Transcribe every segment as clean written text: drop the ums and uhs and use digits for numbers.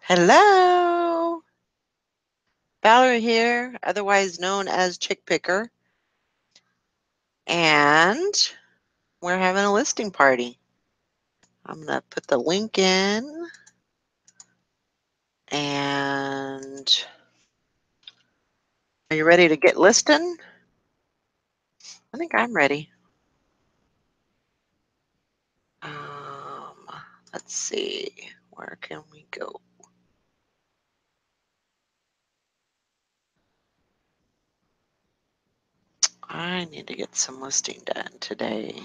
Hello, Valerie here, otherwise known as Chick Picker, and we're having a listing party. I'm going to put the link in, and are you ready to get listing? I think I'm ready. Um, let's see, where can we go? I need to get some listing done today.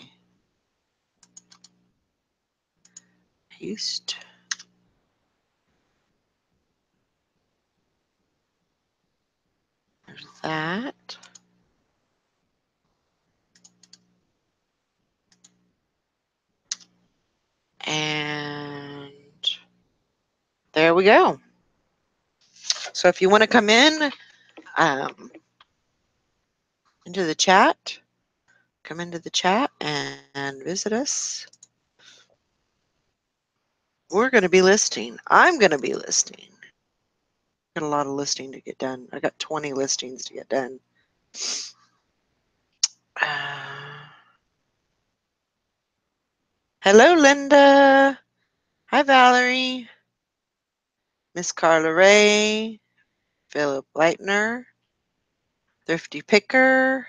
Paste. There's that. And there we go. So if you want to come in into the chat, come into the chat and visit us. We're going to be listing. I'm going to be listing. Got a lot of listing to get done. I got 20 listings to get done. Hello, Linda. Hi, Valerie. Miss Carla Ray. Philip Leitner. Thrifty Picker.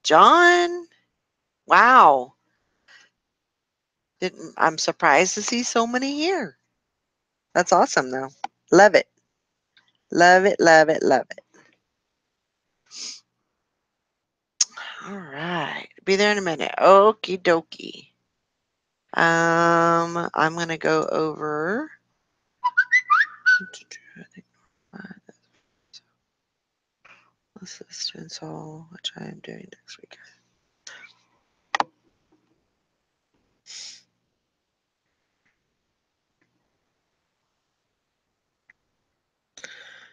John. Wow. I'm surprised to see so many here. That's awesome, though. Love it. Love it, love it, love it. All right. Be there in a minute. Okie dokie. I'm going to go over assistance all, which I am doing next week.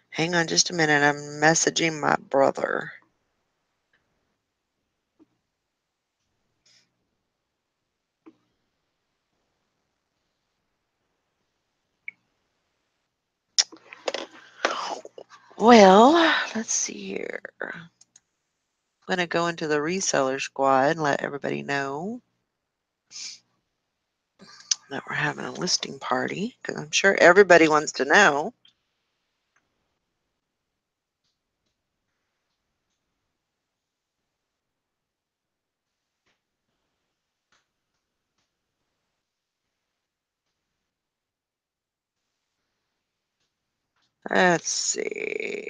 Hang on just a minute. I'm messaging my brother. Well, let's see here. I'm going to go into the reseller squad and let everybody know that we're having a listing party, because I'm sure everybody wants to know. Let's see.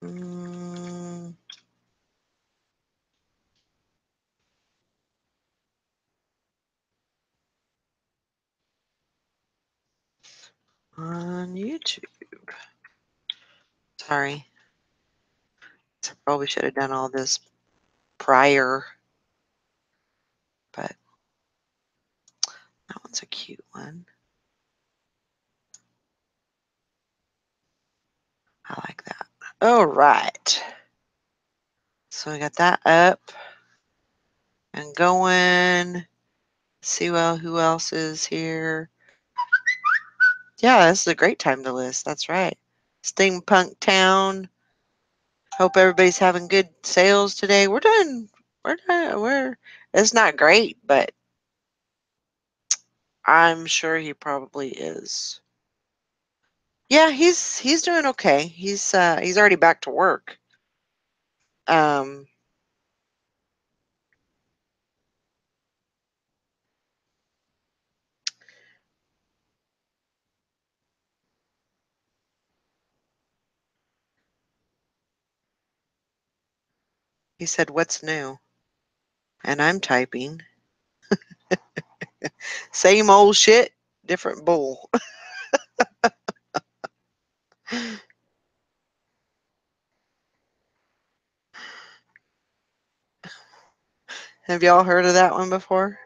On YouTube. Sorry. I probably should have done all this prior, but that one's a cute one. I like that. All right. So we got that up and going. See well who else is here. Yeah, this is a great time to list. That's right. Steampunk Town. Hope everybody's having good sales today. We're done. It's not great, but I'm sure he probably is. Yeah, he's doing okay. He's already back to work. Um he said, "What's new?" And I'm typing. Same old shit, different bull. Have y'all heard of that one before?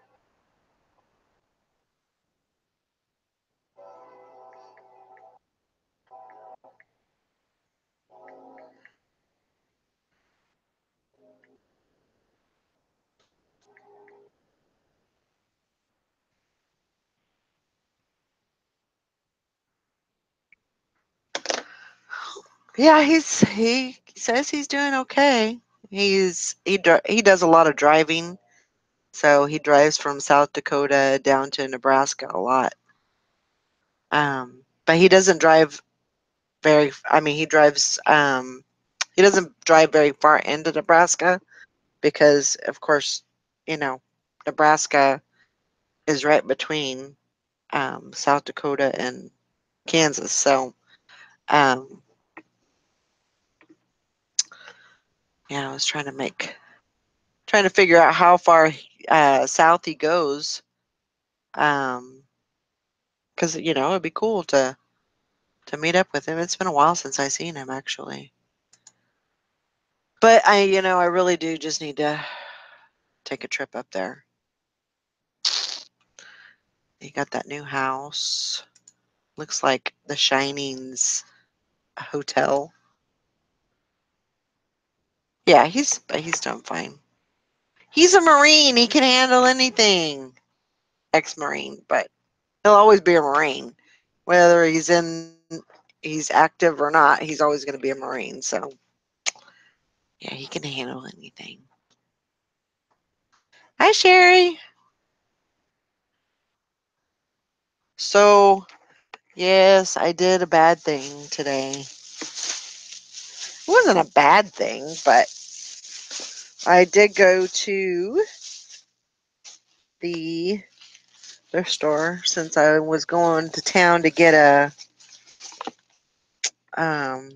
Yeah, he says he's doing okay. He does a lot of driving, so he drives from South Dakota down to Nebraska a lot. But he doesn't drive very. I mean, he drives. He doesn't drive very far into Nebraska because, of course, you know, Nebraska is right between South Dakota and Kansas. So, um, yeah, I was trying to figure out how far south he goes, um, because it'd be cool to meet up with him. It's been a while since I seen him actually, but I really do just need to take a trip up there. He got that new house. Looks like the Shining's a hotel. Yeah, he's done fine. He's a Marine. He can handle anything. Ex-Marine, but he'll always be a Marine, whether he's active or not. He's always going to be a Marine. So yeah, he can handle anything. Hi, Sherry. So yes, I did a bad thing today. It wasn't a bad thing, but I did go to the thrift store since I was going to town um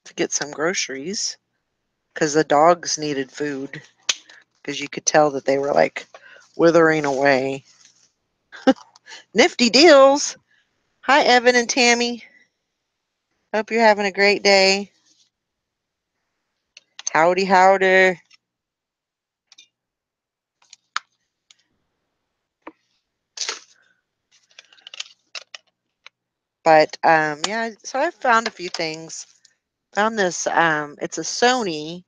to get some groceries because the dogs needed food because you could tell that they were like withering away. Nifty deals. Hi, Evan and Tammy. Hope you're having a great day. Howdy, howdy. But yeah, so I found a few things. Found this. It's a Sony.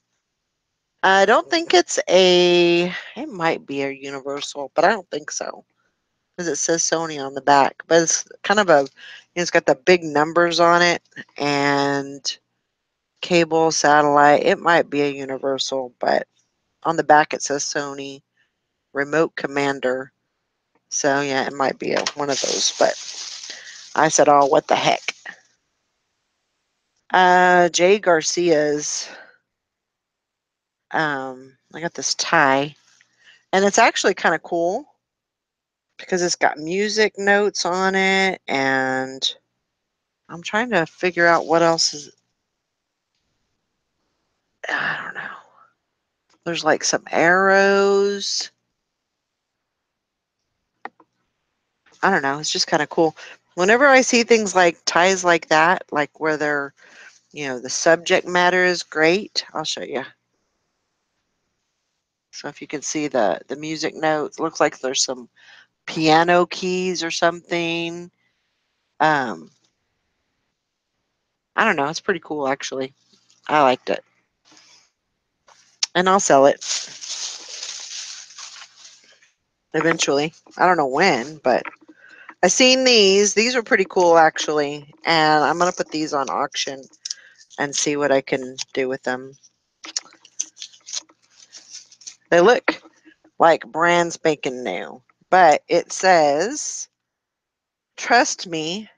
I don't think it's a. It might be a Universal, but I don't think so because it says Sony on the back. But it's kind of it's got the big numbers on it and cable, satellite. It might be a Universal, but on the back it says Sony Remote Commander. So yeah, it might be one of those. But I said, oh, what the heck? Jay Garcia's. I got this tie, and it's actually kind of cool because it's got music notes on it, and I'm trying to figure out what else is. I don't know. There's like some arrows. I don't know. It's just kind of cool. Whenever I see things like ties like that, like where the subject matter is great, I'll show you. So if you can see the music notes, looks like there's some piano keys or something. Um, I don't know. It's pretty cool actually. I liked it, and I'll sell it eventually. I don't know when, but I seen these. These are pretty cool actually, and I'm gonna put these on auction and see what I can do with them. They look like brand spanking new, but it says, "Trust me,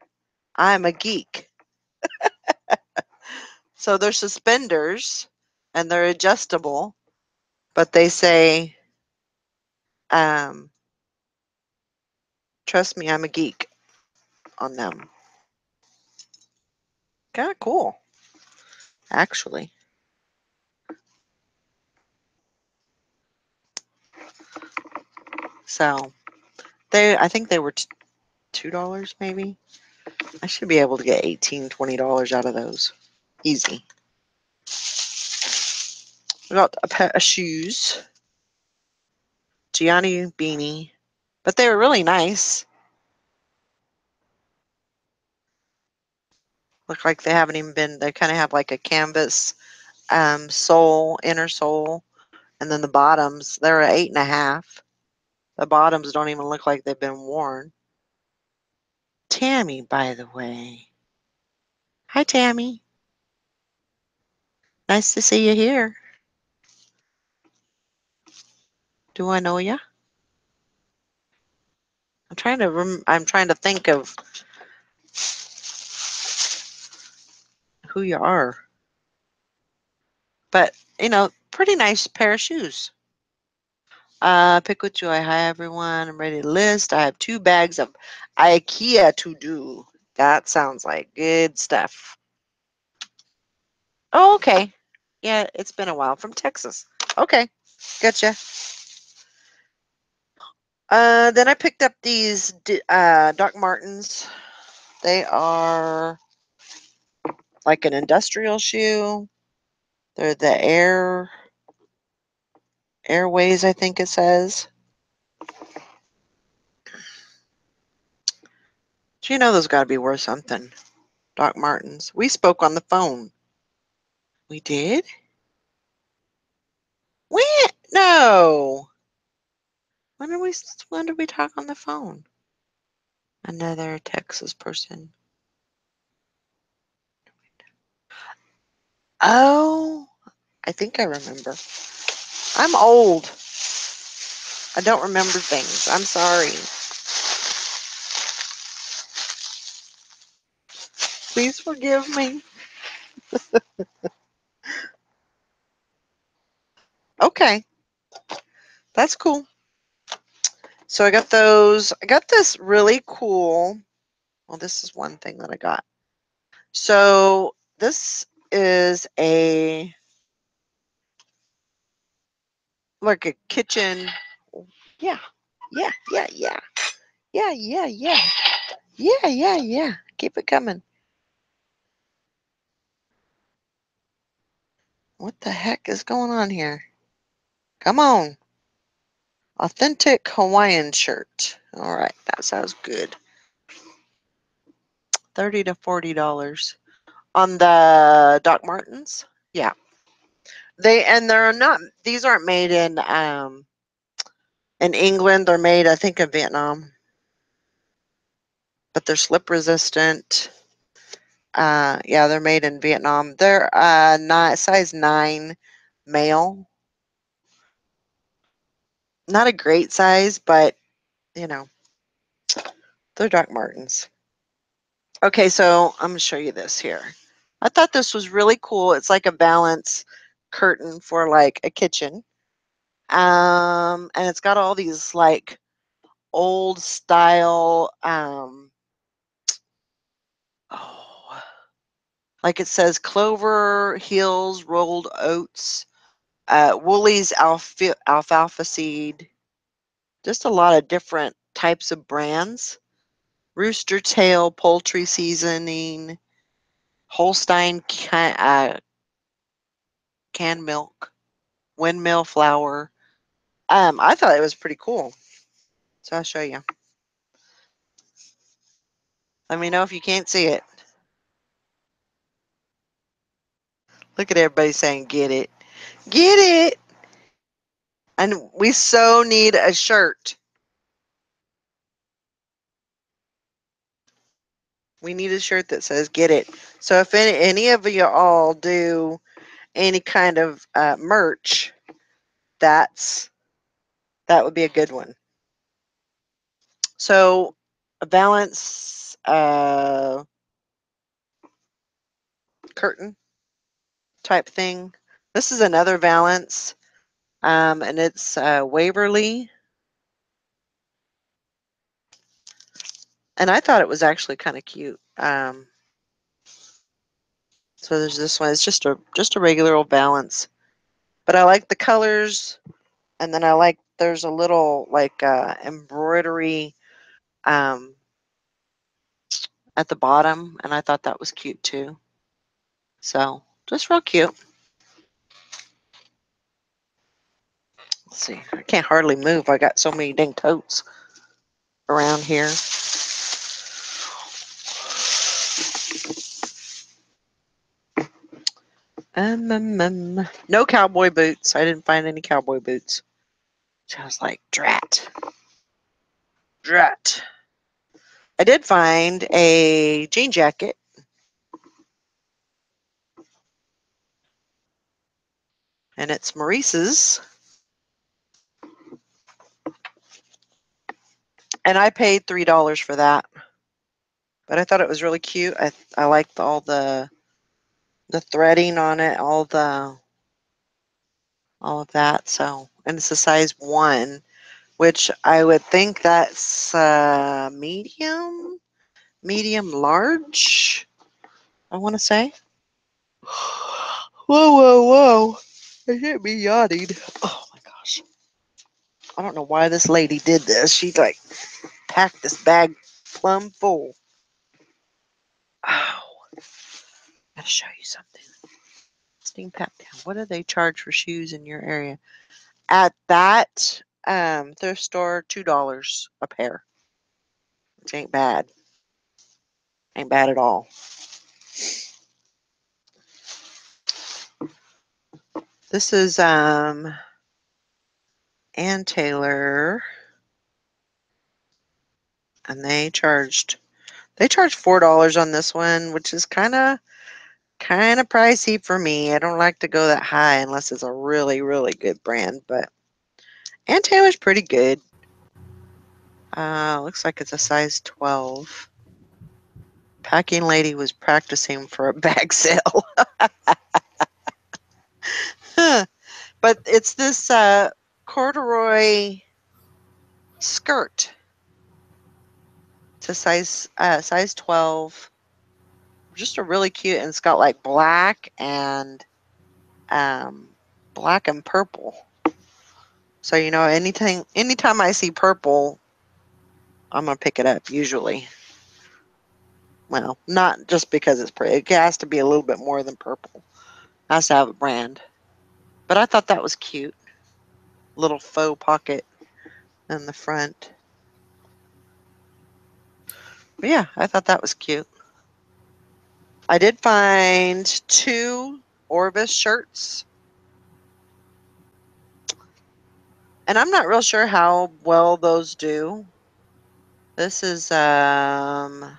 I'm a geek." So they're suspenders and they're adjustable, but they say, um, "Trust me, I'm a geek" on them. Kind of cool, actually. So I think they were $2 maybe. I should be able to get $18, $20 out of those. Easy. I got a pair of shoes, Gianni beanie, but they were really nice. Look like they haven't even been. They kind of have like a canvas sole, inner sole, and then the bottoms. They're at 8.5. The bottoms don't even look like they've been worn. Tammy, by the way. Hi, Tammy. Nice to see you here. Do I know you? I'm trying to think of who you are. But, pretty nice pair of shoes. Pick what joy. Hi, everyone. I'm ready to list. I have 2 bags of IKEA to do. That sounds like good stuff. Oh, okay. Yeah, it's been a while. From Texas. Okay. Gotcha. Then I picked up these Doc Martens. They are like an industrial shoe. They're the Airways, I think it says. So those got to be worth something. Doc Martens. We spoke on the phone. We did? When? No. When did we talk on the phone? Another Texas person. Oh, I think I remember. I'm old. I don't remember things. I'm sorry. Please forgive me. Okay. That's cool. So I got those. I got this really cool. Well, this is one thing that I got. So this is like a kitchen. Yeah. Yeah. Yeah. Yeah. Yeah. Yeah. Yeah. Yeah. Yeah. Yeah. Keep it coming. What the heck is going on here? Come on. Authentic Hawaiian shirt. All right. That sounds good. $30 to $40 on the Doc Martens. Yeah. They're not, these aren't made in England. They're made, I think, in Vietnam, but they're slip resistant. Yeah, they're made in Vietnam. They're not size 9 male. Not a great size, but you know, they're Doc Martens. Okay, so I'm gonna show you this here. I thought this was really cool. It's like a valance curtain for like a kitchen. And it's got all these like old style oh, like it says clover, hills, rolled oats, Woolies alfalfa seed, just a lot of different types of brands. Rooster tail poultry seasoning, Holstein canned milk, windmill flour. I thought it was pretty cool. So I'll show you. Let me know if you can't see it. Look at everybody saying, get it. Get it. And we so need a shirt. We need a shirt that says get it. So if any of you all do any kind of merch, that would be a good one. So a balance curtain type thing. This is another valance, and it's Waverly. And I thought it was actually kind of cute. So there's this one. It's just a regular old balance, but I like the colors, and then I like there's a little like embroidery um, at the bottom, and I thought that was cute too. So just real cute. Let's see. I can't hardly move. I got so many dang coats around here. No cowboy boots. I didn't find any cowboy boots. So I was like, drat. Drat. I did find a jean jacket. And it's Maurice's. And I paid $3 for that. But I thought it was really cute. I liked all the threading on it, all of that. So, and it's a size 1, which I would think that's medium large, I want to say. Whoa, whoa, whoa. It hit me yawning. Oh my gosh. I don't know why this lady did this. She like packed this bag plumb full. Oh, gotta show you something. Steam Pat Down. What do they charge for shoes in your area? At that thrift store, $2 a pair. Which ain't bad. Ain't bad at all. This is Ann Taylor, and they charged $4 on this one, which is kind of pricey for me. I don't like to go that high unless it's a really, really good brand, but Ann Taylor's pretty good. Looks like it's a size 12. Packing lady was practicing for a bag sale. But it's this corduroy skirt. It's a size 12. Just a really cute, and it's got like um, black and purple. So anytime I see purple, I'm gonna pick it up usually. Well, not just because it's pretty. It has to be a little bit more than purple. It has to have a brand. But I thought that was cute. Little faux pocket in the front. But yeah, I thought that was cute. I did find 2 Orvis shirts. And I'm not real sure how well those do. This is yeah,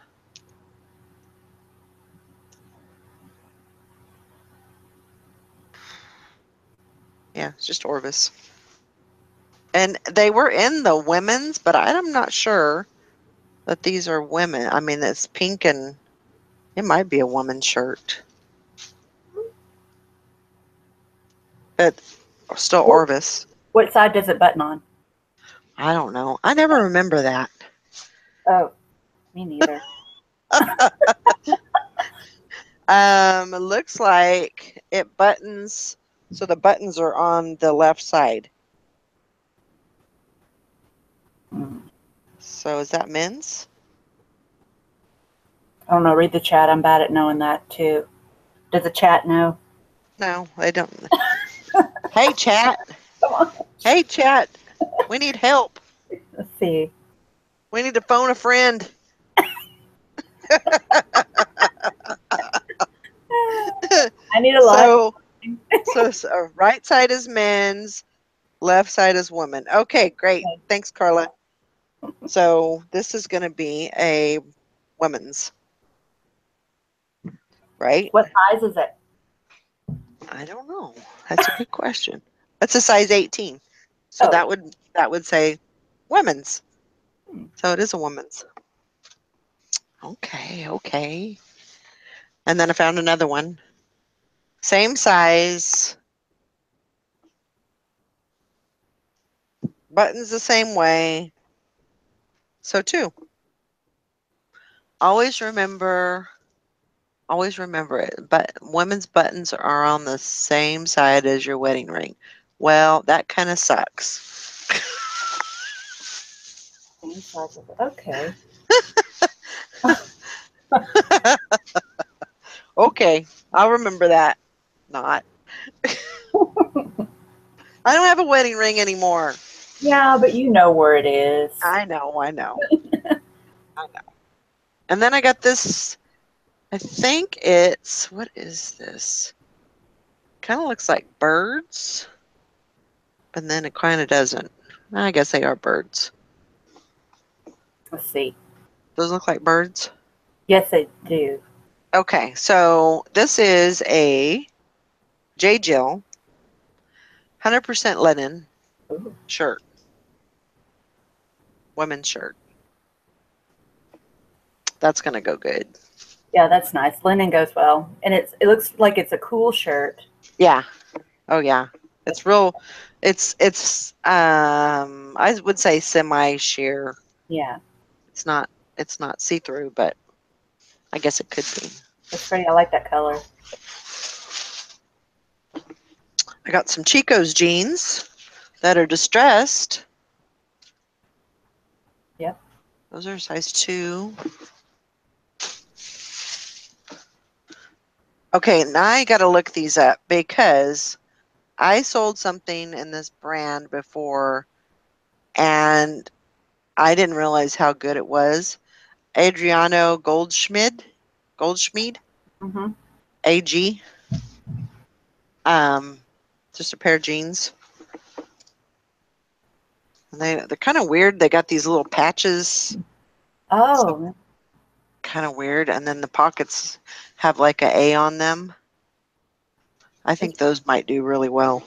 it's just Orvis. And they were in the women's, but I'm not sure that these are women. I mean, it's pink and it might be a woman's shirt. But still Orvis. What side does it button on? I don't know. I never remember that. Oh, me neither. It looks like it buttons, so the buttons are on the left side. So is that men's? I don't know. Read the chat. I'm bad at knowing that too. Does the chat know? No, they don't. Hey, chat. Come on. Hey, chat. We need help. Let's see. We need to phone a friend. I need a live. So right side is men's, left side is woman. Okay, great. Okay. Thanks, Carla. So this is going to be a women's, right? What size is it? I don't know. That's a good question. That's a size 18. So that would say women's. So it is a woman's. Okay. And then I found another one. Same size. Buttons the same way. So 2. Always remember it. But women's buttons are on the same side as your wedding ring. Well, that kind of sucks. Same size of it. Okay. Okay, I'll remember that. Not. I don't have a wedding ring anymore. Yeah, but you know where it is. I know. And then I got this, I think it's, what is this? Kind of looks like birds, but then it kind of doesn't. I guess they are birds. Let's see. Those look like birds? Yes, they do. Okay, so this is a J. Jill, 100% linen Ooh. shirt, women's shirt. That's gonna go good. Yeah, that's nice. Linen goes well, and it looks like it's a cool shirt. Yeah. Oh yeah. It's real. It's I would say semi sheer. Yeah, It's not. It's not see through, but I guess it could be. it's pretty. I like that color. I got some Chico's jeans that are distressed. Yep. Those are size 2. Okay, now I got to look these up because I sold something in this brand before and I didn't realize how good it was. Adriano Goldschmied, Mm-hmm. AG. Um, just a pair of jeans. And they're kind of weird. They got these little patches, so Oh, kind of weird. And then the pockets have like a A on them. I think those might do really well.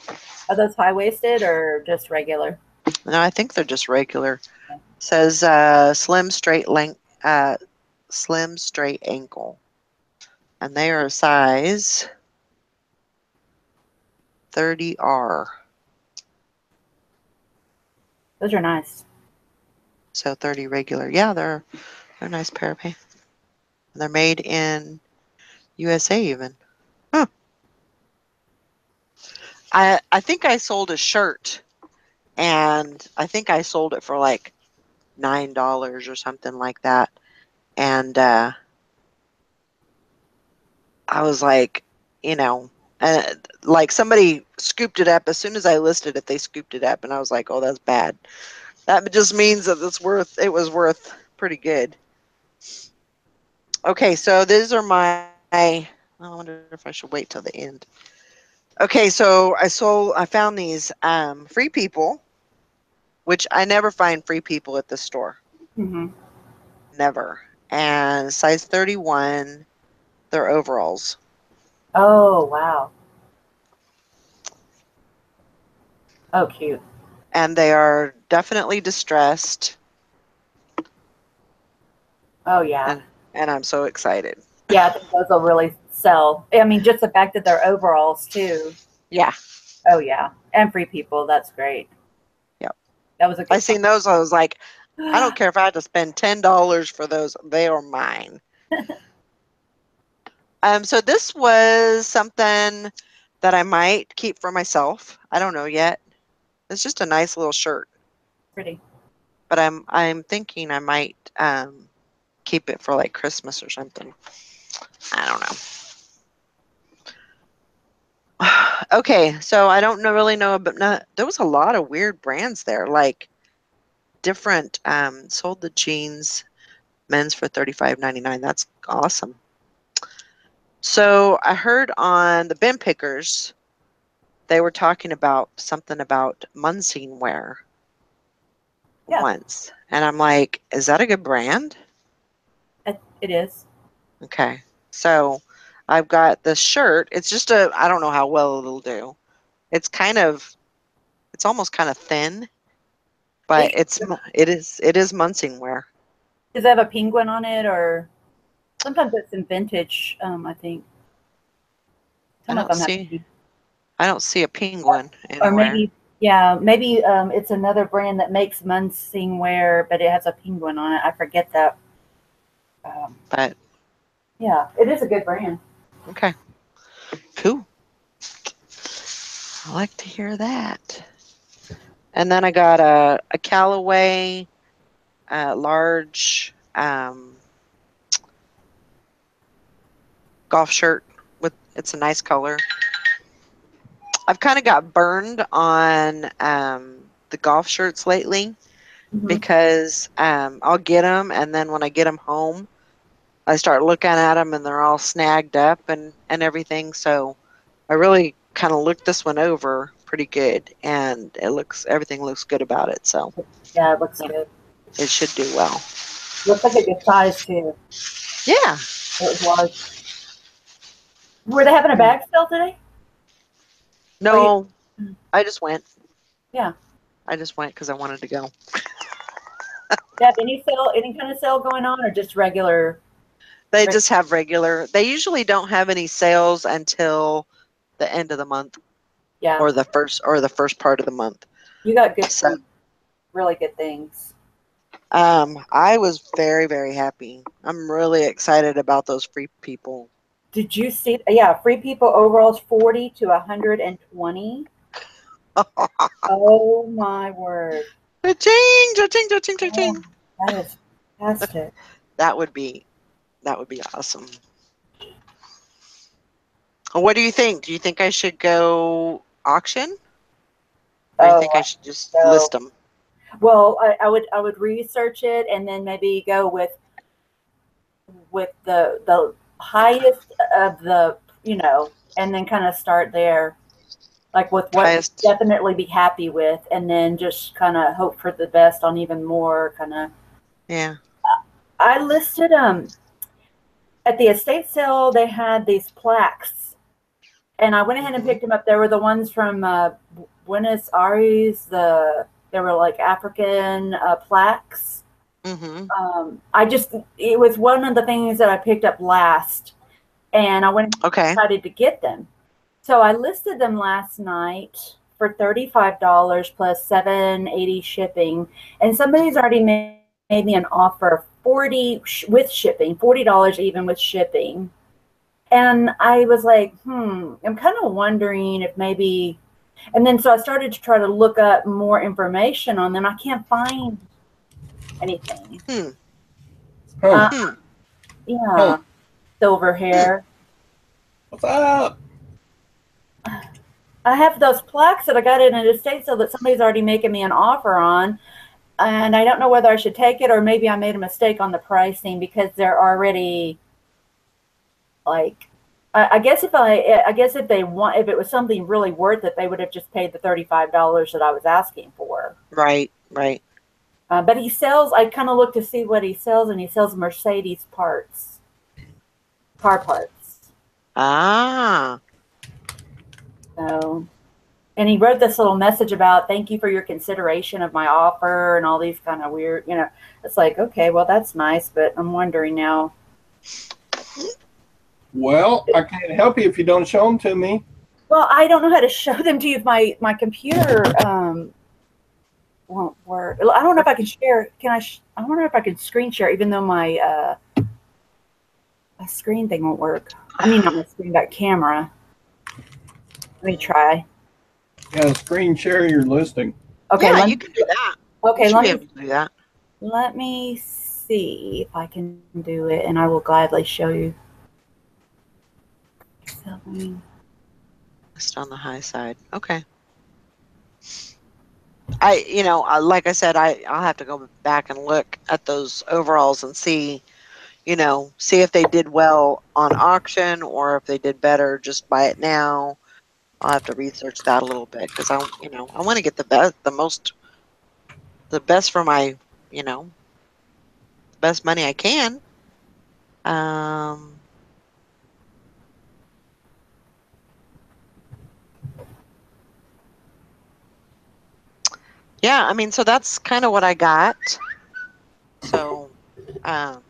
are those high waisted or just regular? No, I think they're just regular. Says slim straight ankle, and they are a size 30R. Those are nice. So 30 regular. Yeah, they're a nice pair of pants. They're made in USA even. Huh. I think I sold a shirt, and I think I sold it for like $9 or something like that. And I was like, you know, like somebody scooped it up as soon as I listed it. They scooped it up, and I was like, oh, that's bad. That just means that it was worth pretty good. Okay, so these are I wonder if I should wait till the end. Okay, so I found these free people, which I never find free people at the store. Mm-hmm. Never. And size 31, they're overalls. Oh, wow. Oh, cute. And they are definitely distressed, Oh, yeah. and I'm so excited. Yeah, I think those will really sell. I mean, just the fact that they're overalls too. Yeah. Oh, yeah. And free people. That's great. Yep. That was a I good seen those. I was like, I don't find. care if I had to spend $10 for those. They are mine. So this was something that I might keep for myself. I don't know yet. It's just a nice little shirt, Pretty. but I'm thinking I might keep it for like Christmas or something. I don't know. Okay, so I don't know really know, but there was a lot of weird brands there, like different. Sold the jeans, men's for $35.99. That's awesome. So I heard on the bin pickers they were talking about something about Munsing wear Yeah, once. And I'm like, is that a good brand? it is. Okay. So I've got this shirt. It's just I don't know how well it'll do. It's kind of, it's almost kind of thin, but It, it is Munsing wear. does it have a penguin on it, or sometimes it's in vintage? I think I some of don't them have, see, I don't see a penguin or anywhere, maybe yeah, maybe it's another brand that makes Munsing wear, but it has a penguin on it. I forget that. Um, but yeah, it is a good brand. okay. Cool. I like to hear that. And then I got a Callaway large golf shirt with it's a nice color. I've kind of got burned on the golf shirts lately Mm-hmm. because I'll get them and then when I get them home, I start looking at them and they're all snagged up and everything. So I really kind of looked this one over pretty good and everything looks good about it. So Yeah, it looks yeah, good. it should do well. Looks like a good size too. Yeah. It was large. Were they having a Yeah. bag sale today? Or you? No, I just went. Yeah. I just went because I wanted to go. Do you have any sale, any kind of sale going on, or just regular? They just have regular. They usually don't have any sales until the end of the month Yeah. or the first part of the month. You got good So things, really good things. I was very, very happy. I'm really excited about those free people. Did you see? Yeah, Free People overalls 40 to 120. Oh my word! Cha-ching, cha-ching, cha-ching, Oh, cha-ching. that is fantastic. That would be awesome. What do you think? Do you think I should go auction, or do you think Oh, I should just list so them? well, I would research it and then maybe go with the highest of the and then kind of start there, like with what you Highest. definitely be happy with, and then just kind of hope for the best on even more kind of. Yeah. I listed at the estate sale. They had these plaques, and I went ahead and Mhm. picked them up. They were the ones from Buenos Aires. They were like African plaques. Mhm. It was one of the things that I picked up last, and I went and Okay. decided to get them. So I listed them last night for $35 plus 780 shipping, and somebody's Mhm. already made me an offer of 40 with shipping, $40 even with shipping. And I was like, I'm kind of wondering if maybe, and then so I started to try to look up more information on them. I can't find anything. Hmm. Huh. Uh, Hmm. Huh. yeah, silver Hmm. hair. What's up? I have those plaques that I got in an estate sale that somebody's already making me an offer on, and I don't know whether I should take it or maybe I made a mistake on the pricing because they're already like. I guess if they want, if it was something really worth it, they would have just paid the $35 that I was asking for. Right. Right. But he sells. I kind of look to see what he sells, and he sells Mercedes parts, car parts. Ah. So, and he wrote this little message about thank you for your consideration of my offer and all these kind of weird. It's like, okay, well that's nice, but I'm wondering now. Well, I can't help you if you don't show them to me. Well, I don't know how to show them to you if my computer won't work. I don't know if I can share. Can I? I wonder if I can screen share, even though my screen thing won't work. I mean, not my screen, that camera. Let me try. Yeah, screen share your listing. Okay, Yeah, you can do that. You okay, should be able to do that. let me see if I can do it, and I will gladly show you. Just on the high side. Okay. Like I said, I'll have to go back and look at those overalls and see, see if they did well on auction or if they did better just buy it now. I'll have to research that a little bit because I want to get the best for my, you know, the best money I can. Um, yeah, I mean, so that's kind of what I got. So, um,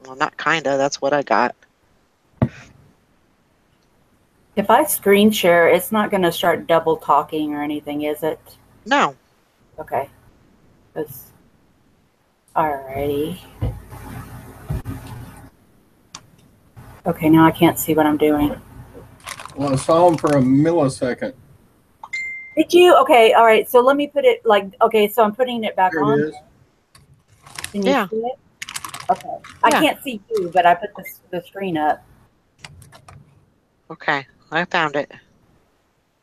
well, not kinda. That's what I got. If I screen share, it's not going to start double talking or anything, is it? No. Okay. Alrighty. Okay, now I can't see what I'm doing. Well, I saw them for a millisecond. Did you? Okay, all right. So let me put it like, okay, so I'm putting it back There it on. is. Can you Yeah. see it? Okay. I Yeah. can't see you, but I put the screen up. Okay. I found it.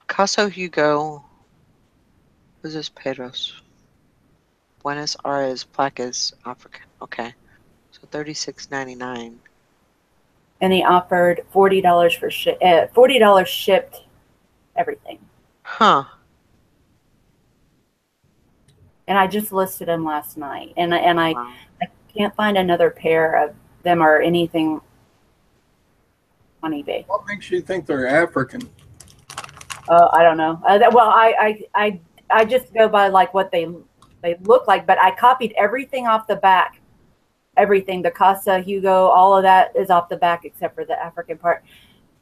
Caso Hugo. Who's this Pedros? Buenos Aires Placas African. Okay. So 36.99. And he offered $40 for $40 shipped everything. Huh. And I just listed them last night. And I Wow. can't find another pair of them or anything on eBay. What makes you think they're African? I don't know. Well, I just go by like what they look like, but I copied everything off the back. Everything, the Casa Hugo, all of that is off the back except for the African part.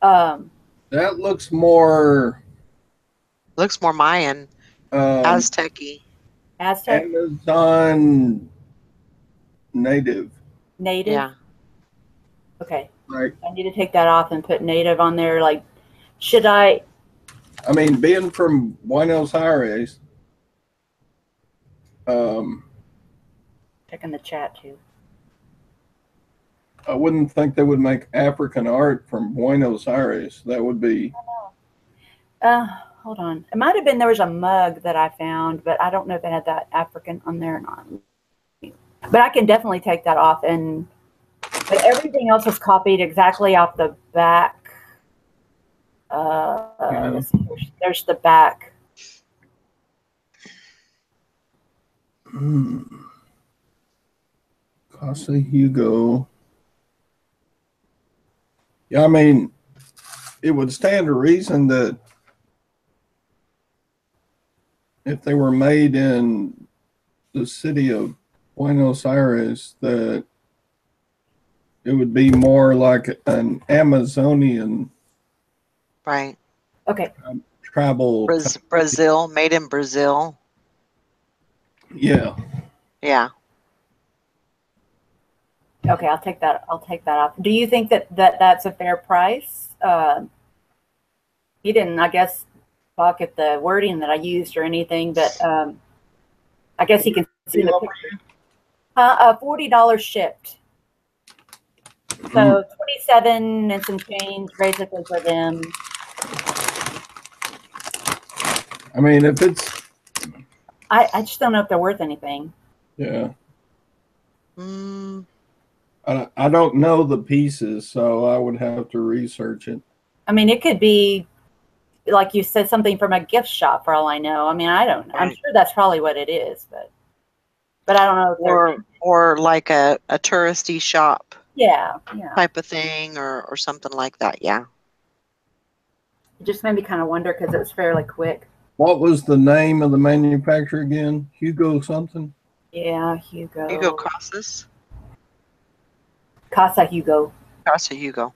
That looks more Looks more Mayan, um, Aztec-y. Aztec Amazon native. native. Yeah. Okay, Right. I need to take that off and put native on there. Like, should I? I mean, being from Buenos Aires, Check in the chat too. I wouldn't think they would make African art from Buenos Aires. That would be. Hold on. It might have been there was a mug that I found, but I don't know if it had that African on there or not. But I can definitely take that off, and but everything else is copied exactly off the back. Let's see, there's the back. Casa Hugo. Yeah, I mean, it would stand to reason that if they were made in the city of Buenos Aires, that it would be more like an Amazonian Right. Okay. travel. Brazil, made in Brazil. Yeah. Yeah. Okay, I'll take that off. Do you think that's a fair price? He didn't, I guess, balk at the wording that I used or anything, but I guess he can see the picture. $40 shipped. So 27 and some change basically for them. I mean, if it's. I just don't know if they're worth anything. Yeah. Mm, I don't know the pieces, so I would have to research it. I mean, it could be, like you said, something from a gift shop for all I know. I mean, I don't know. I'm right. sure that's probably what it is, but I don't know if they're. Or like a touristy shop Yeah. type of thing or something like that. Yeah. It just made me kind of wonder because it was fairly quick. What was the name of the manufacturer again? Hugo something? Yeah, Hugo. Hugo Casas. Casa Hugo. Casa Hugo.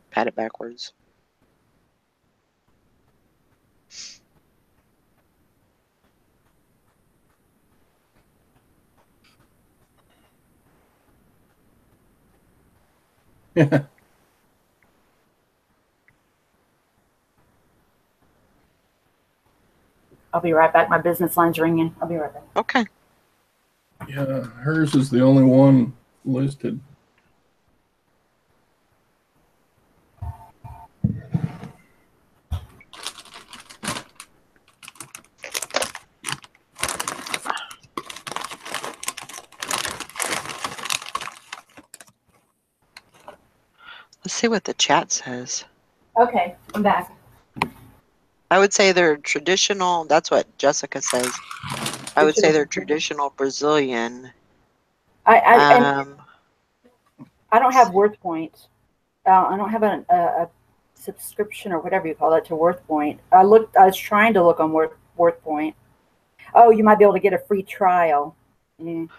Pat it backwards. I'll be right back. My business line's ringing. I'll be right back. Okay. Yeah, hers is the only one listed. Let's see what the chat says. Okay, I'm back. I would say they're traditional. That's what Jessica says. I would say they're traditional Brazilian. I don't have WorthPoint. I don't have a subscription or whatever you call it to WorthPoint. I was trying to look on WorthPoint. Oh, you might be able to get a free trial. Mm.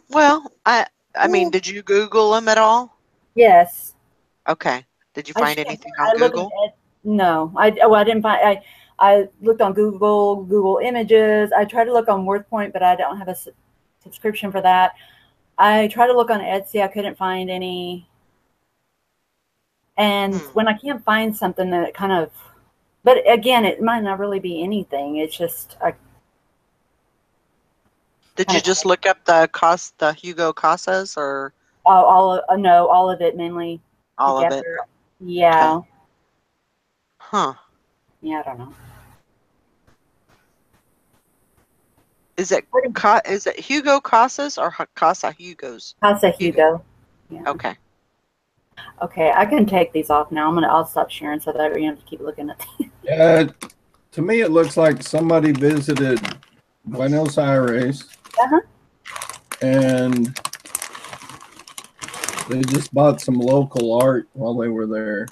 Well, I mean, did you Google them at all? Yes. Okay. Did you find anything on Google? No, I didn't find. I looked on Google Images. I tried to look on WorthPoint, but I don't have a subscription for that. I tried to look on Etsy. I couldn't find any. And when I can't find something that it kind of, but again, it might not really be anything. It's just Did you just look up the Hugo Casas or all of it mainly all together. of it? Yeah. Okay. Huh. Yeah, I don't know. Is it Hugo Casas or Casa Hugos? Casa Hugo. Yeah. Okay. Okay, I can take these off now. I'll stop sharing so that we don't have to keep looking at these. To me, it looks like somebody visited Buenos Aires and they just bought some local art while they were there.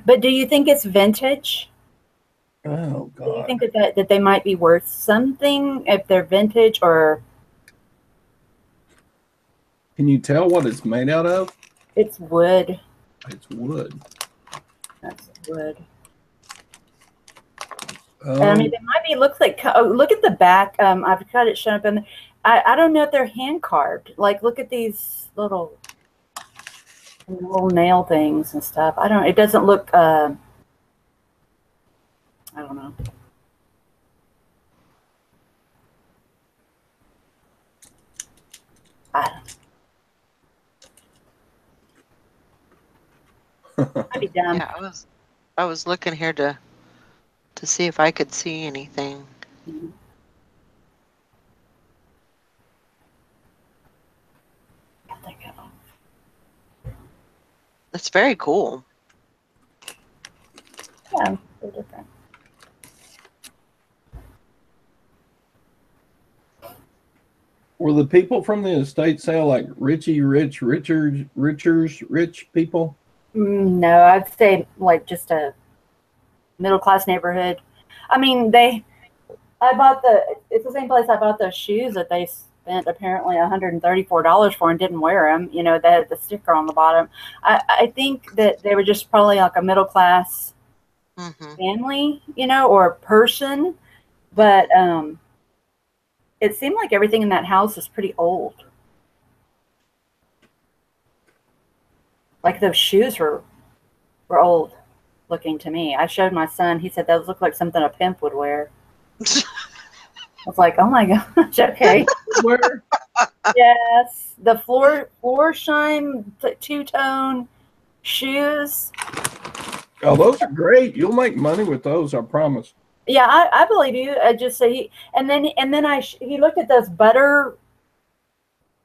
But do you think it's vintage? Oh Do you God. think that they might be worth something if they're vintage or Can you tell what it's made out of? it's wood? It's wood. That's wood. I mean, Oh, they might be. Looks like. Oh, look at the back. I've got it shown up, and I don't know if they're hand carved. Like, look at these little nail things and stuff. I don't. It doesn't look. I don't know. I might be dumb. Yeah, I was looking here to see if I could see anything. Mhm. I think It's very cool. yeah, they're different. were the people from the estate sale like rich people? No, I'd say like just a middle class neighborhood. I mean, I bought it's the same place I bought those shoes that they spent apparently $134 for and didn't wear them. You know, they had the sticker on the bottom. I think that they were just probably like a middle class Hmm. family, you know, or person. But it seemed like everything in that house is pretty old. Like those shoes were old looking to me. I showed my son. He said those look like something a pimp would wear. I was like, oh my gosh, okay. Where? Yes, the floor shine two-tone shoes. Oh, those are great. You'll make money with those, I promise. Yeah, I believe you. I just say he looked at those butter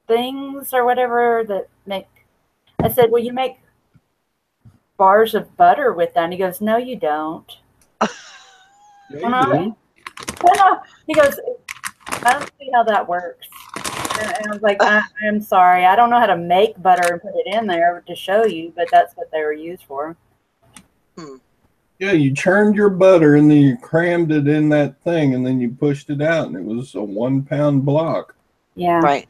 things or whatever that make. I said, well, you make bars of butter with that. And he goes, no, you don't. Yeah, And you do. he goes, I don't see how that works. And I was like, I'm sorry. I don't know how to make butter and put it in there to show you, but that's what they were used for. Hmm. Yeah, you churned your butter and then you crammed it in that thing and then you pushed it out and it was a 1 pound block. Yeah. Right.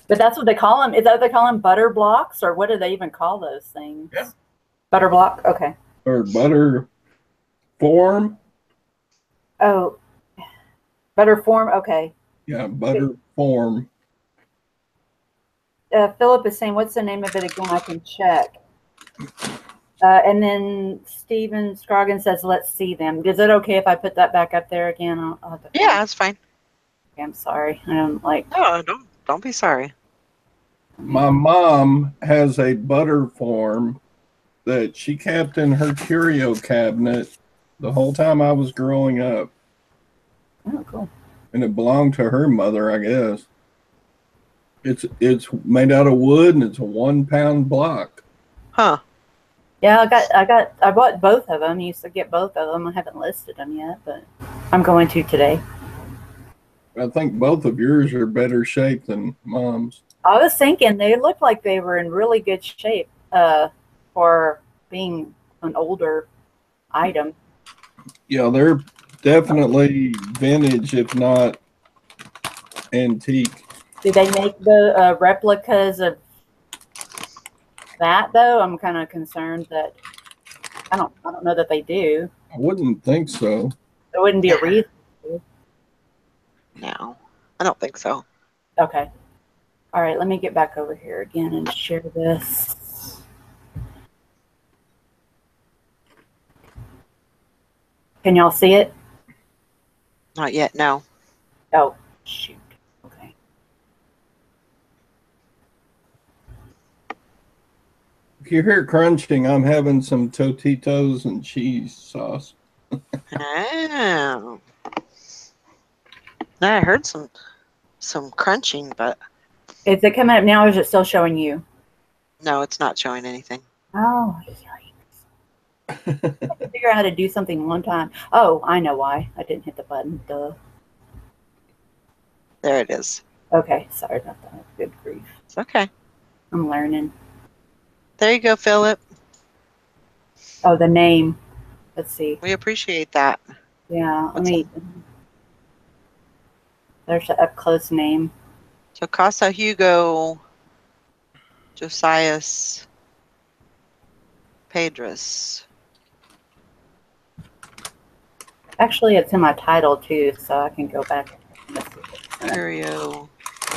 But that's what they call them. Is that what they call them? Butter blocks? Or what do they even call those things? Yeah. Butter block? Okay. Or butter form. Oh, butter form? Okay. Yeah, butter form. Philip is saying, what's the name of it again? I can check. And then Steven Scroggin says, let's see them. Is it okay if I put that back up there again? I'll have to Yeah, that's fine. Okay, I'm sorry. I'm like, No, don't be sorry. My mom has a butter form that she kept in her curio cabinet the whole time I was growing up. oh, cool. And it belonged to her mother, I guess. It's made out of wood and it's a 1 pound block. Huh. Yeah, I bought both of them. I used to get both of them. I haven't listed them yet, but I'm going to today. I think both of yours are better shape than mom's. I was thinking they looked like they were in really good shape for being an older item. Yeah, they're definitely vintage, if not antique. Do they make the replicas of that though? I'm kind of concerned that I don't know that they do. I wouldn't think so. There wouldn't be a reason. No, I don't think so. Okay. All right, let me get back over here again and share this. Can y'all see it? Not yet. No. Oh, shoot. Okay. If you hear crunching, I'm having some Totitos and cheese sauce. Oh. I heard some crunching, but Is it coming up now or is it still showing you? no, it's not showing anything. Oh, yikes. I have to figure out how to do something one time. Oh, I know why. I didn't hit the button. Duh. There it is. Okay, sorry about that. Good grief. It's okay. I'm learning. There you go, Philip. Oh, the name. Let's see. We appreciate that. Yeah, let What's me. There's an up close name. So Casa Hugo Josias Pedras. Actually, it's in my title too, so I can go back. Curio.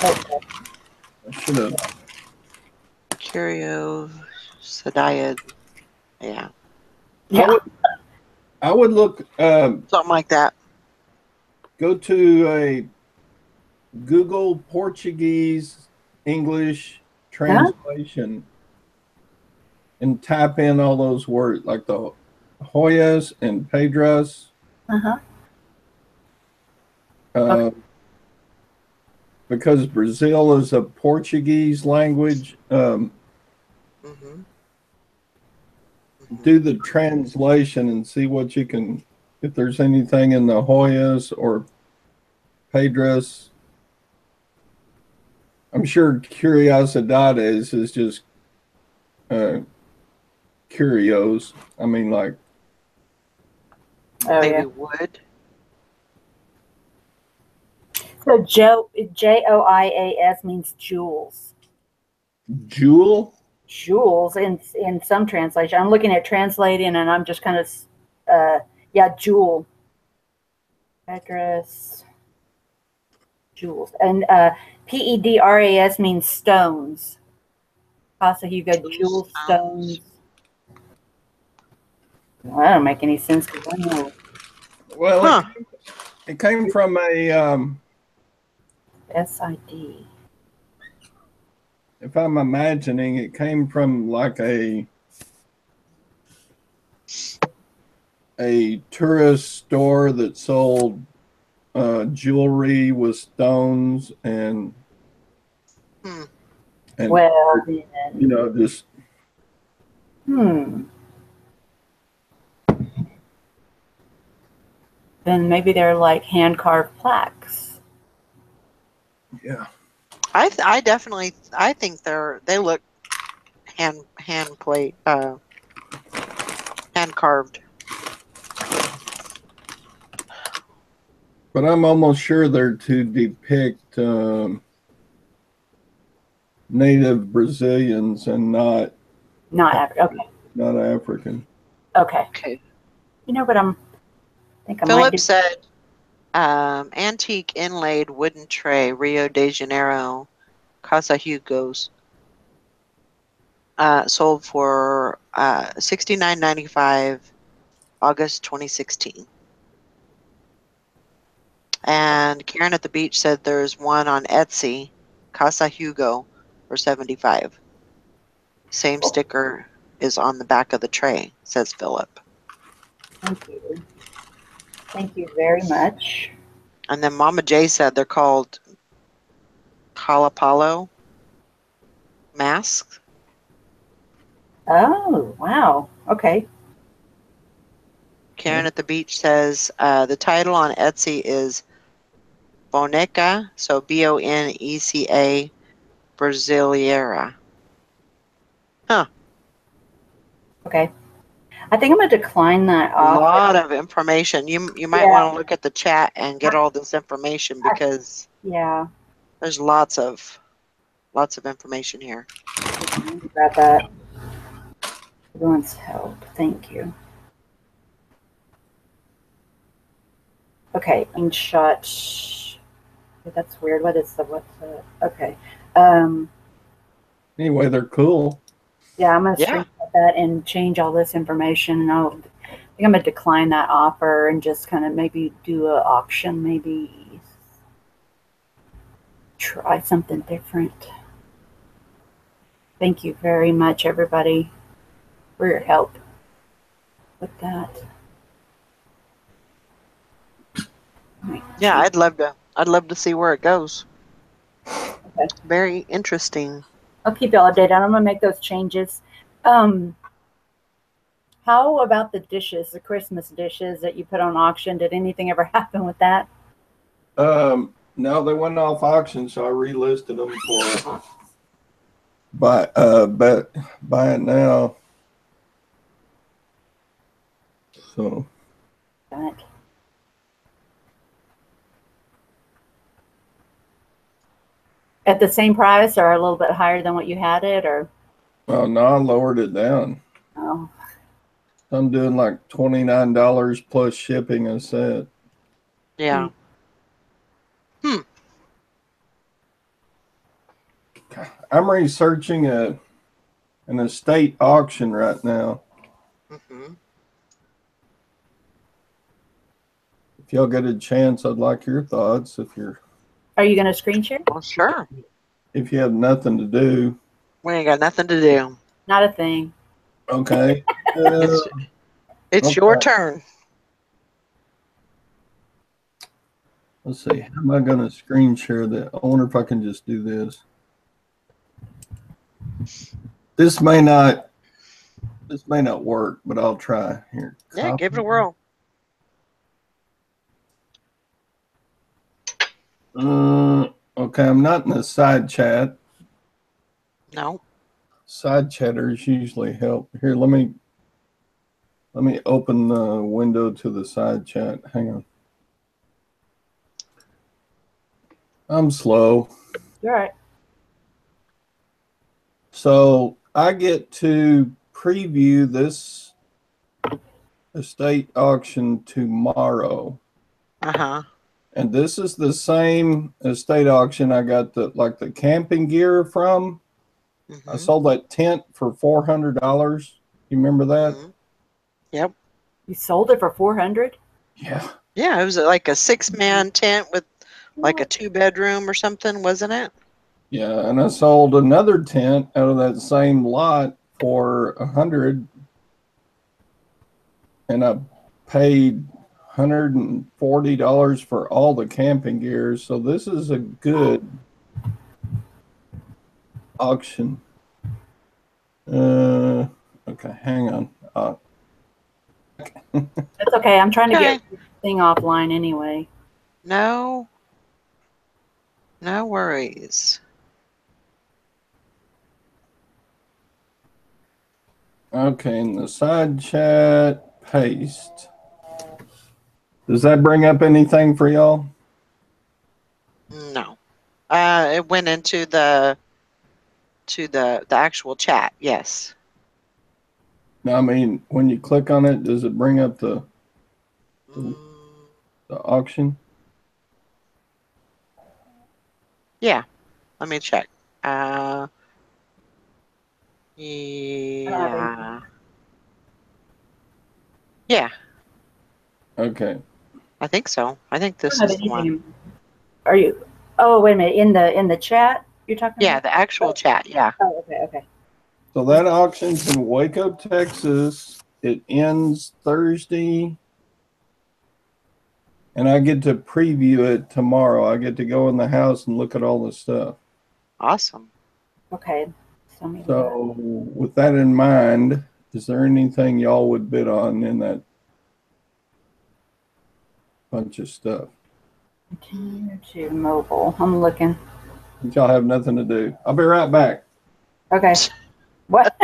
Okay. I should have. Curio Sadiad. Yeah. Yeah. I would look. Something like that. Go to a Google Portuguese English Huh? translation and type in all those words like the Hoyas and Pedras. Uh-huh. Uh, because Brazil is a Portuguese language, Mm-hmm. do the translation and see what you can, if there's anything in the Hoyas or Pedras. I'm sure Curiosidades is just curios. I mean, like, Oh Maybe yeah. wood. So Joias means jewels. jewel. Jewels in some translation. I'm looking at translating, and I'm just kind of, yeah, jewel. Address. Jewels and Pedras means stones. Casa Hugo jewel stones. Well, that don't make any sense because I know Well, Huh. it came from a, SID. if I'm imagining, it came from like a tourist store that sold jewelry with stones and Hmm. Well, you then, know, just hmm. Then maybe they're like hand carved plaques. yeah. I definitely I think they look hand plate hand carved. But I'm almost sure they're to depict native Brazilians and not Not African. Okay. not African. Okay. Okay. You know what I think I might Philip do? said antique inlaid wooden tray, Rio de Janeiro, Casa Hugo's. Sold for $69.95, August 2016. And Karen at the beach said there's one on Etsy, Casa Hugo, for 75. Same sticker is on the back of the tray, says Philip. Thank you. Thank you very much. And then Mama J said they're called Calapalo masks. Oh, wow. Okay. Karen at the beach says the title on Etsy is Boneca, so Boneca Brasileira. Huh. Okay. I think I'm going to decline that A offer. lot of information. You might Yeah. want to look at the chat and get all this information because Yeah. there's lots of information here. Grab that. Everyone's help. Thank you. Okay. InShot. That's weird. What's the, okay. Anyway, they're cool. Yeah, I'm going to Yeah. screenshot that and change all this information. And I think I'm going to decline that offer and just kind of maybe do an auction, maybe try something different. Thank you very much, everybody, for your help with that. Yeah, I'd love to see where it goes. Okay. Very interesting. I'll keep y'all updated. I'm going to make those changes. How about the dishes, the Christmas dishes that you put on auction? Did anything ever happen with that? No, they went off auction, so I relisted them for buy it now. So Got it. At the same price or a little bit higher than what you had it, or well, no, I lowered it down. oh, I'm doing like $29 plus shipping a set. Yeah. Hmm. I'm researching an estate auction right now. Mm-hmm. If y'all get a chance, I'd like your thoughts. are you going to screen share? Well, sure. If you have nothing to do, We ain't got nothing to do. Not a thing. okay. It's Okay. your turn. Let's see. How am I going to screen share that? I wonder if I can just do this. This may not work, but I'll try. Here. Yeah, give it a Copy. whirl. Okay, I'm not in the side chat. No. Side chatters usually help. Here, let me open the window to the side chat. Hang on. I'm slow. You're right. So I get to preview this estate auction tomorrow. Uh-huh. And this is the same estate auction I got the camping gear from. Mm-hmm. I sold that tent for $400. You remember that? Mm-hmm. Yep. You sold it for 400. Yeah. Yeah, it was like a 6-man tent with like a 2-bedroom or something, wasn't it? Yeah, and I sold another tent out of that same lot for $100, and I paid $140 for all the camping gear. So this is a good auction. Okay, hang on. That's okay. I'm trying to Okay. get the thing offline anyway. No worries. Okay, in the side chat, paste. Does that bring up anything for y'all? No. It went into the actual chat. Yes. No, I mean, when you click on it, does it bring up the Mm, auction? yeah. Let me check. I don't have anything. Yeah. Yeah, Okay. I think so. I think I this don't have is the one. anything. Are you? Oh, wait a minute. In the chat you're talking Yeah, about? the actual chat. Yeah. Oh, okay, okay. So that auction's in Waco, Texas. It ends Thursday. And I get to preview it tomorrow. I get to go in the house and look at all the stuff. Awesome. Okay. So with that in mind, is there anything y'all would bid on in that bunch of stuff? Continue to mobile. I'm looking. But y'all have nothing to do. I'll be right back. Okay. What?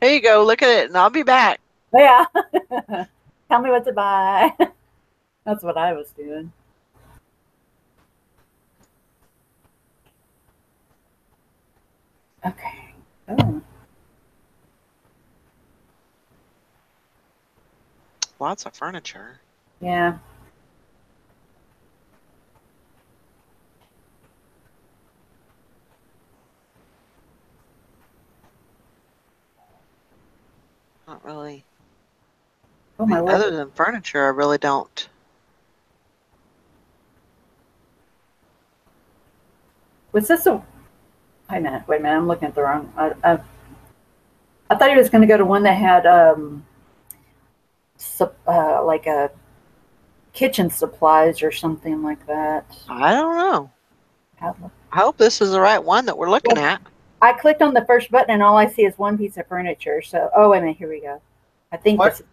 Here you go. Look at it, and I'll be back. Yeah. Tell me what to buy. That's what I was doing. Okay. Oh. Lots of furniture. Yeah. Not really. Oh my word. Other than furniture, I really don't. Was this a? Wait a minute. Wait a minute. I'm looking at the wrong. I thought he was going to go to one that had like a kitchen supplies or something like that. I don't know. I hope this is the right one that we're looking at. I clicked on the first button and all I see is one piece of furniture. So, oh wait a minute. Here we go. I think What? this is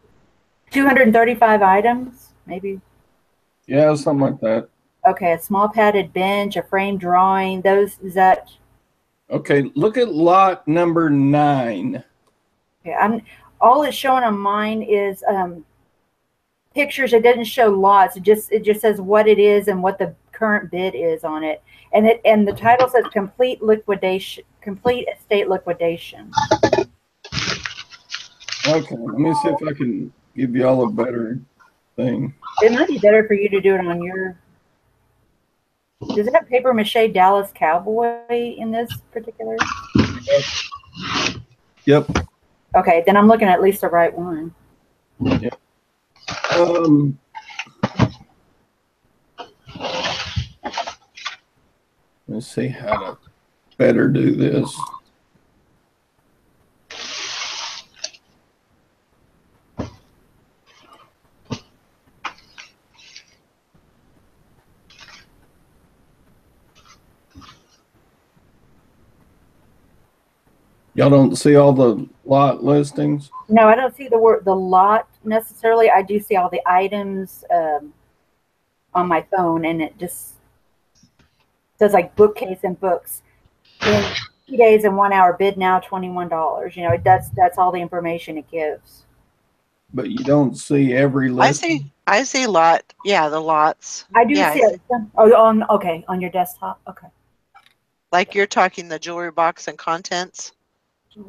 235 items, maybe. Yeah, something like that. Okay, a small padded bench, a frame drawing. Is that? Okay, look at lot number 9. Okay, all it's showing on mine is pictures. It doesn't show lots. It just says what it is and what the current bid is on it. And the title says complete liquidation, complete estate liquidation. Okay, let me see if I can give y'all a better thing. It might be better for you to do it on your. Does it have paper mache Dallas Cowboy in this particular? Yep. Okay, then I'm looking at least the right one. Yep. Let's see how to better do this. Y'all don't see all the lot listings? No, I don't see the lot necessarily. I do see all the items on my phone, and it just says like bookcase and books. In 2 days and 1 hour, bid now, $21. You know, that's all the information it gives. But you don't see every listing? I see lot. Yeah, the lots. I do Yeah, see it. Oh, on your desktop. Okay. like you're talking the jewelry box and contents.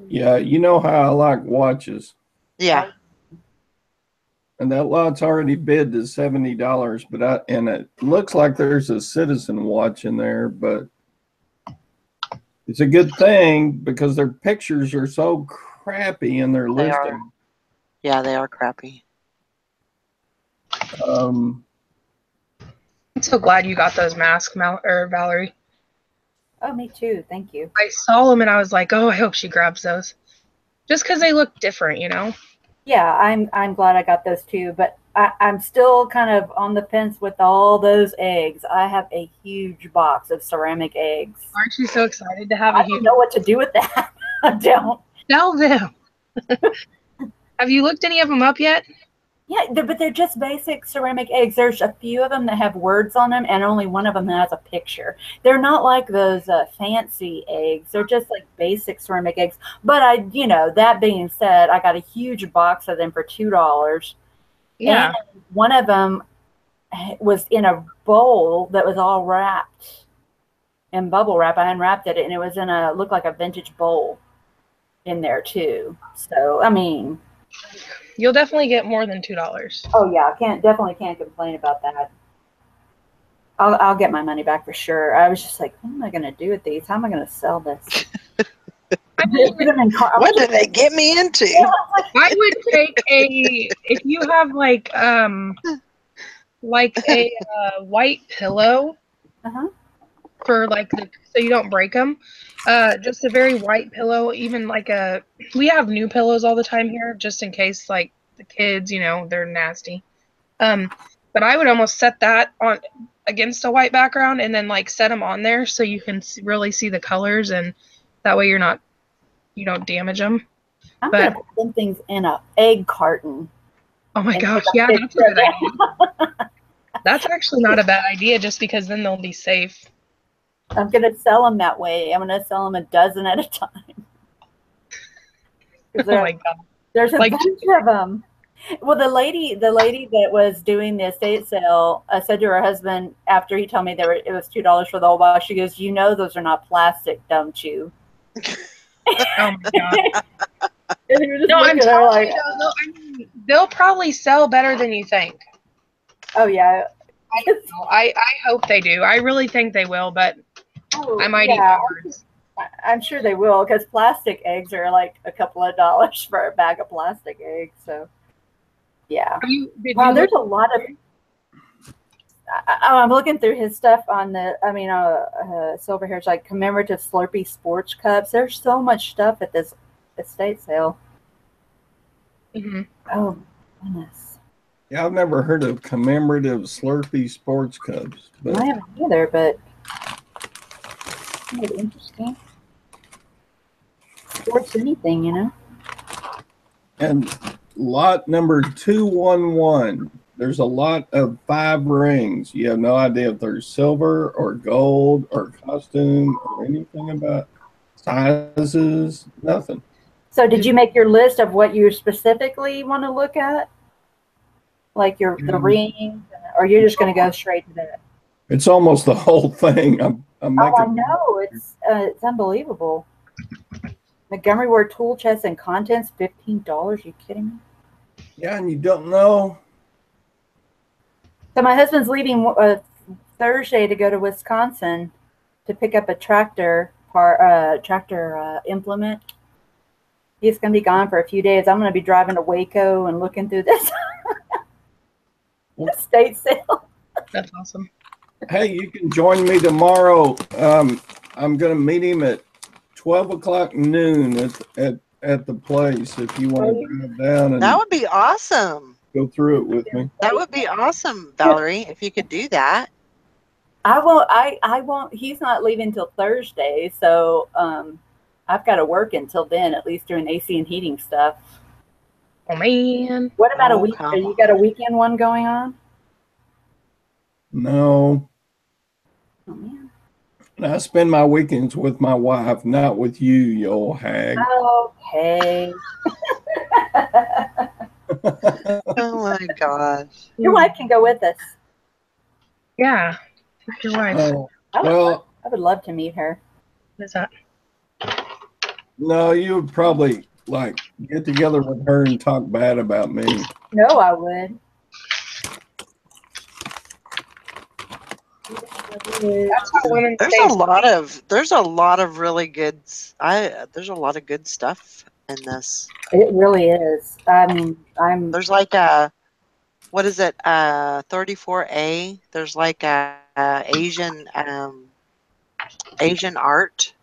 Yeah, you know how I like watches. Yeah. And that lot's already bid to $70, and it looks like there's a Citizen watch in there, but it's a good thing because their pictures are so crappy in their They listing. are. Yeah, they are crappy. I'm so glad you got those masks, Valerie. Oh, me too. Thank you. I saw them and I was like, oh, I hope she grabs those. Just because they look different, you know? Yeah, I'm glad I got those too, but I'm still kind of on the fence with all those eggs. I have a huge box of ceramic eggs. Aren't you so excited to have a I huge... don't know what to do with that. I don't. Sell them. Have you looked any of them up yet? Yeah, but they're just basic ceramic eggs. There's a few of them that have words on them, and only one of them has a picture. They're not like those fancy eggs. They're just like basic ceramic eggs. But that being said, I got a huge box of them for $2. Yeah. And one of them was in a bowl that was all wrapped in bubble wrap. I unwrapped it, and it was looked like a vintage bowl in there too. So, I mean, you'll definitely get more than $2. Oh yeah, definitely can't complain about that. I'll get my money back for sure. I was just like, what am I going to do with these? How am I going to sell this? What did they get me into? I would take if you have like a white pillow for so you don't break them. Just a very white pillow, even we have new pillows all the time here, just in case like the kids, they're nasty. But I would almost set that on against a white background and then set them on there so you can really see the colors, and that way you don't damage them. I'm going to put some things in an egg carton. Oh my gosh, yeah, that's a good idea. That's actually not a bad idea, just because then they'll be safe. I'm going to sell them that way. I'm going to sell them a dozen at a time. Oh my God. There's a bunch of them. Well, the lady that was doing the estate sale said to her husband after he told me it was $2 for the whole box. She goes, those are not plastic, don't you? Oh my God. No, I'm telling you, they'll probably sell better than you think. Oh yeah. I hope they do. I really think they will, but I might eat my words. I'm sure they will, because plastic eggs are like a couple of dollars for a bag of plastic eggs. So yeah. There's a lot of. I'm looking through his stuff on Silver Hair's like commemorative Slurpee sports cups. There's so much stuff at this estate sale. Mm-hmm. Oh goodness. Yeah, I've never heard of commemorative Slurpee sports cups. I haven't either, but it's interesting. Sports anything, And lot number 211. There's a lot of 5 rings. You have no idea if they're silver or gold or costume or anything about sizes. Nothing. So did you make your list of what you specifically want to look at? Like the rings, or you're just going to go straight to that? It's almost the whole thing. I'm Oh, I making. know. It's unbelievable. Montgomery Ward tool chest and contents, $15. You kidding me? Yeah, and you don't know. So my husband's leaving Thursday to go to Wisconsin to pick up a tractor implement. He's going to be gone for a few days. I'm going to be driving to Waco and looking through this estate sale. That's awesome. Hey, you can join me tomorrow. I'm going to meet him at 12 o'clock noon at the place. If you want to drive down and That would be awesome. go through it with me. That would be awesome, Valerie, if you could do that. I won't. He's not leaving till Thursday, so I've got to work until then, at least doing AC and heating stuff. Oh man. What about a Oh, weekend? come You got a weekend one going on? No. Oh man. I spend my weekends with my wife, not with you, you old hag. Okay. Oh my gosh. Your wife can go with us. Yeah. Your wife. Oh, well, I would love to meet her. What is that? no, you would probably like get together with her and talk bad about me. No, I would. That's how women There's stay. there's a lot of really good there's a lot of good stuff in this. It really is. I mean, There's like a what is it? 34A. There's like a Asian art.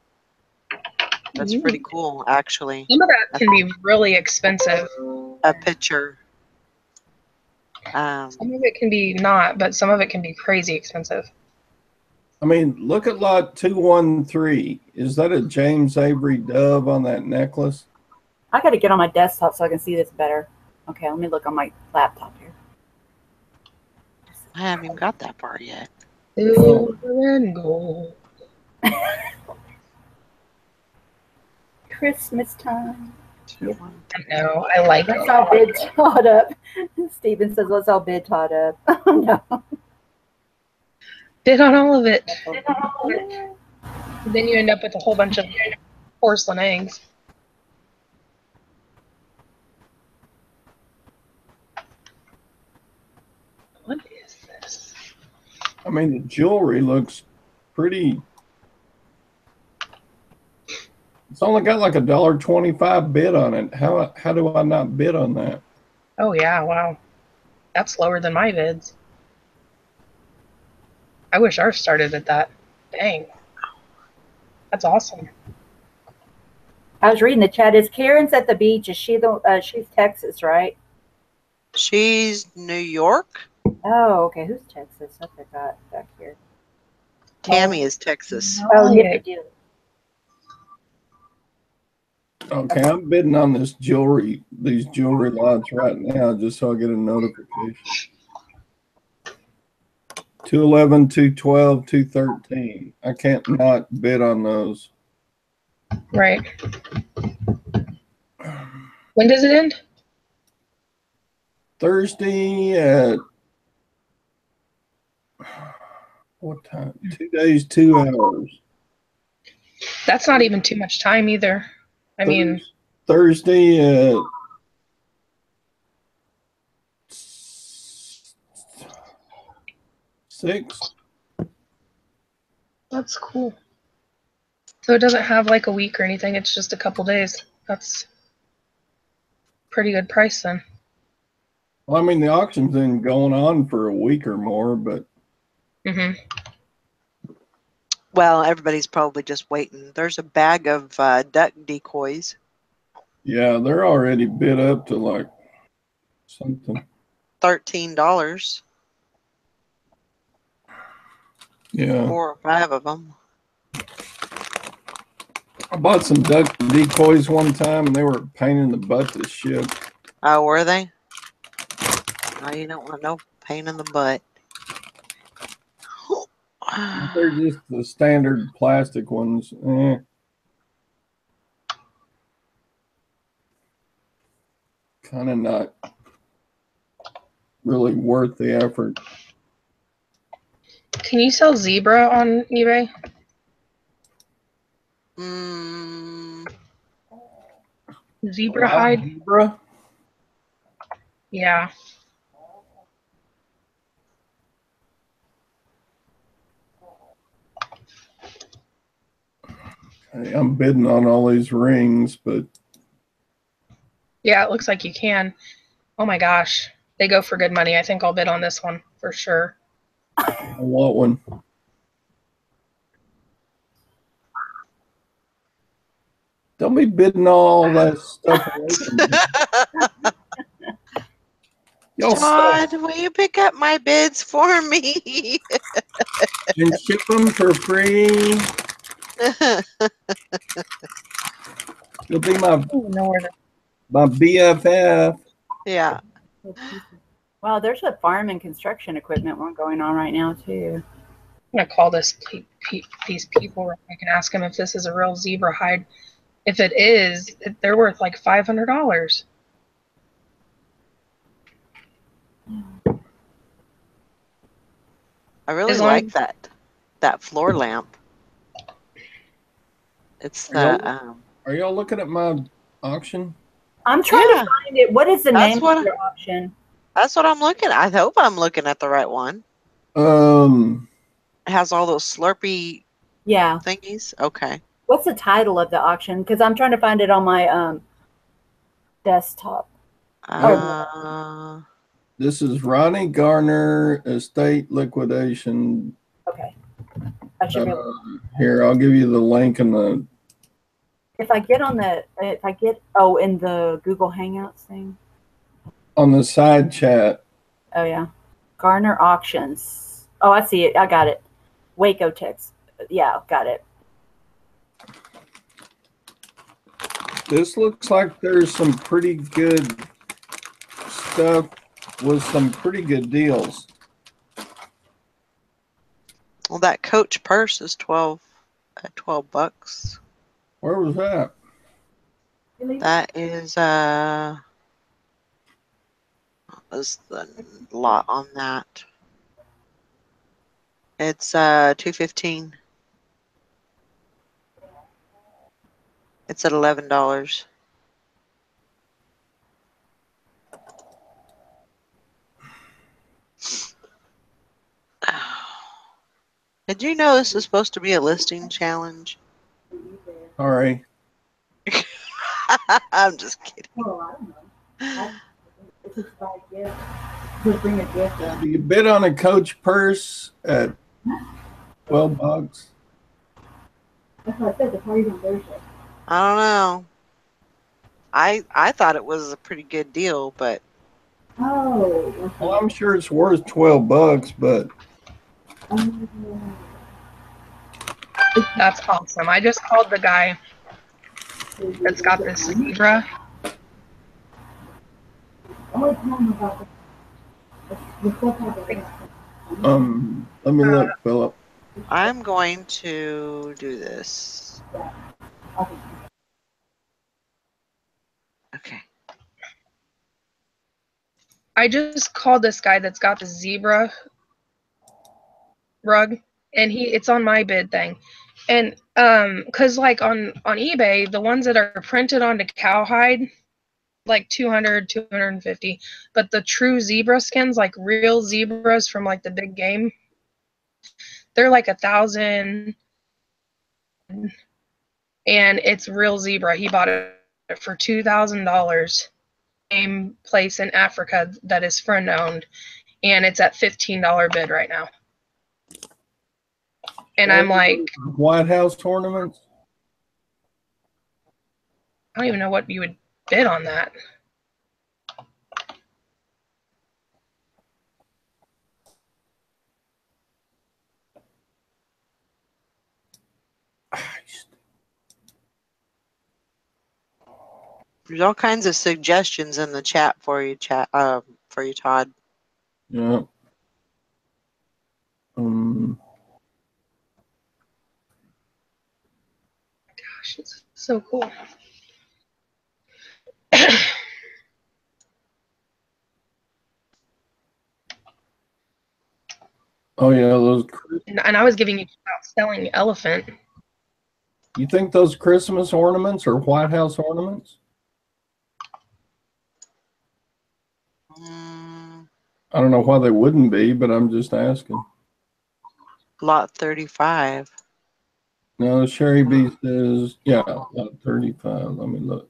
That's pretty cool, actually. Some of that can be really expensive. A picture. Some of it can be not, but some of it can be crazy expensive. I mean, look at lot 213. Is that a James Avery dove on that necklace? I got to get on my desktop so I can see this better. Okay, let me look on my laptop here. I haven't even got that far yet. Silver and gold. Christmas time. I know. I like Let's it. all bid Todd up. Stephen says, let's all bid Todd up. Oh, no. Bid on all of it. Then you end up with a whole bunch of porcelain eggs. What is this? I mean, the jewelry looks pretty. It's only got like $1.25 bid on it. How do I not bid on that? Oh yeah, wow. That's lower than my bids. I wish ours started at that. Dang. That's awesome. I was reading the chat. Is Karen's at the beach? Is she she's Texas, right? She's New York. Oh, okay. Who's Texas? I forgot back here. Tammy is Texas. Oh, nippy do. Okay, I'm bidding on these jewelry lots right now just so I get a notification. 211, 212, 213. I can't not bid on those. Right. When does it end? Thursday at what time? 2 days, 2 hours. That's not even too much time either. I mean, Thursday at 6. that's cool. So it doesn't have like a week or anything. It's just a couple days. That's pretty good price then. Well, I mean, the auction's been going on for a week or more, but Well, everybody's probably just waiting. There's a bag of duck decoys. yeah, they're already bid up to like something. $13. Yeah. 4 or 5 of them. I bought some duck decoys one time and they were a pain in the butt to ship. Oh, were they? No, you don't want no pain in the butt. They're just the standard plastic ones. Eh. kind of not really worth the effort. Can you sell zebra on eBay? Zebra hide? Zebra? Yeah. I'm bidding on all these rings, but Yeah, it looks like you can. Oh my gosh. They go for good money. I think I'll bid on this one for sure. I want one. Don't be bidding all that stuff away from me. Y'all Todd, suck. will you pick up my bids for me? And ship them for free. You'll be my I don't even know where to. BFF. Yeah. Wow, there's a farm and construction equipment one going on right now too. I'm gonna call these people. I can ask them if this is a real zebra hide. If it is, they're worth like $500. I really As long like that floor lamp. It's the Are y'all looking at my auction? I'm trying Yeah. to find it. What is the That's name what of your option? that's what I'm looking at. I hope I'm looking at the right one. It has all those Slurpee Yeah. thingies. Okay. What's the title of the auction? Because I'm trying to find it on my desktop. This is Ronnie Garner Estate Liquidation. Okay. I should be able Here, I'll give you the link in the. if I get in the Google Hangouts thing. On the side chat. Oh yeah. Garner Auctions. Oh, I see it. I got it. Waco Tex. Yeah, got it. This looks like there's some pretty good stuff with some pretty good deals. Well, that Coach purse is $12 bucks. Where was that? That is what was the lot on that? It's $215. It's at $11. Did you know this is supposed to be a listing challenge? All right. I'm just kidding. You bid on a Coach purse at $12. That's what I said. The party's on Thursday. I don't know. I thought it was a pretty good deal, but Oh. Well, I'm sure it's worth $12, but That's awesome. I just called the guy that's got this zebra. let me look, Philip. I'm going to do this. Okay. I just called this guy that's got the zebra rug, and it's on my bid thing. And because like on eBay, the ones that are printed onto cowhide, like 200, 250, but the true zebra skins, like real zebras from like the big game, they're like 1,000, and it's real zebra. He bought it for $2,000. Same place in Africa that is friend owned, and it's at $15 bid right now. And I'm like, White House ornaments. I don't even know what you would bid on that. There's all kinds of suggestions in the chat for you, Todd. Yeah. Gosh, it's so cool. Oh yeah, those. And I was giving you about selling elephant. You think those Christmas ornaments are White House ornaments? I don't know why they wouldn't be, but I'm just asking. Lot 35. No, Sherry B says, yeah, lot 35. Let me look.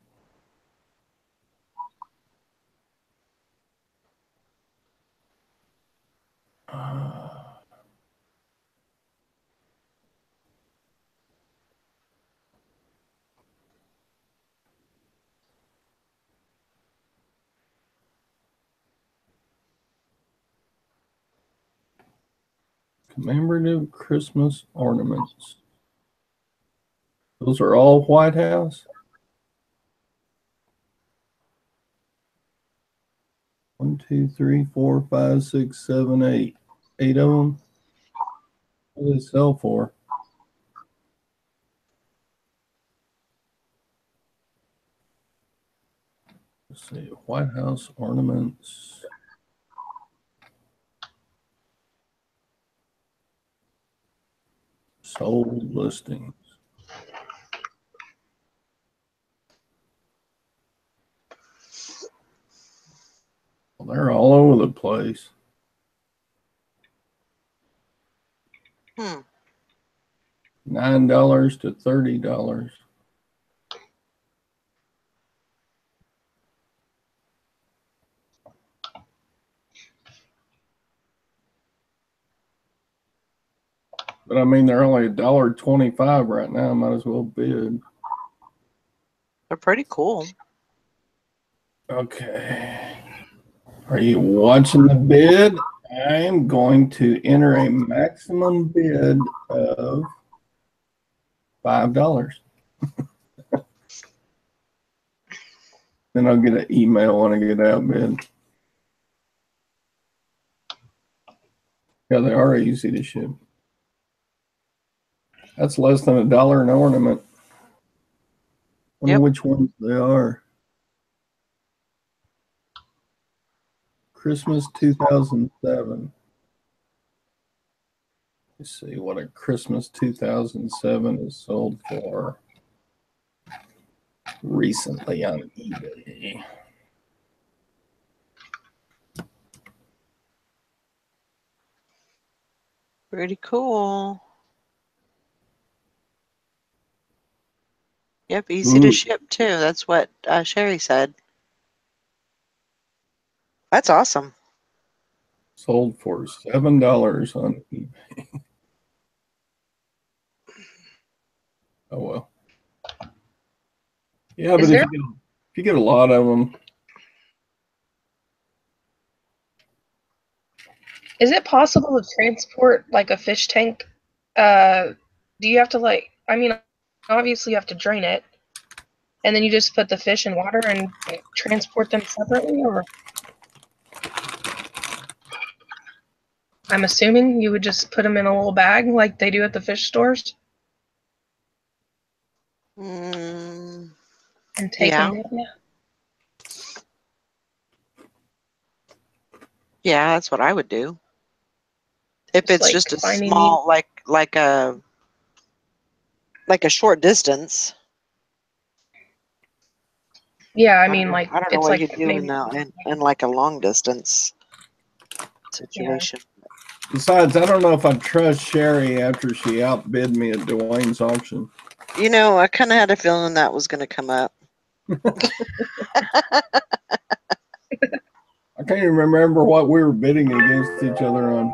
Commemorative Christmas ornaments. Those are all White House? 1, 2, 3, 4, 5, 6, 7, 8. 8 of them? What do they sell for? Let's see, White House ornaments. Sold listings. Well, they're all over the place. $9 to $30. But I mean, they're only $1.25 right now. Might as well bid. They're pretty cool. Okay. Are you watching the bid? I am going to enter a maximum bid of $5. Then I'll get an email when I get outbid. Yeah, they are easy to ship. That's less than $1 an ornament. Wonder which ones they are. Christmas 2007. Let's see what a Christmas 2007 is sold for recently on eBay. Pretty cool. Yep, easy to ship too. That's what Sherry said. That's awesome. Sold for $7 on eBay. Oh well. Yeah, but if you get a lot of them. Is it possible to transport like a fish tank? Do you have to like? I mean, obviously you have to drain it, and then you just put the fish in water and transport them separately, or? I'm assuming you would just put them in a little bag like they do at the fish stores. And take them in. Yeah, that's what I would do. If it's just a small, like a short distance. Yeah, I mean, like I don't know what you do in like a long distance situation. Yeah. Besides, I don't know if I trust Sherry after she outbid me at Dwayne's auction. You know, I kind of had a feeling that was going to come up. I can't even remember what we were bidding against each other on.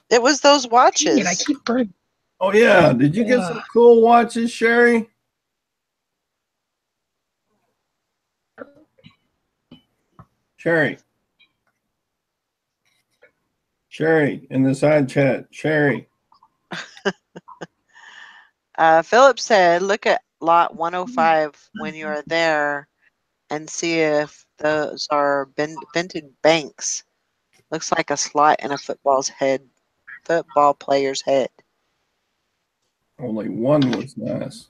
It was those watches. Dang, I keep burning. Oh yeah, did you get some cool watches, Sherry? Sherry, in the side chat, Sherry. Philip said, look at lot 105 when you're there and see if those are vented banks. Looks like a slot in a football player's head. Only one was nice.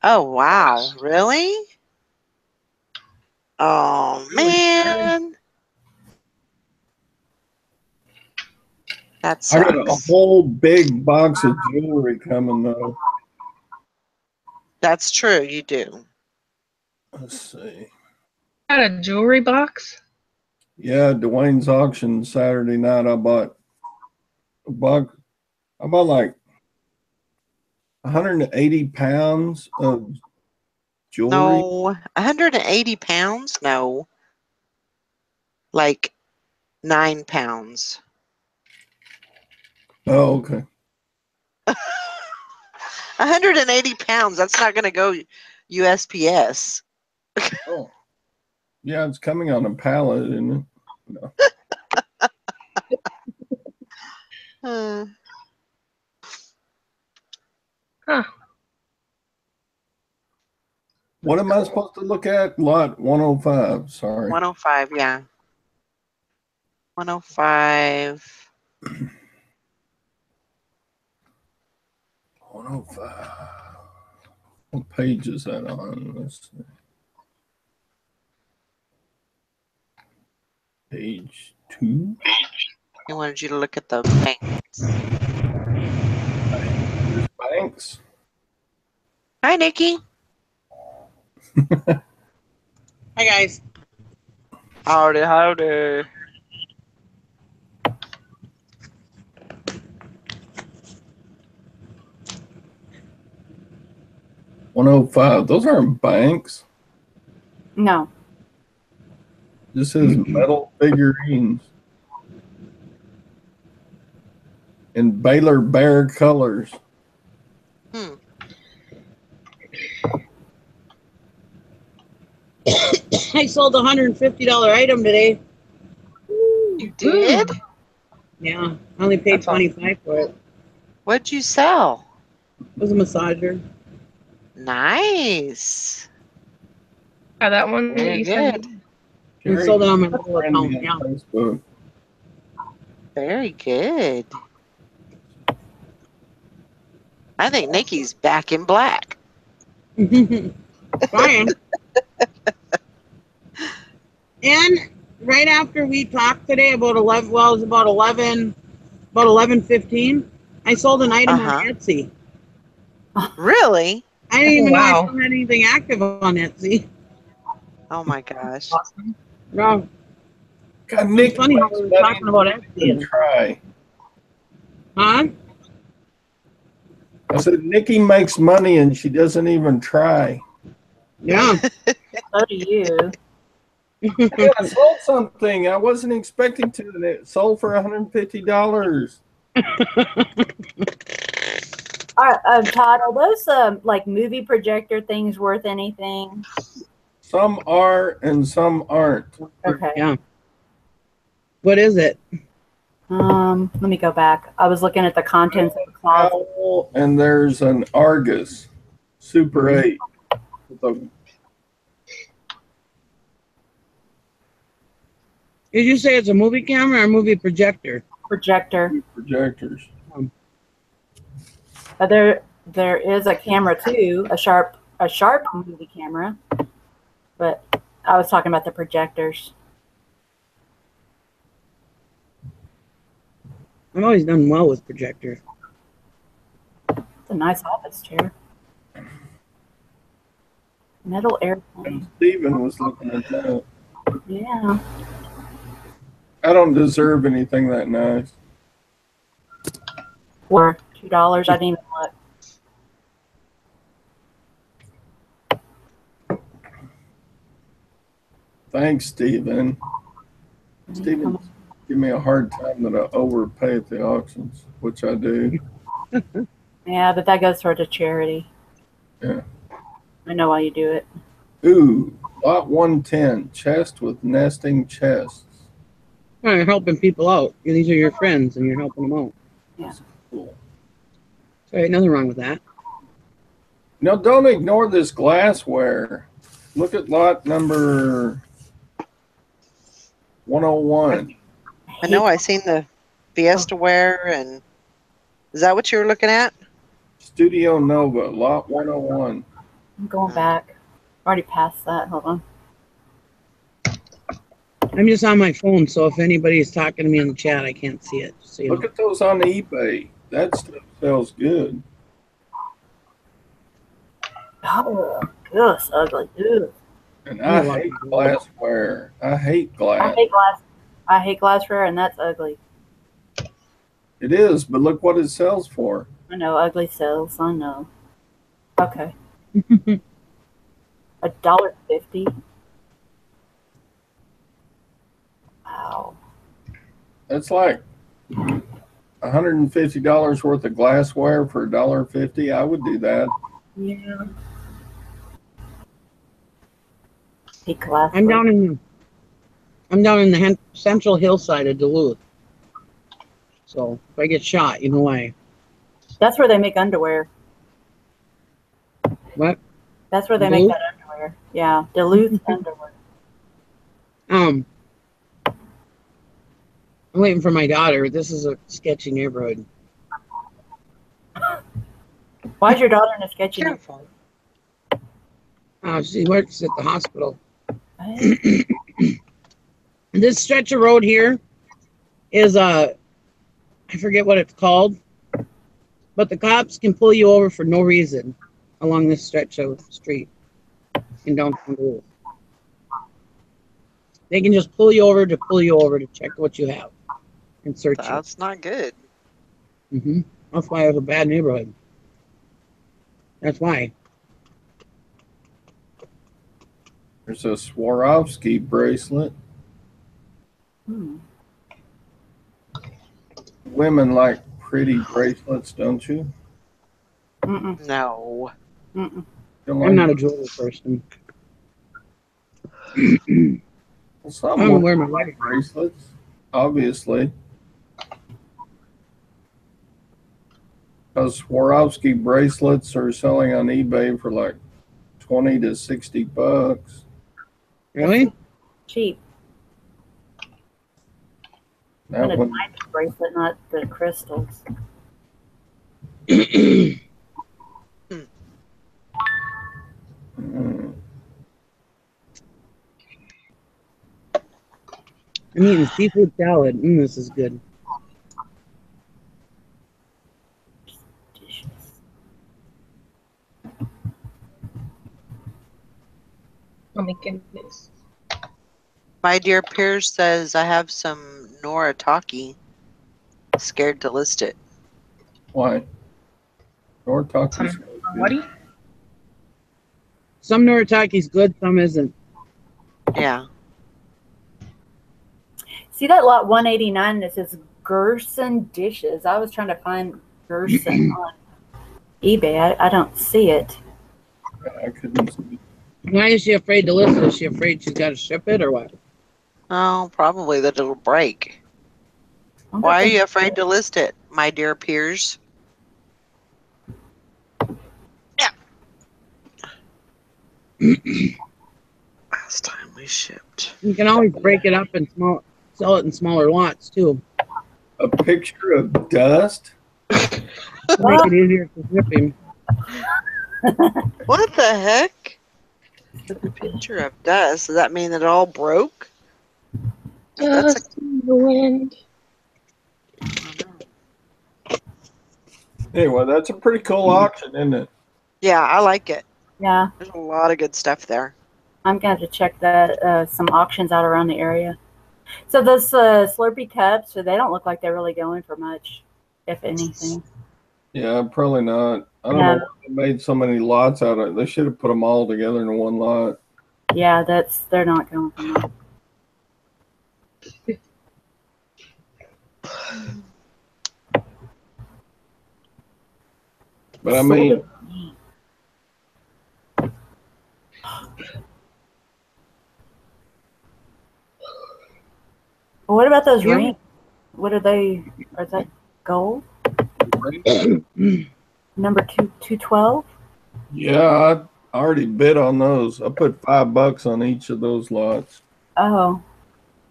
Oh, wow. Really? Oh, man. That I got a sucks. whole big box of jewelry coming though. That's true. You do. Let's see. Got a jewelry box? Yeah, Dwayne's auction Saturday night. I bought a box. I bought like 180 pounds of jewelry. No, 180 pounds? No. Like 9 pounds. Oh, okay. 180 pounds. That's not going to go USPS. Oh, yeah, it's coming on a pallet, isn't it? No. Uh, Huh. What am I supposed to look at? Lot 105. Sorry. 105, yeah. 105. 105. What page is that on? Let's see. Page 2. He wanted you to look at the banks. There's banks. Hi, Nikki. Hi guys. Howdy, howdy. Those aren't banks. No. This is metal figurines in Baylor Bear colors. Hmm. I sold a $150 item today. You did? Yeah, I only paid That's awesome. $25 for it. What'd you sell? It was a massager. Nice. Yeah, that one that Very you sent good. me. I sold it on my Carrie, little friend account. me Yeah. on Facebook. Very good. I think Nikki's back in black. Fine. And right after we talked today about 11, well, it was about 11:15. I sold an item on Etsy. Really? I didn't even know I Wow. still had anything active on Etsy. Oh my gosh. Awesome. No, God, it's Nick funny how makes we were money talking about and Etsy. doesn't try. Huh? I said, Nikki makes money and she doesn't even try. Yeah. So do you. Hey, I sold something. I wasn't expecting to, and it sold for $150. Todd, are those like movie projector things worth anything? Some are and some aren't. Okay. Yeah. What is it? Let me go back. I was looking at the contents of the closet. Owl, and there's an Argus Super 8 with a Did you say it's a movie camera or a movie projector? Projector. projectors. There is a camera too, a sharp movie camera. But I was talking about the projectors. I've always done well with projectors. It's a nice office chair. Metal airplane. Steven was looking at that. Yeah. I don't deserve anything that nice. For $2, I didn't even look. Thanks, Steven. Steven give me a hard time that I overpay at the auctions, which I do. Yeah, but that goes toward a charity. Yeah. I know why you do it. Ooh, lot 110, chest with nesting chests. Well, you're helping people out. These are your friends, and you're helping them out. Yeah. Cool. Sorry, nothing wrong with that. Now, don't ignore this glassware. Look at lot number 101. I know I seen the Fiesta ware, and is that what you were looking at? Studio Nova, lot 101. I'm going back. Already passed that. Hold on. I'm just on my phone, so if anybody is talking to me in the chat, I can't see it. So Look at those on eBay. That stuff sells good. Oh, gosh, ugly. Ew. And I hate glassware. I hate glass. I hate glassware, and that's ugly. It is, but look what it sells for. I know, ugly sells. I know. Okay. $1.50. Wow. That's like $150 worth of glassware for $1.50. I would do that. Yeah. Hate glassware. I'm down in the central hillside of Duluth. So if I get shot, you know why. That's where they make underwear. What? That's where they make that underwear. Yeah, Duluth underwear. I'm waiting for my daughter. This is a sketchy neighborhood. Why is your daughter in a sketchy neighborhood? She works at the hospital. This stretch of road here is I forget what it's called, but the cops can pull you over for no reason along this stretch of street in downtown Duluth. They can just pull you over to check what you have and search you. That's not good. That's why it's a bad neighborhood. That's why. There's a Swarovski bracelet. Women like pretty bracelets, don't you? No. I'm not a jewelry person. Well, some I don't wear women my like bracelets, obviously. Because Swarovski bracelets are selling on eBay for like 20 to 60 bucks. Really? Cheap. That And a one, diamond bracelet, not the crystals. I'm eating seafood salad. This is good. Oh my goodness. My dear Pierce says I have some Noritake. Scared to list it. why? Noritake's What do you? Some Noritake's good, some isn't. Yeah. See that lot 189 that says Gerson dishes. I was trying to find Gerson on eBay. I don't see it. I couldn't see. Why is she afraid to list it? Is she afraid she's got to ship it or what? Oh, probably that it'll break. Why are you afraid to list it, my dear peers? Yeah. Last time we shipped. You can always break it up and sell it in smaller lots too. A picture of dust? Make it easier to ship him. What the heck? A picture of dust. Does that mean that it all broke? Dust in the wind. Anyway, that's a pretty cool auction, isn't it? Yeah, I like it. Yeah. There's a lot of good stuff there. I'm going to have to check that some auctions out around the area. So those Slurpee cups, so they don't look like they're really going for much, if anything. Yeah, probably not. I don't know why they made so many lots out of it. They should have put them all together in one lot. Yeah, they're not going for much. But I mean, What about those rings? What are they? Are that gold? Number 212? Yeah, I already bid on those. I put $5 on each of those lots. Oh.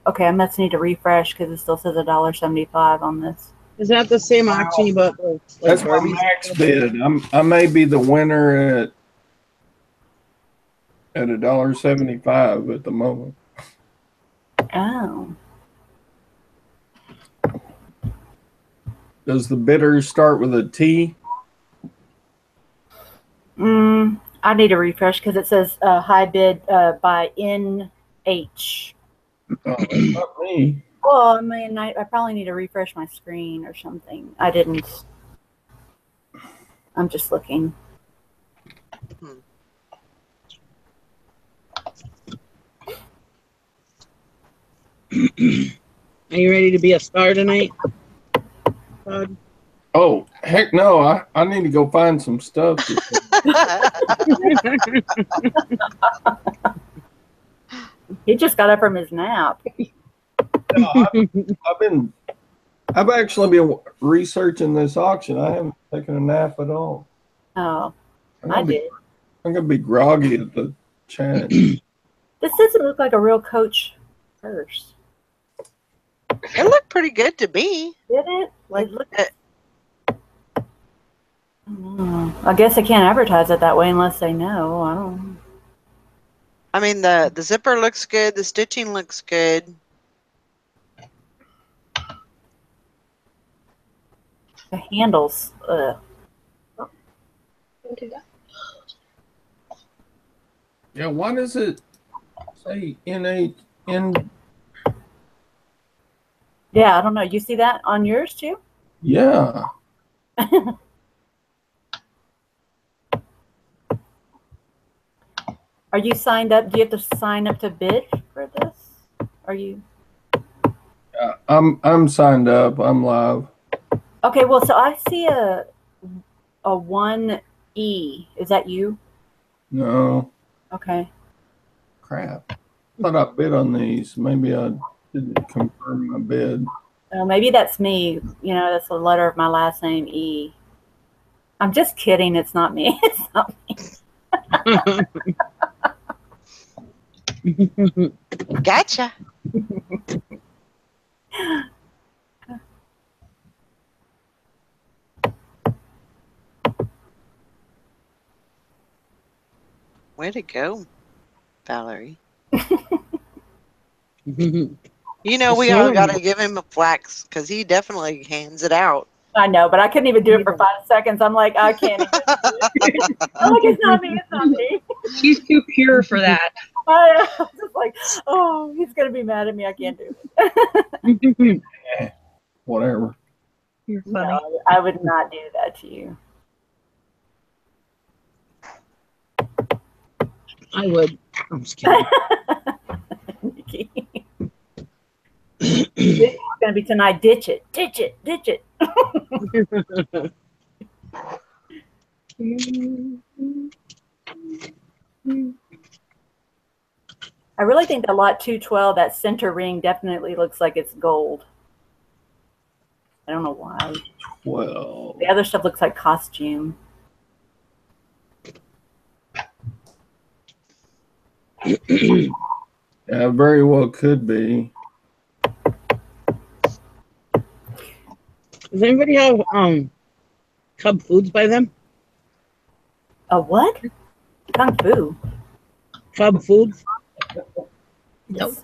Okay, I must need to refresh because it still says $1.75 on this. Is that the same auction but that's my max bid. I may be the winner at $1.75 at the moment. Oh. Does the bidder start with a T? I need a refresh because it says high bid by NH. Oh, that's not me. Well, I mean, I probably need to refresh my screen or something. I didn't. I'm just looking. Are you ready to be a star tonight, Todd? Oh, heck no. I need to go find some stuff. He just got up from his nap. No, I've actually been researching this auction. I haven't taken a nap at all. Oh, I'm I gonna be, did. I'm gonna be groggy at the chat. This doesn't look like a real Coach purse. It looked pretty good to me. Did it? Like, It looked. I guess I can't advertise it that way unless they know. I don't. I mean, the zipper looks good. The stitching looks good. The handles. Don't do that. Yeah, why does it say N? Yeah, I don't know. You see that on yours too? Yeah. Are you signed up? Do you have to sign up to bid for this? Are you? I'm signed up. I'm live. Okay, well, so I see a 1E. Is that you? No. Okay. Crap. I thought I bid on these. Maybe I didn't confirm my bid. Maybe that's me. You know, that's the letter of my last name, E. I'm just kidding. It's not me. It's not me. Gotcha. Way to go, Valerie. You know, we all got to give him a flax because he definitely hands it out. I know, but I couldn't even do it for 5 seconds. I'm like, I can't even do it. I'm like, it's not me. It's not me. She's too pure for that. I was just like, oh, he's going to be mad at me. I can't do it. Whatever. You're funny. No, I would not do that to you. I would. I'm just kidding. It's going to be tonight. Ditch it. Ditch it. Ditch it. I really think that lot 212, that center ring definitely looks like it's gold. I don't know why. 12. The other stuff looks like costume. Yeah, very well could be. Does anybody have Cub Foods by them? A what? Kung Fu. Cub Foods? Nope.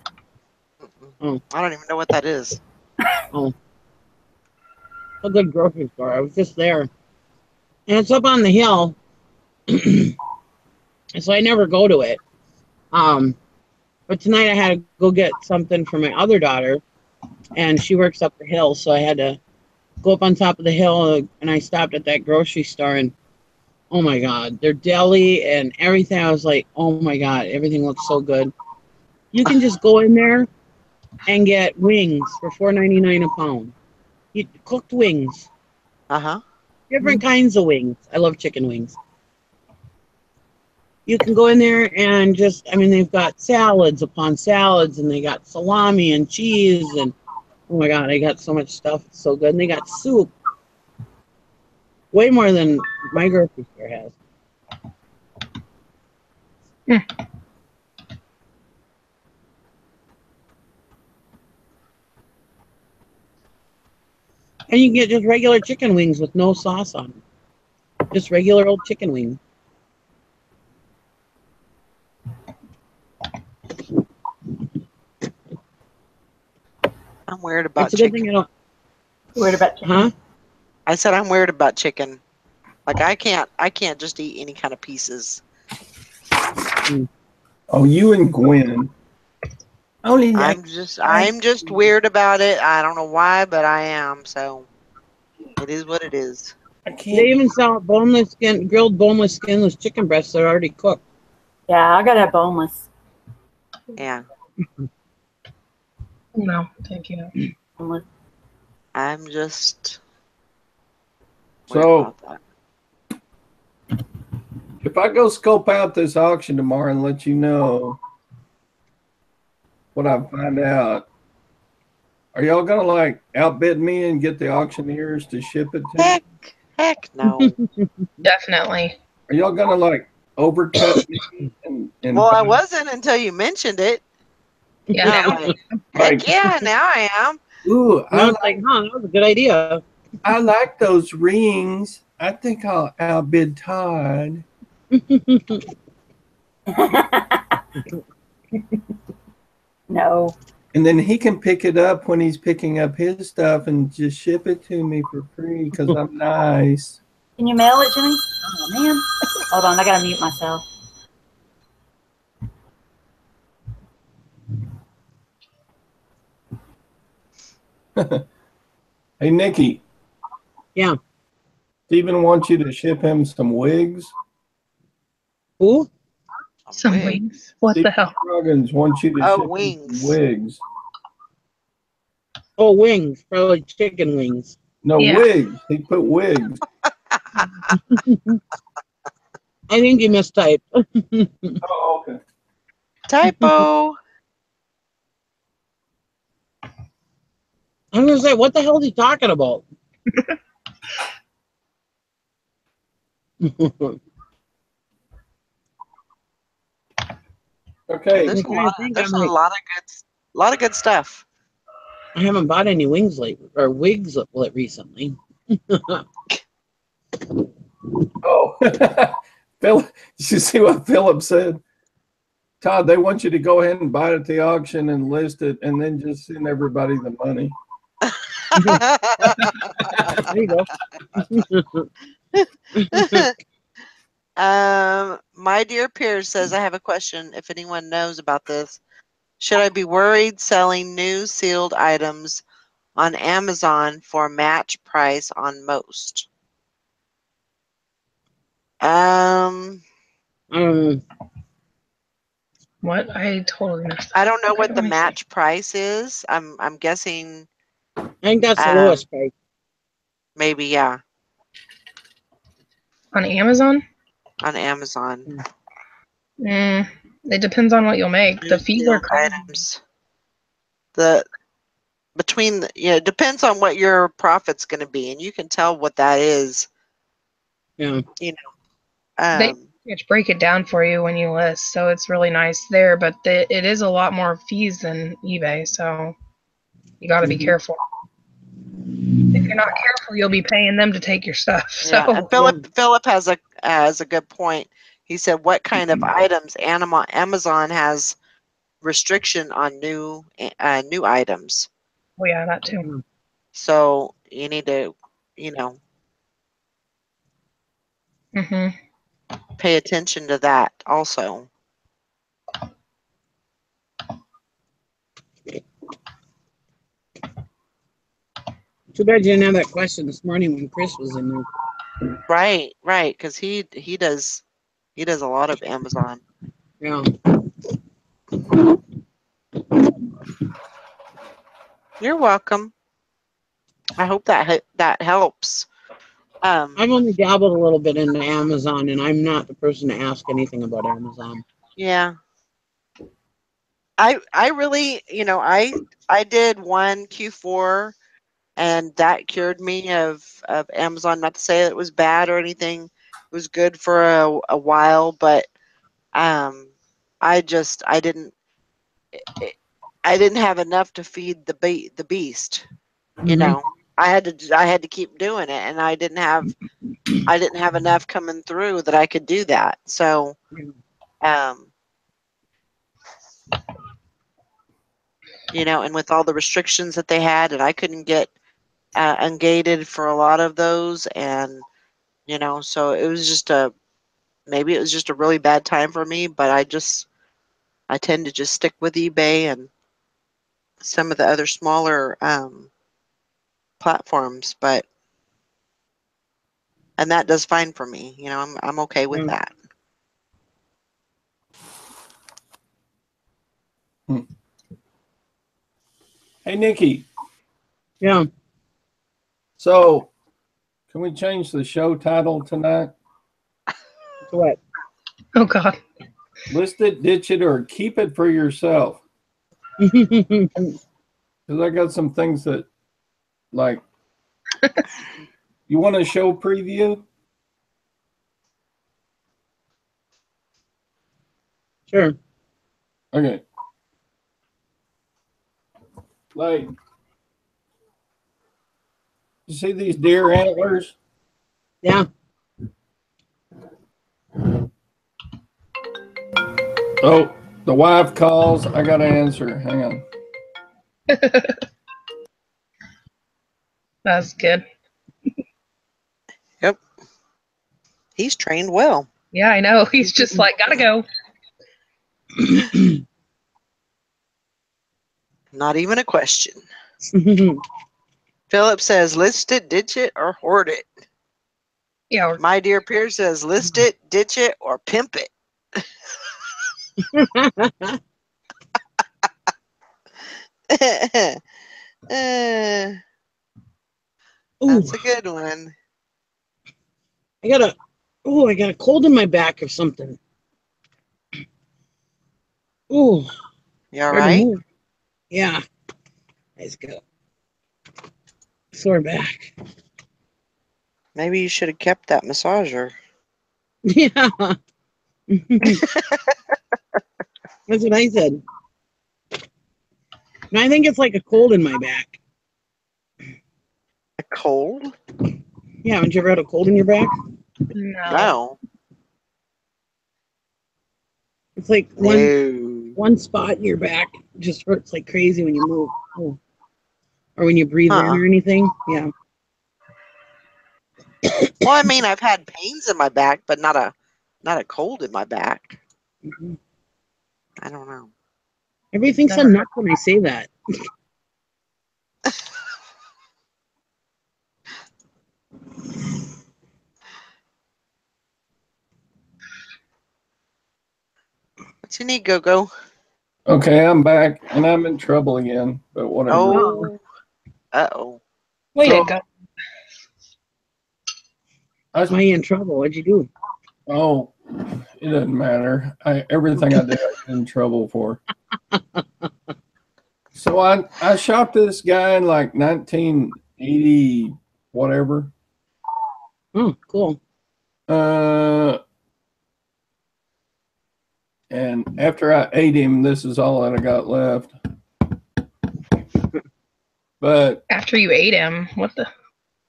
Oh. I don't even know what that is. Oh. A good grocery store. I was just there. And it's up on the hill. So I never go to it. But tonight I had to go get something for my other daughter. And she works up the hill, so I had to go up on top of the hill, and I stopped at that grocery store, and oh my God, their deli and everything. I was like, oh my God, everything looks so good. You can just go in there and get wings for $4.99 a pound. Cooked wings. Uh-huh. Different kinds of wings. I love chicken wings. You can go in there and just, I mean, they've got salads upon salads, and they got salami and cheese, and oh my God, I got so much stuff. It's so good. And they got soup. Way more than my grocery store has. And you can get just regular chicken wings with no sauce on them. Just regular old chicken wings. I'm weird about It's a good chicken. thing I don't. Worried about chicken. Huh? I said I'm weird about chicken. Like I can't just eat any kind of pieces. Oh, you and Gwen. Only like I'm just weird about it. I don't know why, but I am. So it is what it is. I They can't. even sell boneless skin, grilled boneless, skinless chicken breasts that are already cooked. Yeah, I gotta have boneless. Yeah. No, thank you. Boneless. I'm just weird So about that. if I go scope out this auction tomorrow and let you know what I find out, are y'all gonna like outbid me and get the auctioneers to ship it to me? Heck no. Definitely. Are y'all gonna like overcut me and Well, I buy, wasn't until you mentioned it. Yeah. Yeah, like, heck like yeah, now I am. ooh, Now it's like, huh, that was a good idea. I like those rings. I think I'll outbid Todd. No. And then he can pick it up when he's picking up his stuff and just ship it to me for free because I'm nice. Can you mail it to me? Oh man. Hold on, I gotta mute myself. Hey, Nikki, Yeah. Steven wants you to ship him some wigs. Who? Some Wig. wings. What the Stephen hell? Scroggins wants you to Oh, ship him some wings. wigs. Oh, wings. Probably chicken wings. No, Yeah. wigs. He put wigs. I think you mistyped. Oh, okay. Typo. I'm gonna say, what the hell is he talking about? Okay. There's I'm trying to think. there's I'm a like, lot of good stuff. I haven't bought any wings lately or wigs recently. Oh, Philip, did you see what Philip said? Todd, they want you to go ahead and buy it at the auction and list it and then just send everybody the money. There you go. My dear Piers says, I have a question if anyone knows about this. Should I be worried selling new sealed items on Amazon for match price on most? Um, What? I totally missed I that. don't know Okay, what the let me see. match price is. I'm guessing I think that's the um lowest price. maybe yeah, On Amazon? on Amazon. Mm, it depends on what you'll make. The New fees are sealed crazy. items. The between the, it depends on what your profit's going to be, and you can tell what that is. Yeah. You They know, break it down for you when you list, so it's really nice there. But it is a lot more fees than eBay, so you got to be careful. If you're not careful, you'll be paying them to take your stuff. yeah. And So Philip has a good point. He said, "What kind of items Amazon has restriction on new items? oh yeah, that too. So you need to, you know, Mhm. pay attention to that also." Too bad you didn't have that question this morning when Chris was in there. Right, because he does a lot of Amazon. Yeah. You're welcome. I hope that helps. I've only dabbled a little bit into Amazon, and I'm not the person to ask anything about Amazon. Yeah. I really, I did one Q4 and that cured me of Amazon. Not to say that it was bad or anything. It was good for a while, but um I didn't I didn't have enough to feed the beast, you Mm-hmm. know. I had to keep doing it, and I didn't have enough coming through that I could do that. So um you know, and with all the restrictions that they had, and I couldn't get ungated for a lot of those, and you know, so it was just maybe it was just a really bad time for me, but I tend to just stick with eBay and some of the other smaller platforms, and that does fine for me. You know, I'm okay with that. Hey, Nikki. Yeah. So, can we change the show title tonight? To what? Oh God. List it, ditch it, or keep it for yourself. Because I got some things that, like, you want a show preview? Sure. Okay. Like, you see these deer antlers? Yeah. Oh, the wife calls. I got to answer. Hang on. That's good. Yep. He's trained well. Yeah, I know. He's just like, gotta go. Not even a question. Philip says, list it, ditch it, or hoard it. Yeah. Or, My dear Pierre says, list it, ditch it, or pimp it. That's a good one. I got a cold in my back or something. Ooh. You all right? Yeah. Let's go. Sore back. Maybe you should have kept that massager. Yeah. That's what I said. And I think it's like a cold in my back. A cold? Yeah, haven't you ever had a cold in your back? No. It's like one spot in your back just hurts like crazy when you move. Oh. Or when you breathe in or anything. Yeah. Well, I mean, I've had pains in my back, but not a cold in my back. Mm-hmm. I don't know. Everything's a nut when I say that. What you need, Go-Go? Okay, I'm back, and I'm in trouble again, but whatever. Oh. Uh-oh. Wait, So, go. Why are you in trouble? What'd you do? Oh, it doesn't matter. Everything I did, I get in trouble for. So I shot this guy in like 1980, whatever. Oh, cool. And after I ate him, this is all that I got left. But after you ate him, what the?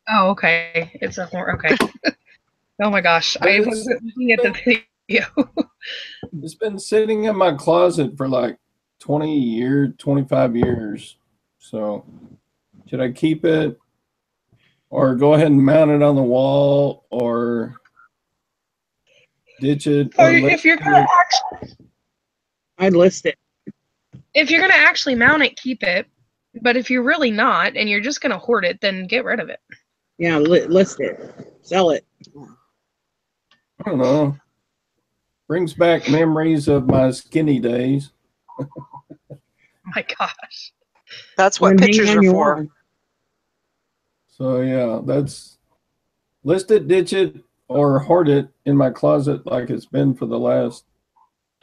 Oh, okay. It's a horn. Okay. Oh my gosh, I wasn't looking at the video. It's been sitting in my closet for like 20 years, 25 years. So should I keep it or go ahead and mount it on the wall or ditch it? Or if you're gonna I'd list it. If you're gonna actually mount it, keep it. But if you're really not and you're just gonna hoard it, then get rid of it. Yeah, list it. Sell it. I don't know. Brings back memories of my skinny days. Oh my gosh. That's what pictures are for. Wall. So yeah, that's list it, ditch it, or hoard it in my closet like it's been for the last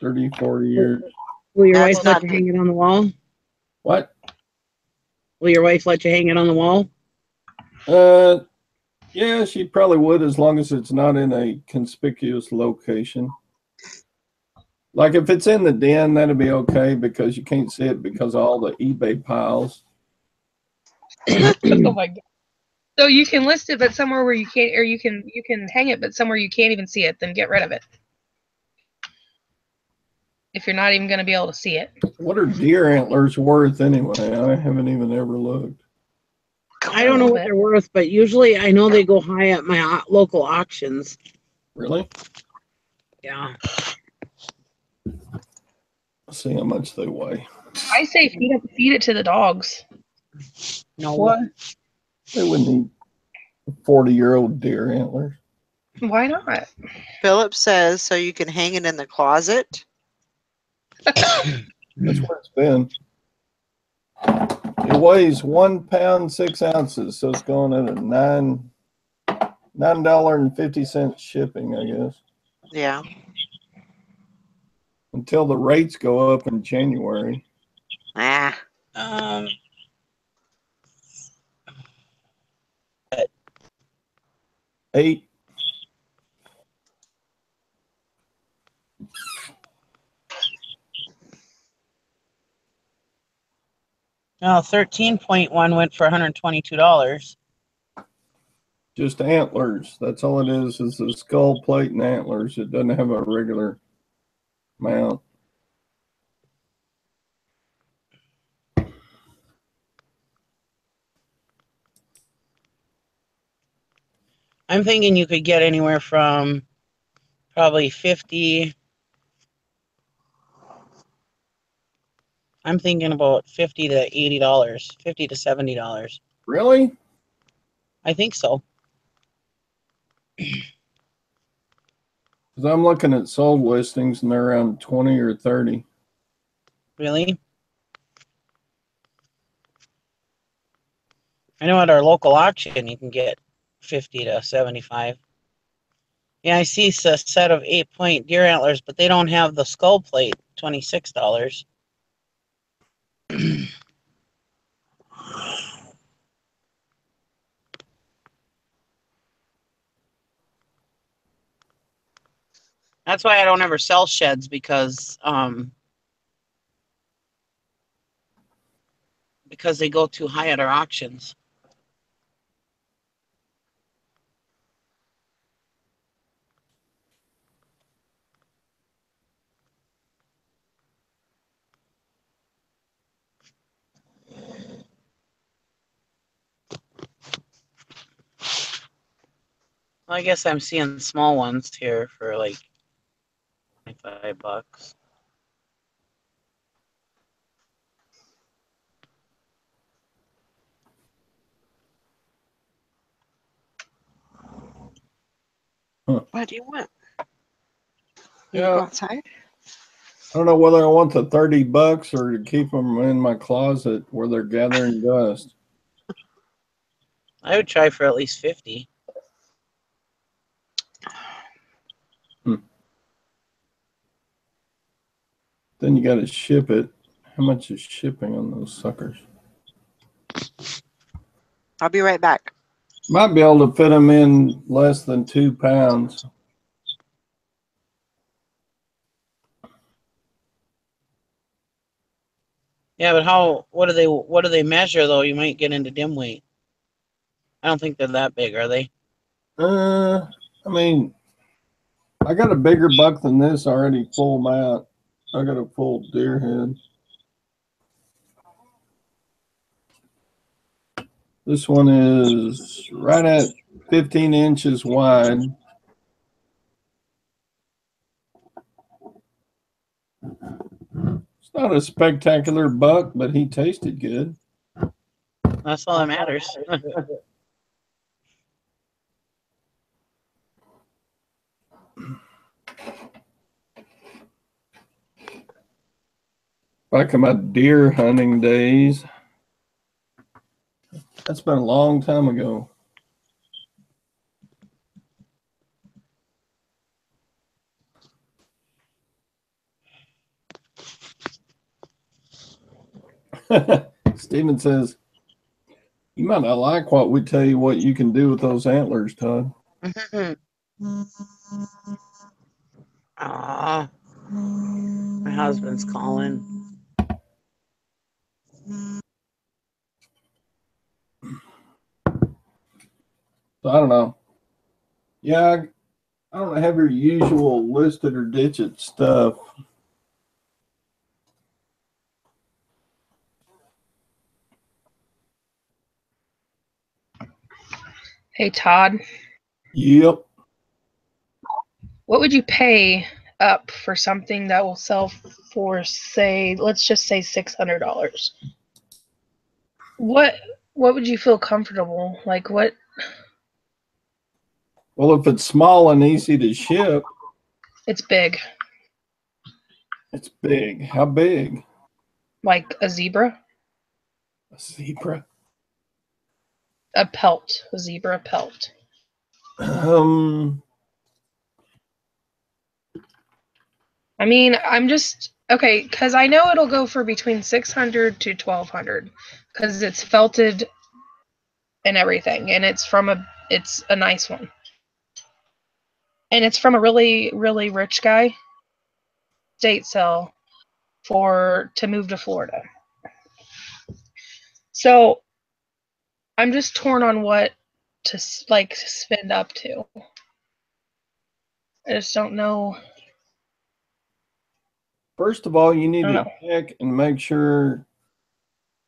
34 years. Will your wife let you hang it on the wall? What? Will your wife let you hang it on the wall? Yeah, she probably would as long as it's not in a conspicuous location. Like if it's in the den, that'd be okay because you can't see it because of all the eBay piles. Oh my god. So you can list it, but somewhere where you can't, or you can hang it, but somewhere you can't even see it. Then get rid of it. if you're not even going to be able to see it. What are deer antlers worth anyway? I haven't even ever looked. I don't know what they're worth, but usually I know they go high at my local auctions. Really? Yeah. Let's see how much they weigh. I say feed it to the dogs. No. What? They wouldn't eat 40-year-old deer antlers. Why not? Philip says so you can hang it in the closet. That's what it's been. It weighs 1 pound 6 ounces, so it's going at a $9.50 shipping, I guess. Yeah. Until the rates go up in January. Ah. 8. No, 13.1 went for $122. Just antlers. That's all it is the skull plate and antlers. It doesn't have a regular mount. I'm thinking you could get anywhere from probably 50. I'm thinking about $50 to $80, $50 to $70. Really? I think so. Because I'm looking at sold listings and they're around 20 or 30. Really? I know at our local auction you can get 50 to 75. Yeah, I see a set of 8-point deer antlers, but they don't have the skull plate. $26. That's why I don't ever sell sheds because they go too high at our auctions. Well, I guess I'm seeing small ones here for like $25. What do you want? Yeah. You go outside? I don't know whether I want the $30 or to keep them in my closet where they're gathering dust. I would try for at least 50. Then you got to ship it. How much is shipping on those suckers? I'll be right back. Might be able to fit them in less than 2 pounds. Yeah, but what do they measure though? You might get into dim weight. I don't think they're that big, are they? I mean, I got a bigger buck than this already full mount. I got a full deer head. This one is right at 15 inches wide. It's not a spectacular buck, but he tasted good. That's all that matters. Back in my deer hunting days. That's been a long time ago. Steven says, you might not like what we tell you what you can do with those antlers, Todd. Aw, my husband's calling. So I don't know. Yeah, I don't have your usual listed or ditch it stuff. Hey, Todd, Yep. what would you pay up for something that will sell for, say, let's just say $600? What would you feel comfortable? Like what? Well, if it's small and easy to ship, It's big, it's big. How big? like a zebra, A zebra. a zebra pelt. I mean, I'm just okay because I know it'll go for between 600 to 1200 because it's felted and everything, and it's a nice one, and it's from a really really rich guy. State sale to move to Florida. So I'm just torn on what to like spend up to. I just don't know. First of all, you need I don't to know. check and make sure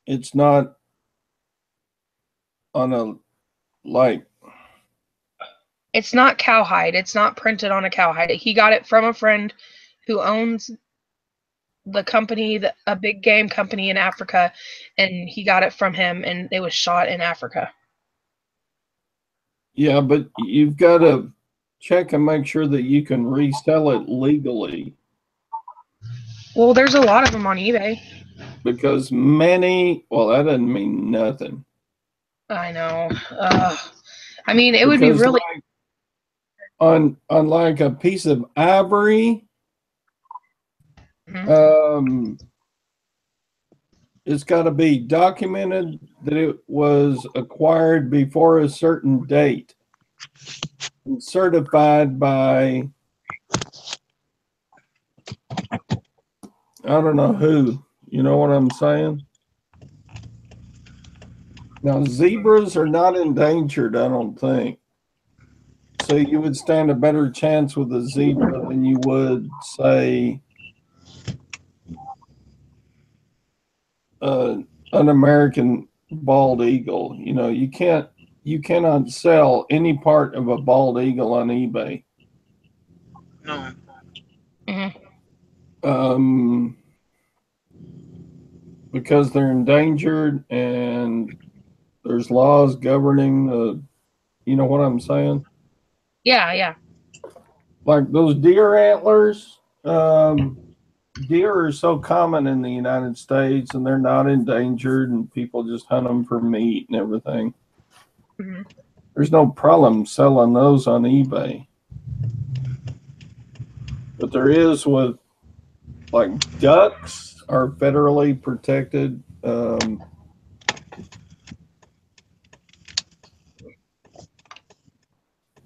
it's not on a like. It's not cowhide. It's not printed on a cowhide. He got it from a friend who owns the company, a big game company in Africa, and he got it from him, and it was shot in Africa. Yeah, but you've got to check and make sure that you can resell it legally. Well, there's a lot of them on eBay. Because many, well, that doesn't mean nothing. I know. I mean, it would be Because really like on like a piece of ivory, it's got to be documented that it was acquired before a certain date and certified by I don't know who. You know what I'm saying? Now, zebras are not endangered, I don't think. So you would stand a better chance with a zebra than you would, say, an American bald eagle. You know, you cannot sell any part of a bald eagle on eBay. No. Because they're endangered and there's laws governing you know what I'm saying? yeah. Like those deer antlers, deer are so common in the United States and they're not endangered and people just hunt them for meat and everything. Mm-hmm. There's no problem selling those on eBay. But there is with like ducks are federally protected.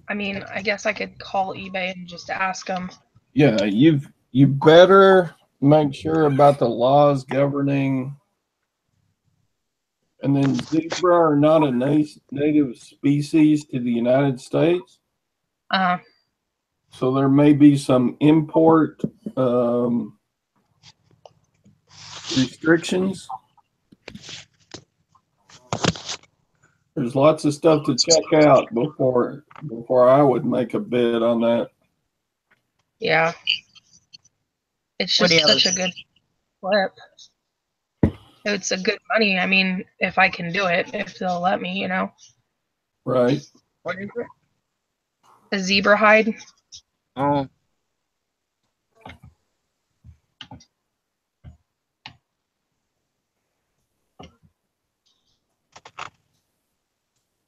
I mean, I guess I could call eBay and just ask them. Yeah, you better make sure about the laws governing. And then zebra are not a native species to the United States. So there may be some import restrictions. There's lots of stuff to check out before I would make a bid on that. Yeah. It's just such a good flip. It's a good money. I mean, if I can do it, if they'll let me, you know. Right. What is it? A zebra hide. Oh.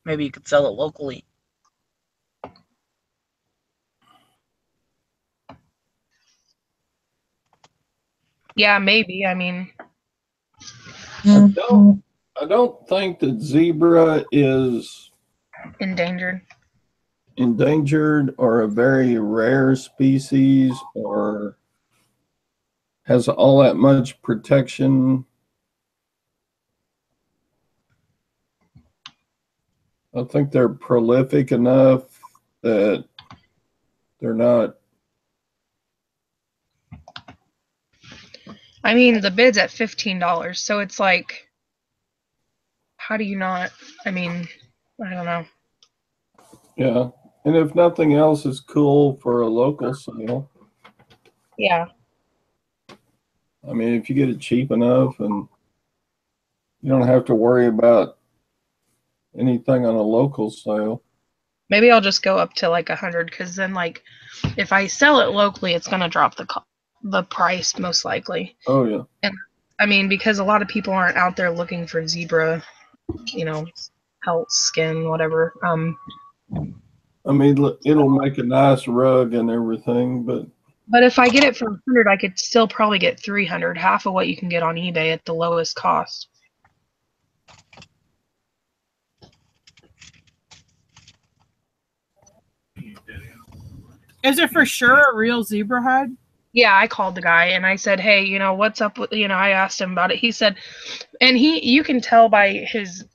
Maybe you could sell it locally. Yeah, maybe. I mean, I don't think that zebra is endangered. endangered or a very rare species or has all that much protection. I think they're prolific enough that they're not. I mean, the bid's at $15, so it's like, how do you not? I mean, I don't know. Yeah. And if nothing else, is cool for a local sale. Yeah. I mean, if you get it cheap enough and you don't have to worry about anything on a local sale. Maybe I'll just go up to like 100 because then like if I sell it locally, it's gonna drop the price most likely. Oh yeah. And I mean because a lot of people aren't out there looking for zebra, pelt, skin, whatever. I mean, it'll make a nice rug and everything, But if I get it for 100, I could still probably get 300, half of what you can get on eBay at the lowest cost. Is it for sure a real zebra hide? Yeah, I called the guy and I said, "Hey, what's up with, I asked him about it." He said, and you can tell by his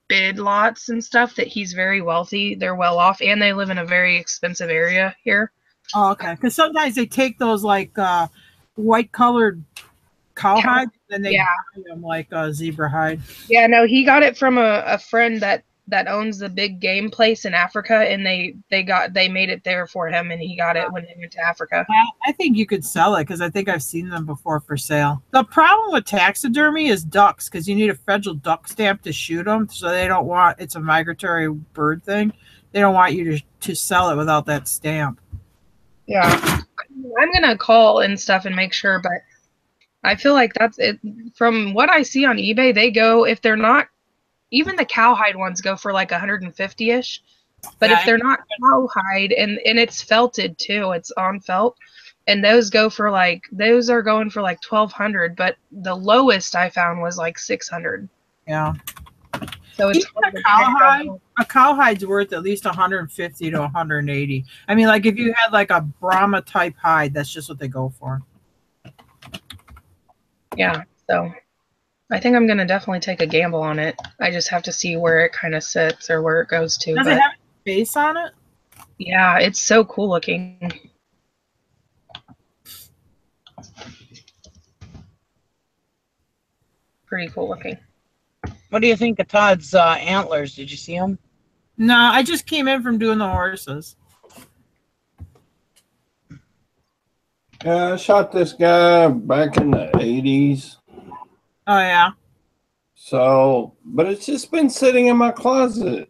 bid lots and stuff that he's very wealthy. They're well off and they live in a very expensive area here. Oh, okay. Because sometimes they take those like white colored cowhide and they dye them like a zebra hide. Yeah, no, he got it from a friend that owns the big game place in Africa, and they made it there for him, and he got it when he went to Africa. I think you could sell it because I think I've seen them before for sale. The problem with taxidermy is ducks because you need a federal duck stamp to shoot them, so they don't want it's a migratory bird thing. They don't want you to sell it without that stamp. Yeah, I'm gonna call and stuff and make sure, but I feel like that's it. From what I see on eBay, they go if they're not even the cowhide ones go for like 150-ish. But if they're not cowhide and it's felted too, it's on felt, and those are going for like 1,200. But the lowest I found was like 600. Yeah. So it's a cowhide's worth at least 150 to 180. I mean, like if you had like a Brahma type hide, that's just what they go for. Yeah. So I think I'm gonna definitely take a gamble on it. I just have to see where it kind of sits or where it goes to. Does it have a face on it? Yeah, it's so cool looking. Pretty cool looking. What do you think of Todd's antlers? Did you see them? No, I just came in from doing the horses. yeah, I shot this guy back in the 80s. Oh yeah. So, but it's just been sitting in my closet,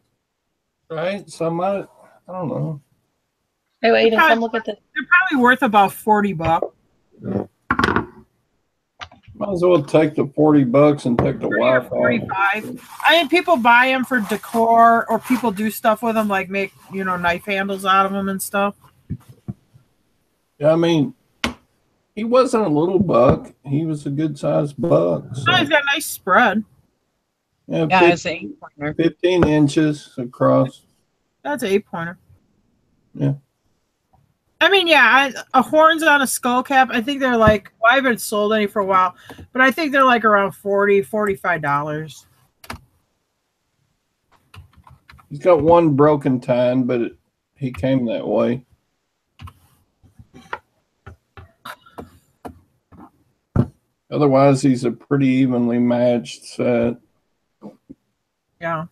right? So I don't know. Hey, wait, come look at this. They're probably worth about $40. Might as well take the $40 and take the wife off. 45. I mean, people buy them for decor, or people do stuff with them, like make knife handles out of them and stuff. Yeah, I mean, he wasn't a little buck. He was a good sized buck. So. Oh, he's got a nice spread. Yeah, it's an 8-pointer. 15 inches across. That's an 8-pointer. Yeah. I mean, yeah, a horns on a skull cap. I think they're like, well, I haven't sold any for a while, but I think they're like around $40, $45. He's got one broken tine, but he came that way. Otherwise, he's a pretty evenly matched set. Yeah.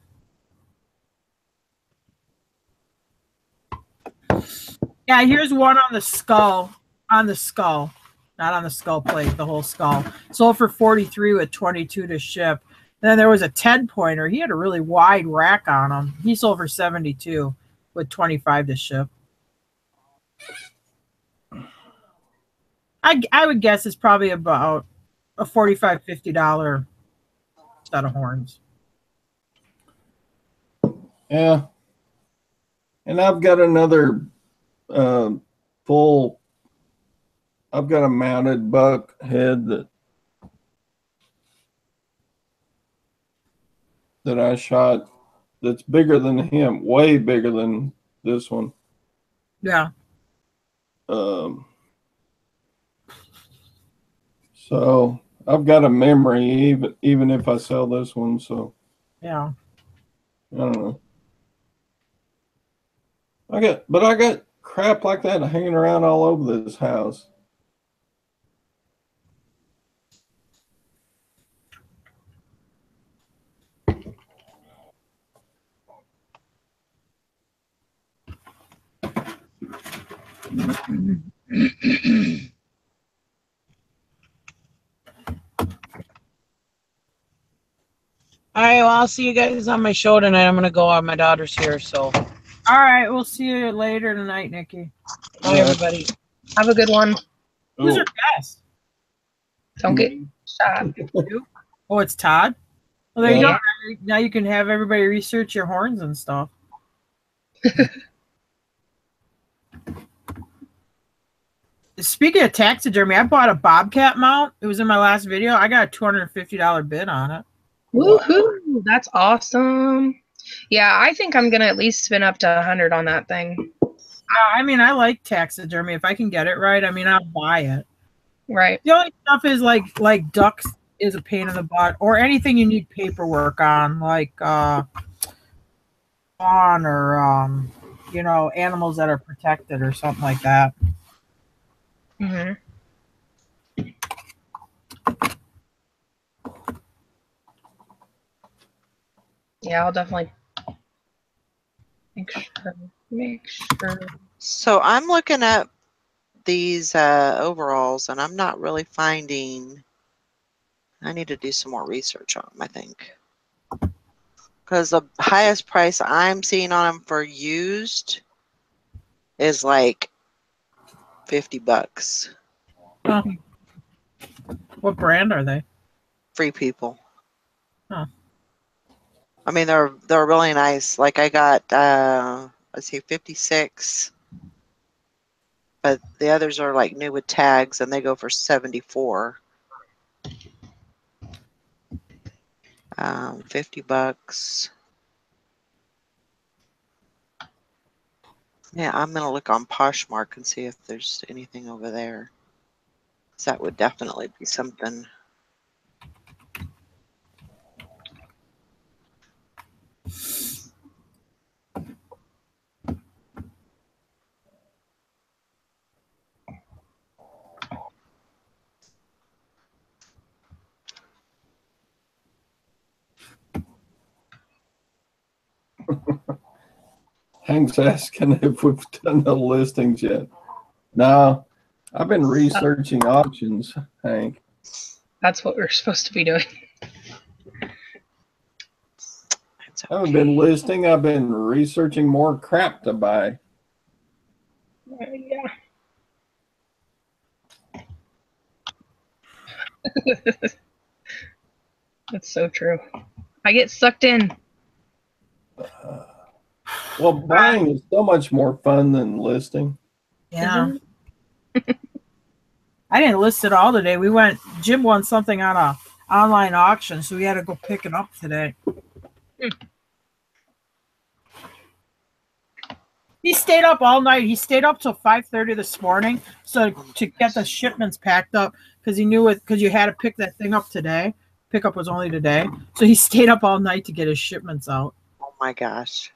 Yeah, here's one on the skull. On the skull. Not on the skull plate, the whole skull. Sold for 43 with 22 to ship. Then there was a 10-pointer. He had a really wide rack on him. He sold for 72 with 25 to ship. I would guess it's probably about a $45, $50 set of horns. Yeah. And I've got another full, I've got a mounted buck head that I shot that's bigger than him, way bigger than this one. Yeah. So I've got a memory even if I sell this one. So yeah, I don't know. I got crap like that hanging around all over this house. All right, well, I'll see you guys on my show tonight. I'm going to go out. My daughter's here, so. All right, we'll see you later tonight, Nikki. Bye, everybody. Have a good one. Who's your guest? Don't get shot. Oh, it's Todd? Well, there you Yeah. go. Now you can have everybody research your horns and stuff. Speaking of taxidermy, I bought a bobcat mount. It was in my last video. I got a $250 bid on it. Woohoo! That's awesome. Yeah, I think I'm gonna at least spend up to 100 on that thing. I mean, I like taxidermy. If I can get it right, I mean, I'll buy it. Right. The only stuff is like ducks is a pain in the butt, or anything you need paperwork on, like fawn or you know, animals that are protected or something like that. Mm-hmm. Yeah, I'll definitely make sure. So I'm looking at these overalls, and I'm not really finding. I need to do some more research on them, I think. Because the highest price I'm seeing on them for used is like $50. Huh. What brand are they? Free People. Huh. I mean, they're really nice. Like I got, let's see, 56. But the others are like new with tags, and they go for 74. $50. Yeah, I'm gonna look on Poshmark and see if there's anything over there. 'Cause that would definitely be something. Hank's asking if we've done the listings yet. No, I've been researching auctions, Hank. That's what we're supposed to be doing. I haven't been listing. I've been researching more crap to buy. Yeah. That's so true. I get sucked in. Well, buying is so much more fun than listing. Yeah. I didn't list it all today. Jim won something on a online auction, so we had to go pick it up today. He stayed up all night. He stayed up till 5:30 this morning, so to get the shipments packed up, because he knew it. Because you had to pick that thing up today. Pickup was only today, so he stayed up all night to get his shipments out. Oh my gosh.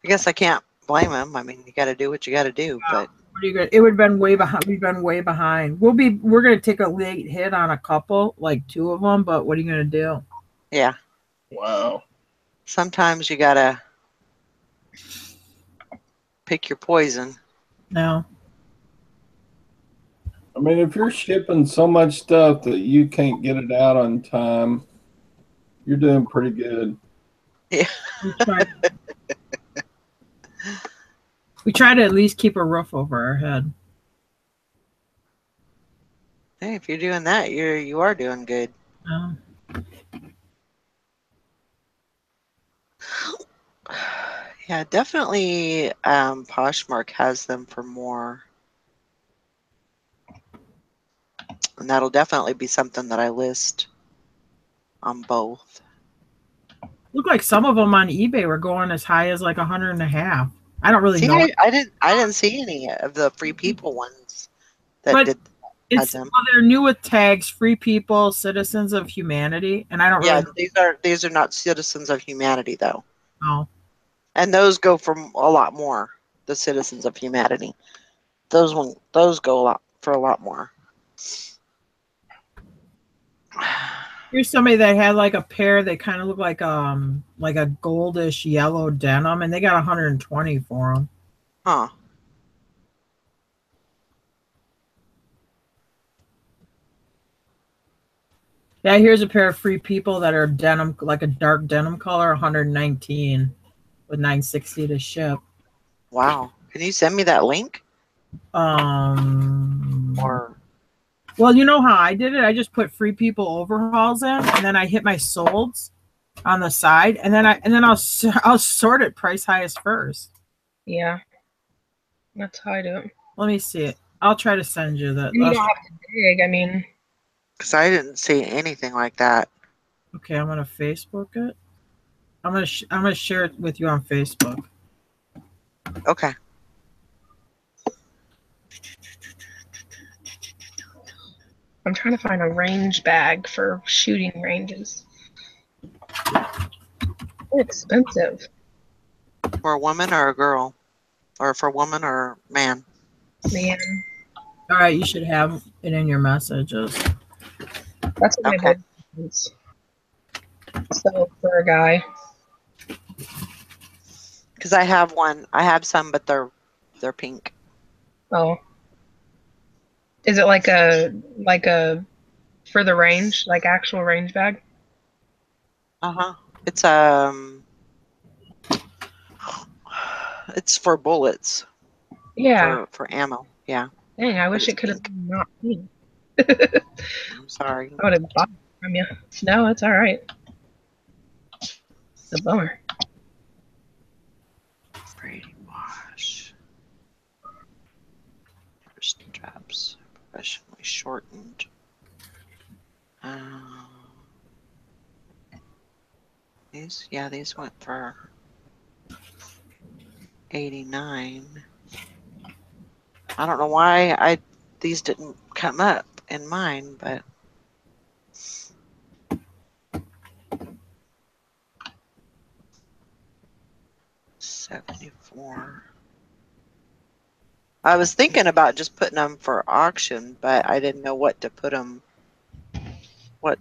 I guess I can't blame him. I mean, you got to do what you got to do. But What are you gonna? It would have been way behind. We've been way behind. We're gonna take a late hit on a couple, like 2 of them. But what are you gonna do? yeah, Wow. sometimes you got to pick your poison. No. I mean, if you're shipping so much stuff that you can't get it out on time, you're doing pretty good. Yeah. We try to at least keep a roof over our head. Hey, if you're doing that, you are doing good. No. Yeah, definitely Poshmark has them for more. And that'll definitely be something that I list on both. Look like some of them on eBay were going as high as like 150. I don't really See, know. I didn't see any of the Free People ones that But did it's them. well, they're new with tags, free people, citizens of humanity, and I don't Yeah, really these are not citizens of humanity though. know. And those go for a lot more. The citizens of humanity. Those go a lot more. Here's somebody that had like a pair that kind of looked like a goldish yellow denim, and they got 120 for them. Huh. Yeah, here's a pair of Free People that are denim, like a dark denim color, 119 with 960 to ship. Wow. Can you send me that link? Or well, you know how I did it? I just put Free People overhauls in, and then I hit my solds on the side, and then I'll sort it price highest first. Yeah, that's how I do it. Let me see it. I'll try to send you that. You don't have to dig. I mean, because I didn't see anything like that. Okay, I'm gonna Facebook it. I'm gonna share it with you on Facebook. Okay. I'm trying to find a range bag for shooting ranges. They're expensive. For a woman or a girl? Or for a woman or man? Man. All right, you should have it in your messages. That's what my bed is. So for a guy. Because I have one. I have some, but they're pink. Oh. Is it like a for the range, like actual range bag? It's it's for bullets. Yeah. For ammo. Yeah. Dang, I wish it could have been not pink. I'm sorry. I would have bought it from you. No, it's all right. It's a bummer. Braiding wash. Straps professionally shortened. These went for $89. I don't know why these didn't come up in mine, but $74. I was thinking about just putting them for auction, but I didn't know what to put them. Well,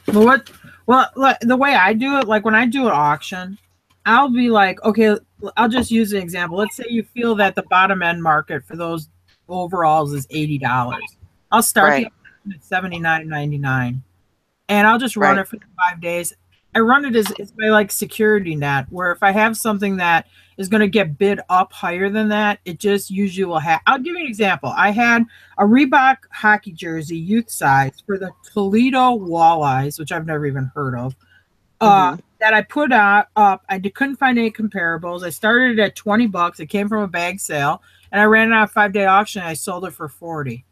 the way I do it, like when I do an auction, I'll be like, okay, I'll just use an example. Let's say you feel that the bottom end market for those overalls is $80. I'll start the auction at $79.99, and I'll just run it for 5 days. I run it as it's my like security net, where if I have something that is going to get bid up higher than that, it just usually will have. I'll give you an example. I had a Reebok hockey jersey, youth size, for the Toledo Walleyes, which I've never even heard of. That I put up. I couldn't find any comparables. I started it at $20. It came from a bag sale, and I ran it on a 5-day auction. And I sold it for $40.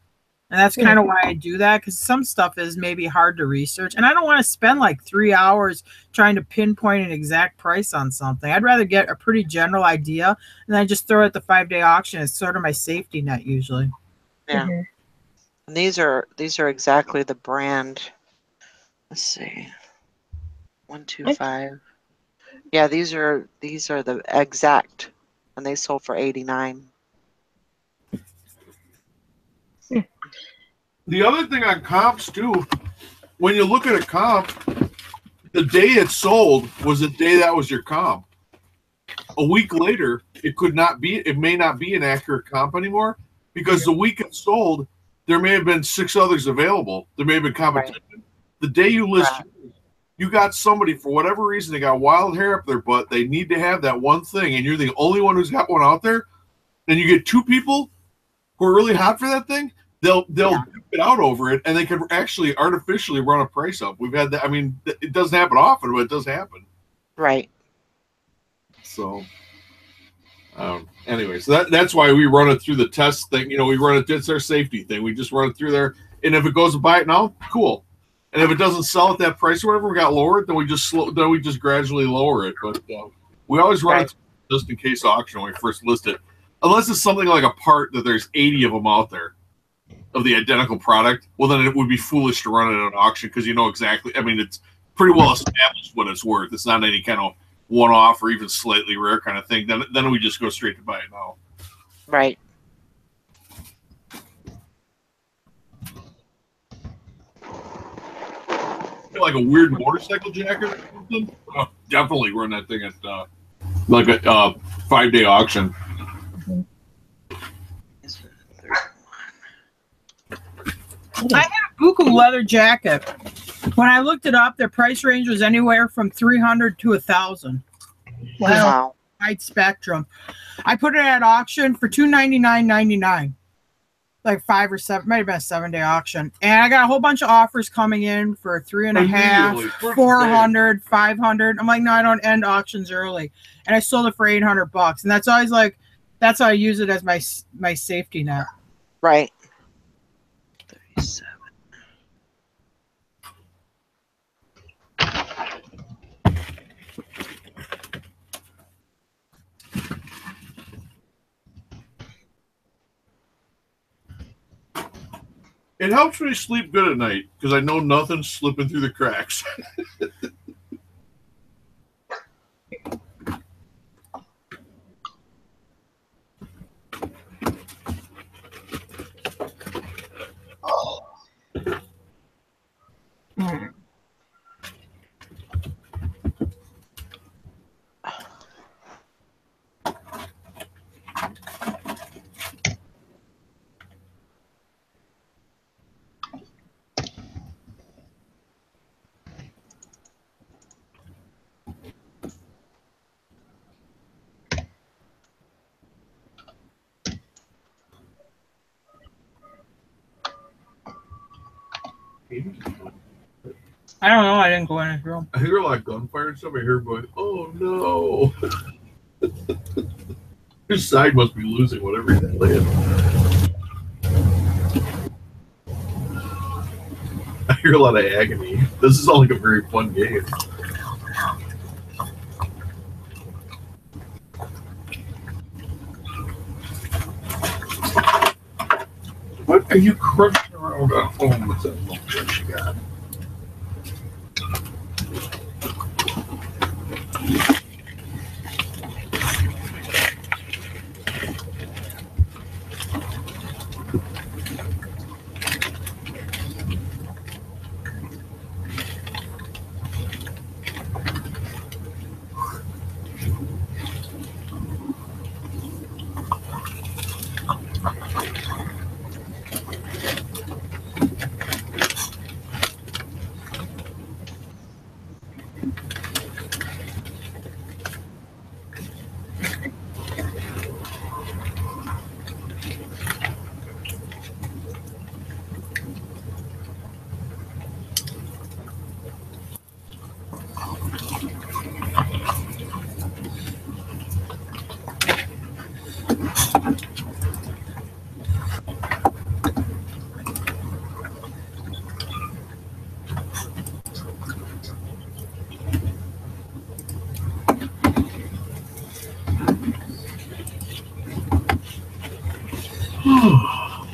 And that's kind of why I do that, because some stuff is maybe hard to research. And I don't want to spend like 3 hours trying to pinpoint an exact price on something. I'd rather get a pretty general idea, and then I just throw it at the 5-day auction. It's sort of my safety net usually. Yeah. And these are exactly the brand. Let's see. 125. Yeah, these are the exact, and they sold for $89. The other thing on comps too, when you look at a comp, the day it sold was the day that was your comp. A week later, it may not be an accurate comp anymore, because the week it sold, there may have been 6 others available. There may have been competition. Right. The day you list, you got somebody, for whatever reason, they got wild hair up their butt. They need to have that one thing, and you're the only one who's got one out there. Then you get 2 people who are really hot for that thing. They'll it out over it, and they can actually artificially run a price up. We've had that. I mean, it doesn't happen often, but it does happen. Right. So, anyway, so that's why we run it through the test thing. You know, we run it. It's our safety thing. We just run it through there, and if it goes to buy it now, cool. And if it doesn't sell at that price or whatever, we got lowered, then we just gradually lower it. But we always run it just in case auction when we first list it, unless it's something like a part that there's 80 of them out there of the identical product. Well, then it would be foolish to run it at an auction, because you know exactly. I mean, it's pretty well established what it's worth. It's not any kind of one-off or even slightly rare kind of thing. Then we just go straight to buy it now. Right. like a weird motorcycle jacket or something, definitely run that thing at like a 5-day auction. I had a buku leather jacket. When I looked it up, their price range was anywhere from $300 to $1,000. Wow. Wide spectrum. I put it at auction for $299.99. Like 5 or 7, might have been a 7-day auction. And I got a whole bunch of offers coming in for $350, $400, $500. I'm like, no, I don't end auctions early. And I sold it for $800. And that's always like, that's how I use it as my safety net. Right. 37. It helps me sleep good at night because I know nothing's slipping through the cracks. I don't know. I didn't go in his room. I hear like gunfire and stuff. I hear going, oh no. His side must be losing whatever he's playing. I hear a lot of agony. This is all like a very fun game. What are you crushing around at home with that little bitch you got?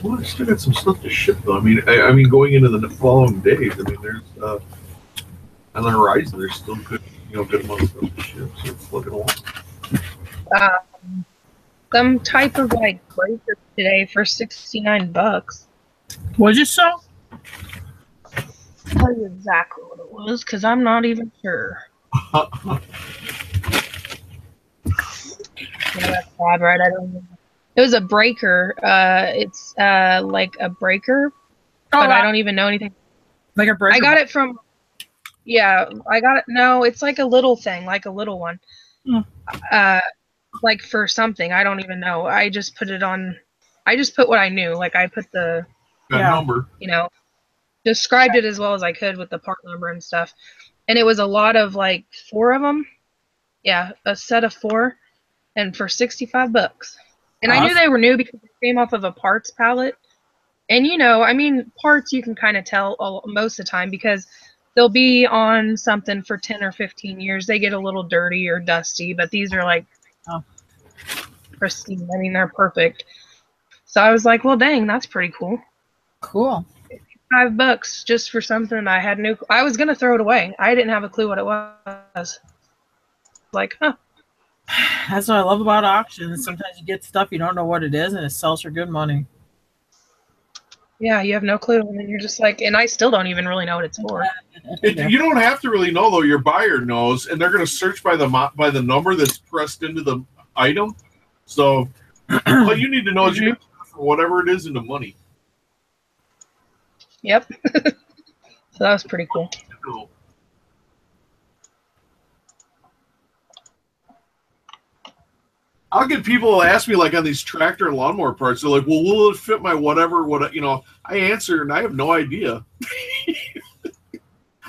Well, I still got some stuff to ship though. I mean, going into the following days. I mean, there's on the horizon. There's still good, good amount of stuff to ship. So it's looking along. Some type of like breaker today for $69. Was it so? I'll tell you exactly what it was because I'm not even sure. Yeah, that's bad, right? I don't know. It was a breaker. It's like a breaker, but I don't even know anything. Like a breaker. I got it from. Yeah, I got it. No, it's like a little thing, like a little one. Like for something, I don't even know. I just put it on. I just put what I knew. Like I put the number. Described it as well as I could with the part number and stuff. And it was a lot of like 4 of them. Yeah, a set of 4, and for $65. And I knew they were new because they came off of a parts palette. And parts you can kind of tell most of the time because they'll be on something for 10 or 15 years. They get a little dirty or dusty, but these are like pristine. I mean, they're perfect. So I was like, well, dang, that's pretty cool. Cool. $5 just for something I had no. I was gonna throw it away. I didn't have a clue what it was. Like, huh. That's what I love about auctions. Sometimes you get stuff you don't know what it is, and it sells for good money. Yeah, you have no clue, and then you're just like, and I still don't even really know what it's for. You don't have to really know though. Your buyer knows, and they're going to search by the number that's pressed into the item. So all you need to know is you for whatever it is into money. Yep. So that was pretty cool. Cool. I'll get people who ask me like on these tractor and lawnmower parts. They're like, "Well, will it fit my whatever?" What you know? I answer, and I have no idea.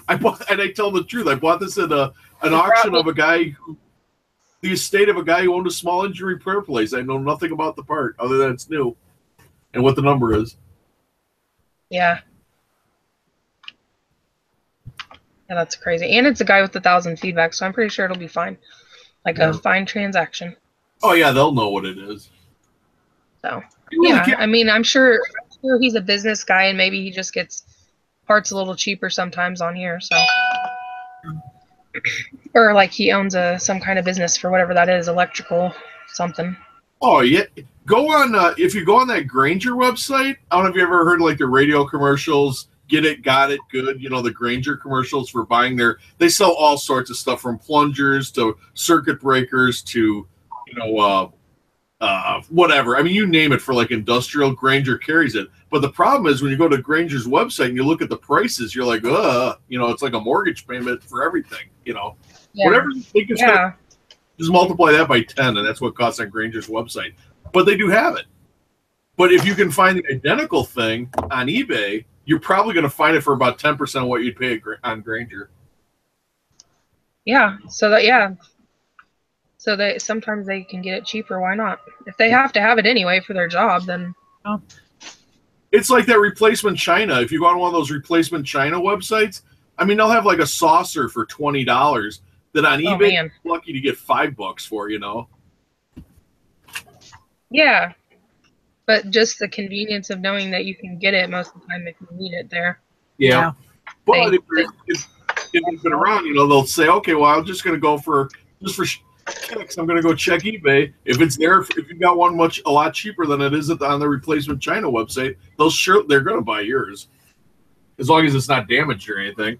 I bought, and I tell them the truth. I bought this at an auction of a guy who, the estate of a guy who owned a small engine repair place. I know nothing about the part other than it's new and what the number is. Yeah. Yeah, that's crazy. And it's a guy with 1,000 feedback, so I'm pretty sure it'll be fine. Like a fine transaction. Oh yeah, they'll know what it is. So Really yeah, I mean, I'm sure he's a business guy, and maybe he just gets parts a little cheaper sometimes on here. So, or like he owns some kind of business for whatever that is, electrical something. Oh yeah, go on. If you go on that Granger website, I don't know if you ever heard like the radio commercials. Get it, got it, good. You know the Granger commercials for buying their. They sell all sorts of stuff from plungers to circuit breakers to, whatever. I mean, you name it for like industrial. Granger carries it. But the problem is when you go to Granger's website and you look at the prices, you're like, it's like a mortgage payment for everything. Whatever you think it's gonna. Just multiply that by 10, and that's what it costs on Granger's website. But they do have it. But if you can find the identical thing on eBay, you're probably going to find it for about 10% of what you'd pay on Granger. Yeah. So they sometimes they can get it cheaper. Why not? If they have to have it anyway for their job, then. Oh. It's like that replacement china. If you go on one of those replacement china websites, I mean, they'll have like a saucer for $20. That on eBay, you're lucky to get $5 for, Yeah, but just the convenience of knowing that you can get it most of the time if you need it there. Yeah. But if you've been around, they'll say, okay, well, I'm just going to go for kicks. I'm going to go check eBay. If it's there, if you got one a lot cheaper than it is on the replacement China website, they're going to buy yours, as long as it's not damaged or anything.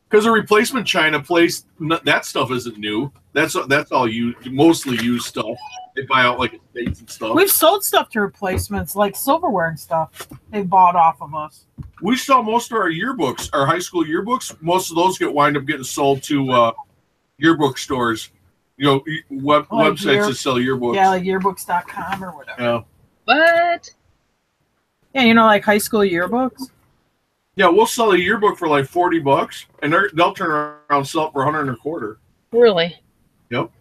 Because a replacement China place, that stuff isn't new. That's all mostly used stuff. They buy out like estates and stuff. We've sold stuff to replacements, like silverware and stuff. They bought off of us. We sell most of our yearbooks, our high school yearbooks. Most of those wind up getting sold to yearbook stores. Websites that sell yearbooks. Yeah, like yearbooks.com or whatever. Yeah. What? Yeah, like high school yearbooks. Yeah, we'll sell a yearbook for like $40, and they'll turn around and sell it for $125. Really? Yep.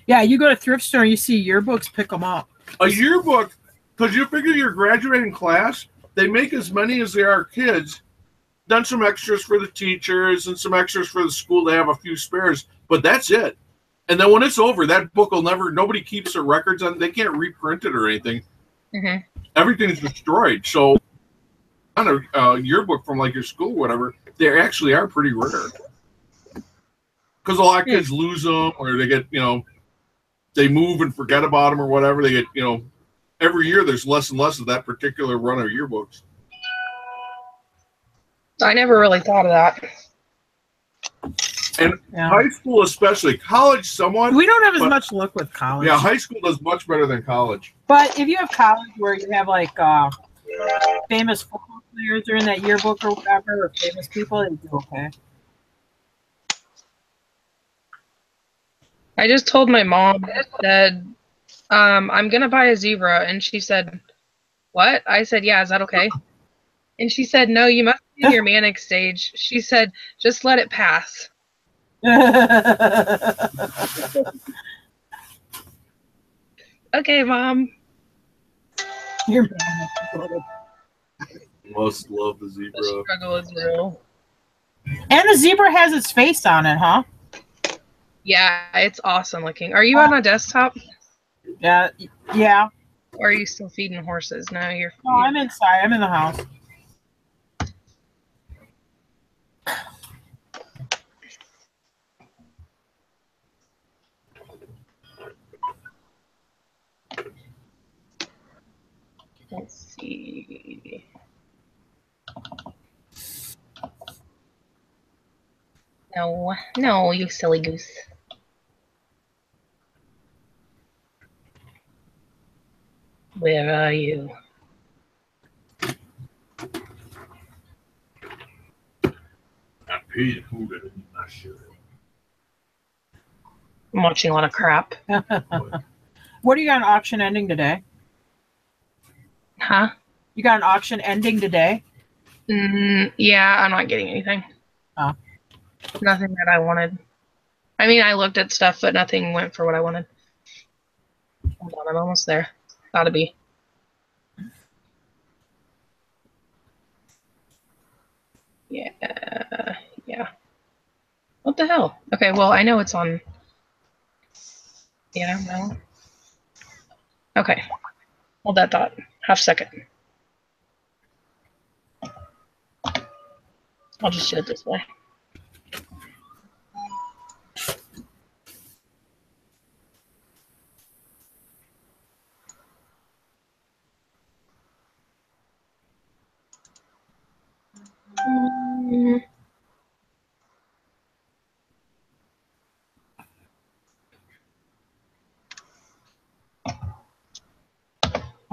Yeah, you go to thrift store and you see yearbooks, pick them up. A yearbook, because you figure your graduating class, they make as many as there are kids, then some extras for the teachers and some extras for the school. They have a few spares, but that's it. And then when it's over, that book nobody keeps their records on. They can't reprint it or anything. Mm-hmm. Everything's destroyed. So on a yearbook from like your school or whatever, they actually are pretty rare. Because a lot of kids lose them, or they get, they move and forget about them or whatever. They get, every year there's less and less of that particular run of yearbooks. I never really thought of that. And high school especially, college somewhat. We don't have as much luck with college. Yeah, high school does much better than college. But if you have college where you have like famous football players are in that yearbook or whatever, or famous people, they do okay. I just told my mom that I'm gonna buy a zebra, and she said, "What?" I said, "Yeah, is that okay?" And she said, "No, you must be in your manic stage." She said, "Just let it pass." Okay, Mom. You're Must love the zebra. The struggle is real. And the zebra has its face on it, huh? Yeah, it's awesome looking. Are you on a desktop? Yeah. Or are you still feeding horses? No, you're. No, I'm inside. I'm in the house. Let's see. No, you silly goose. Where are you? I paid food and eat my shit. I'm watching a lot of crap. What do you got an auction ending today? Huh? You got an auction ending today? Yeah, I'm not getting anything. Oh. Nothing that I wanted. I mean, I looked at stuff, but nothing went for what I wanted. Hold on, I'm almost there. Gotta be. Yeah. What the hell? Okay, well, I know it's on. Yeah, no. Okay. Hold that thought. Half second. I'll just do it this way.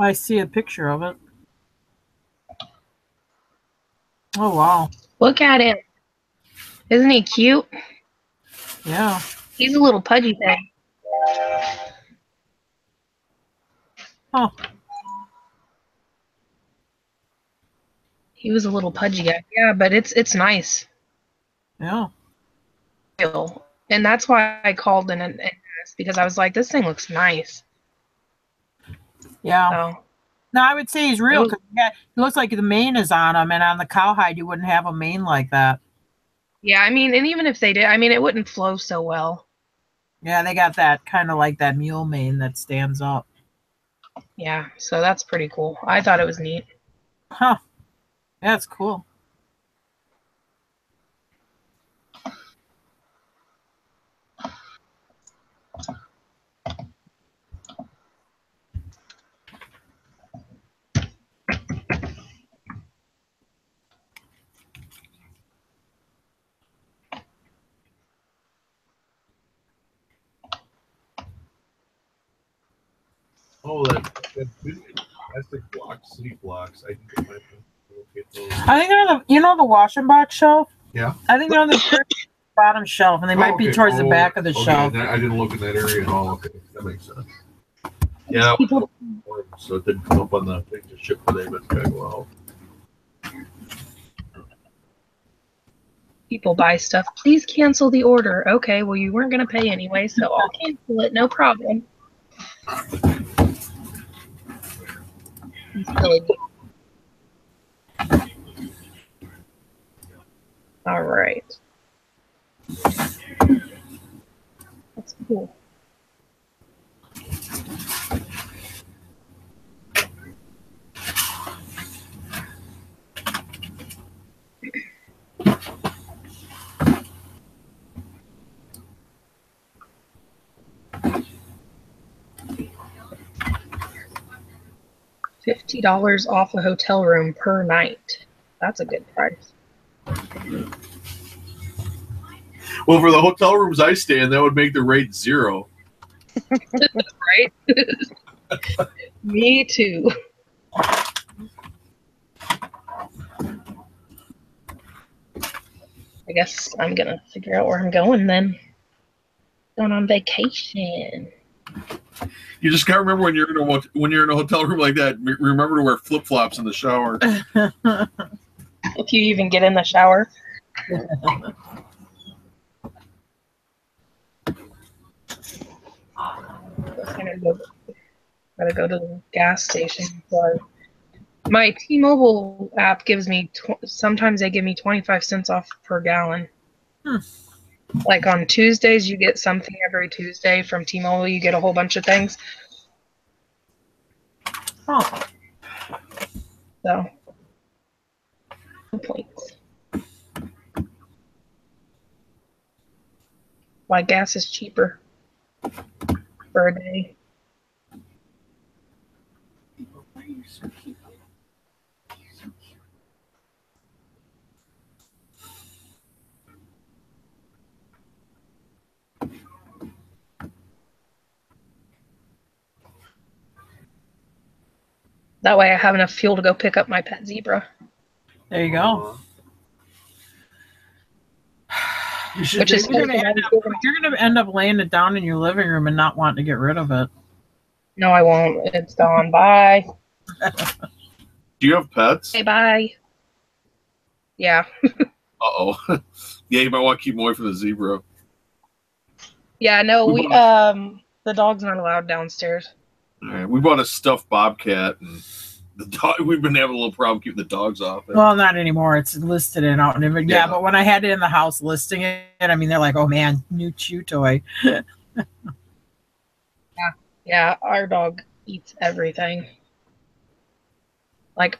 I see a picture of it. Oh, wow. Look at him. Isn't he cute? Yeah. He's a little pudgy thing. Huh. He was a little pudgy guy. Yeah, but it's nice. Yeah. And that's why I called and asked, because I was like, this thing looks nice. Yeah. So, No, I would say he's real was- because he looks like the mane is on him, and on the cowhide you wouldn't have a mane like that. yeah, I mean, and even if they did, I mean, it wouldn't flow so well. Yeah, they got that kind of like that mule mane that stands up. Yeah, so that's pretty cool. I thought it was neat. Huh. Yeah, it's cool. Oh, that plastic blocks, city blocks. I think I might locate those. I think they're on the wash and box shelf. Yeah. I think they're on the bottom shelf, and they might be towards the back of the shelf. I didn't look in that area at all. Okay, that makes sense. Yeah, so it didn't come up on the thing to ship today, but it's gotta go out. People buy stuff. Please cancel the order. Okay, well, you weren't going to pay anyway, so I'll cancel it. No problem. Silly. All right. That's cool. $50 off a hotel room per night. That's a good price. Well, for the hotel rooms I stay in, that would make the rate 0. Right? Me too. I guess I'm going to figure out where I'm going then. Going on vacation. You just gotta remember when you're in a hotel room like that. Remember to wear flip flops in the shower. If you even get in the shower. Gotta go to the gas station. So my T-Mobile app gives me sometimes they give me 25 cents off per gallon. Like on Tuesdays, you get something every Tuesday from T-Mobile. You get a whole bunch of things. Oh. So, no points. Why gas is cheaper for a day. Why are you so cute? That way I have enough fuel to go pick up my pet zebra. There you go. Which is You're gonna end up laying it down in your living room and not wanting to get rid of it. No, I won't. It's gone. Bye. Do you have pets? Hey, bye. Yeah. Uh-oh. Yeah, you might want to keep them away from the zebra. Yeah, no, the dog's not allowed downstairs. All right. We bought a stuffed bobcat, and the dog. We've been having a little problem keeping the dogs off it. Well, not anymore. It's listed in out. Yeah, but when I had it in the house listing it, I mean, they're like, "Oh man, new chew toy." Yeah, our dog eats everything. Like,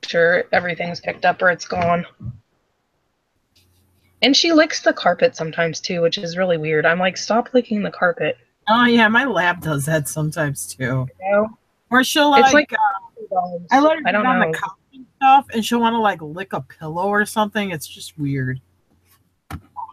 sure, everything's picked up or it's gone. And she licks the carpet sometimes too, which is really weird. I'm like, stop licking the carpet. Oh yeah, my lab does that sometimes too. You know? Or she'll It's like I let her I get don't on know. the couch and stuff, and she'll want to like lick a pillow or something. It's just weird.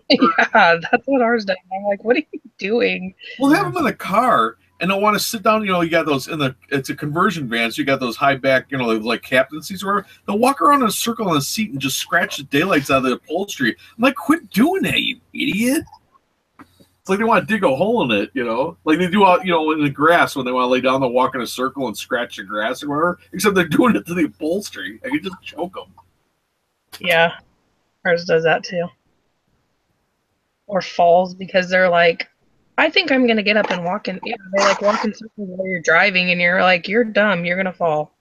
Yeah, that's what ours does. I'm like, what are you doing? We'll have them in the car, and they'll want to sit down. You know, you got those it's a conversion van, so you got those high back, you know, like captain seats or whatever. They'll walk around in a circle on the seat and just scratch the daylights out of the upholstery. I'm like, quit doing that, you idiot. It's like they want to dig a hole in it, you know, like they do out, you know, in the grass when they want to lay down, they'll walk in a circle and scratch the grass or whatever, except they're doing it to the upholstery. I can just choke them. Yeah, ours does that too. Or falls because they're like, I think I'm going to get up and walk in. Yeah, they like walk in circles while you're driving and you're like, you're dumb, you're going to fall.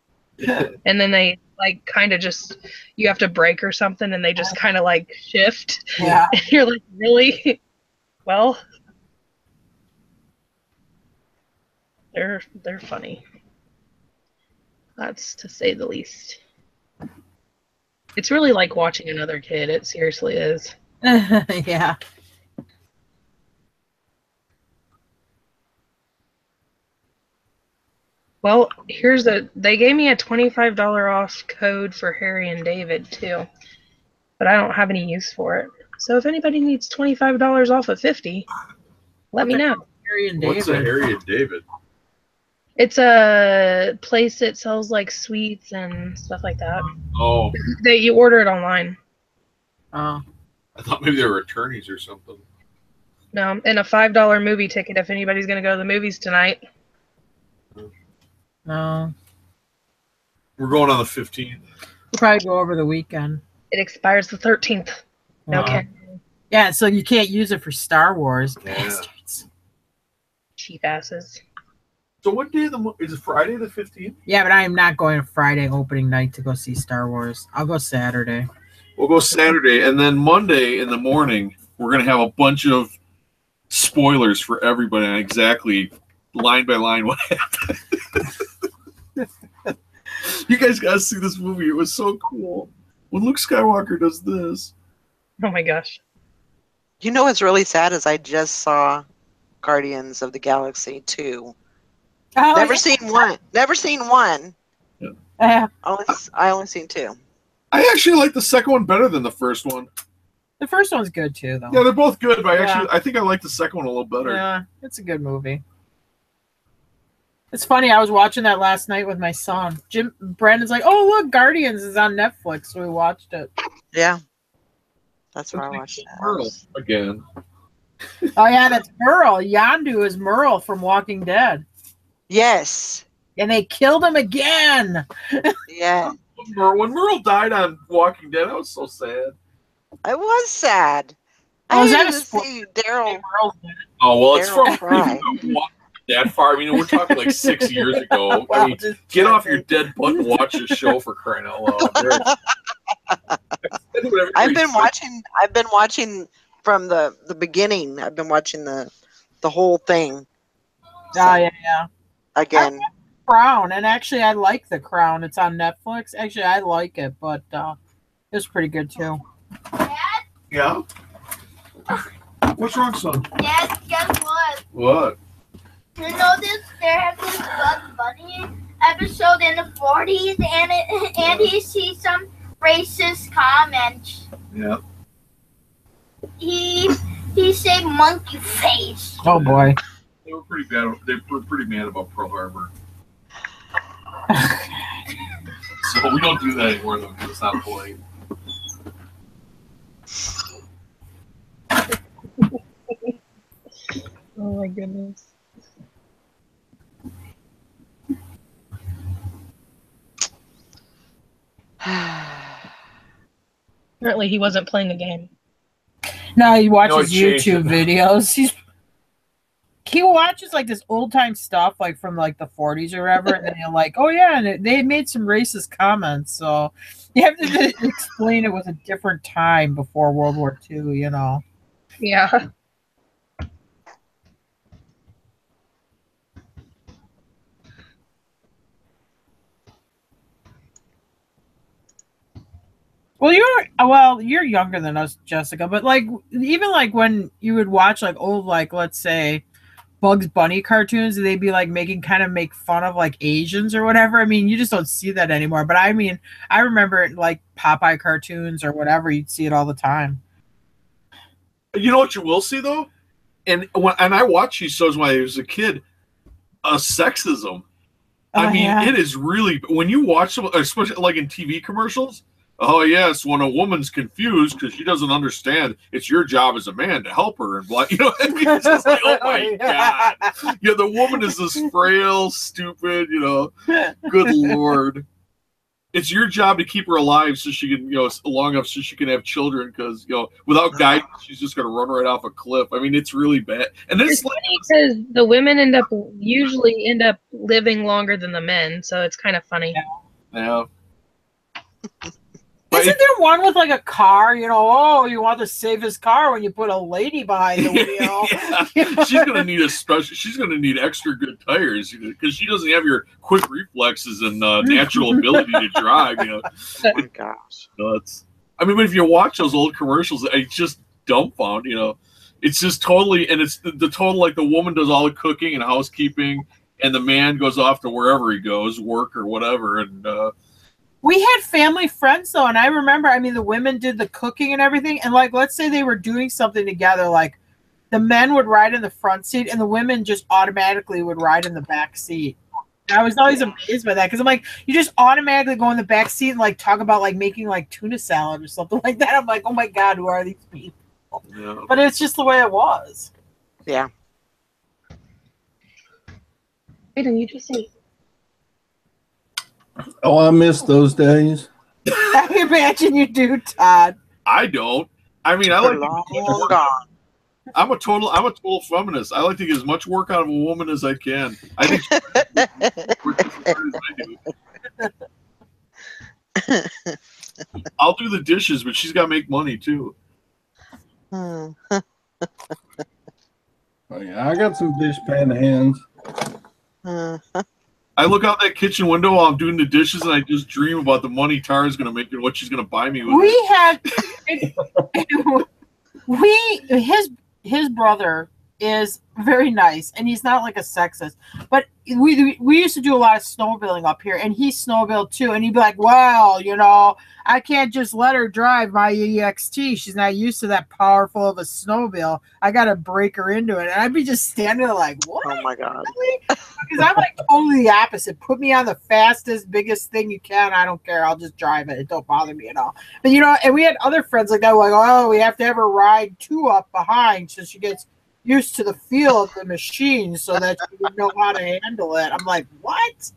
And then they like kind of just, you have to brake or something and they just kind of like shift. Yeah. And you're like, really? Well, they're funny. That's to say the least. It's really like watching another kid. It seriously is. Yeah. Well, they gave me a $25 off code for Harry and David too, but I don't have any use for it. So if anybody needs $25 off of 50, let me know. Harry and What's a David. Harry and David? It's a place that sells like sweets and stuff like that. Oh, That you order it online. Oh. I thought maybe they were attorneys or something. No, and a $5 movie ticket if anybody's going to go to the movies tonight. No. We're going on the 15th. We'll probably go over the weekend. It expires the 13th. No kidding. Yeah, so you can't use it for Star Wars. Yeah. Bastards. Cheap asses. So what day is it? Friday the 15th? Yeah, but I am not going Friday opening night to go see Star Wars. I'll go Saturday. We'll go Saturday, and then Monday in the morning, we're going to have a bunch of spoilers for everybody on exactly line by line what happened. You guys got to see this movie. It was so cool. When Luke Skywalker does this. Oh my gosh. You know what's really sad is I just saw Guardians of the Galaxy 2. Oh, Never seen one. Never seen one. Yeah. I only seen 2. I actually like the second one better than the first one. The first one's good too, though. Yeah, they're both good, but I think I like the second one a little better. Yeah, it's a good movie. It's funny. I was watching that last night with my son. Brandon's like, "Oh, look, Guardians is on Netflix." So we watched it. Yeah. That's where I watched Merle that. again. Oh yeah, that's Merle. Yondu is Merle from Walking Dead, Yes. and they killed him again. Yeah. When Merle died on Walking Dead, I was so sad. I was sad. Oh, I is that didn't a even see Daryl. Oh, well, it's Daryl from Fry. that far. I mean, we're talking like 6 years ago. I mean, get off your dead butt and watch this show for crying out loud. I've been watching from the beginning. I've been watching the whole thing. Oh yeah. Again. Crown, and actually, I like The Crown. It's on Netflix. Actually, I like it, but it was pretty good too. Dad? Yeah? What's wrong, son? Dad, guess what? What? You know this? There has this Bugs Bunny episode in the 40s, and he sees some racist comments. Yeah. He said monkey face. Oh boy. They were pretty bad. They were pretty mad about Pearl Harbor. So we don't do that anymore, though, because it's not polite. Oh my goodness. Apparently he wasn't playing a game. No, he watches he changed YouTube it. videos. He watches like this old time stuff, like from like the 40s or whatever, and then you're like, oh yeah, and they made some racist comments, so you have to explain it was a different time before World War II, you know. Yeah. Well, you're younger than us, Jessica, but like even like when you would watch like old, like let's say Bugs Bunny cartoons, they'd be like make fun of like Asians or whatever. I mean, you just don't see that anymore. But I mean, I remember it like Popeye cartoons or whatever, you'd see it all the time. You know what you will see though, and I watched these shows when I was a kid. Sexism. I mean, yeah. it is really when you watch them, especially like in TV commercials. Oh yes, when a woman's confused because she doesn't understand, it's your job as a man to help her and blah. You know, what I mean? It's just like, oh my god, yeah, the woman is this frail, stupid. You know, good lord. It's your job to keep her alive so she can, long enough so she can have children. Because without guidance, she's just going to run right off a cliff. I mean, it's really bad. And it's funny because the women usually end up living longer than the men, so it's kind of funny. Yeah. Isn't there one with like a car? You know, oh, you want to save his car when you put a lady behind the wheel. Yeah. She's gonna need she's gonna need extra good tires because she doesn't have your quick reflexes and natural ability to drive. Oh my gosh. I mean, if you watch those old commercials, it's just dumbfound. It's just totally, and it's the total like the woman does all the cooking and housekeeping, and the man goes off to wherever he goes, work or whatever, and. We had family friends though, and I remember, I mean, the women did the cooking and everything, and like, let's say they were doing something together, like the men would ride in the front seat and the women just automatically would ride in the back seat. And I was always amazed by that because I'm like, you just automatically go in the back seat and like talk about like making like tuna salad or something like that. I'm like, oh my god, who are these people? Yeah. But it's just the way it was. Yeah. Aiden, you just say. Oh, I miss those days. I imagine you do, Todd. I don't. I mean, I like long gone. I'm a total feminist. I like to get as much work out of a woman as I can. I think I'll do the dishes, but she's got to make money too. Oh yeah, I got some dishpan hands. I look out that kitchen window while I'm doing the dishes, and I just dream about the money Tara's going to make and what she's going to buy me with. His brother is very nice, and he's not like a sexist. But we used to do a lot of snowmobiling up here, and he snowmobiled too. And he'd be like, "Well, I can't just let her drive my EXT. She's not used to that powerful of a snowmobile. I got to break her into it." And I'd be just standing there like, "What? Oh my god!" Really? Because I'm like totally the opposite. Put me on the fastest, biggest thing you can. I don't care. I'll just drive it. It don't bother me at all. But and we had other friends like that. Like, oh, we have to have her ride 2 up behind so she gets used to the feel of the machine so that she would know how to handle it. I'm like, what?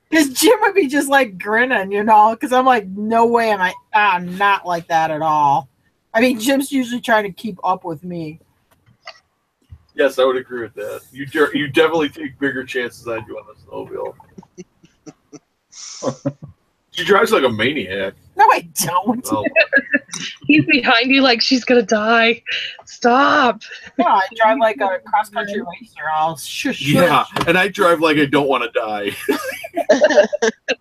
Because Jim would be just like grinning, because I'm like, no way I'm not like that at all. I mean, Jim's usually trying to keep up with me. Yes, I would agree with that. You definitely take bigger chances than I do on the snowmobile. She drives like a maniac. No, I don't. Oh. He's behind you like she's gonna die. Stop. No, I drive like a cross-country racer. I'll shush. Yeah, and I drive like I don't want to die. I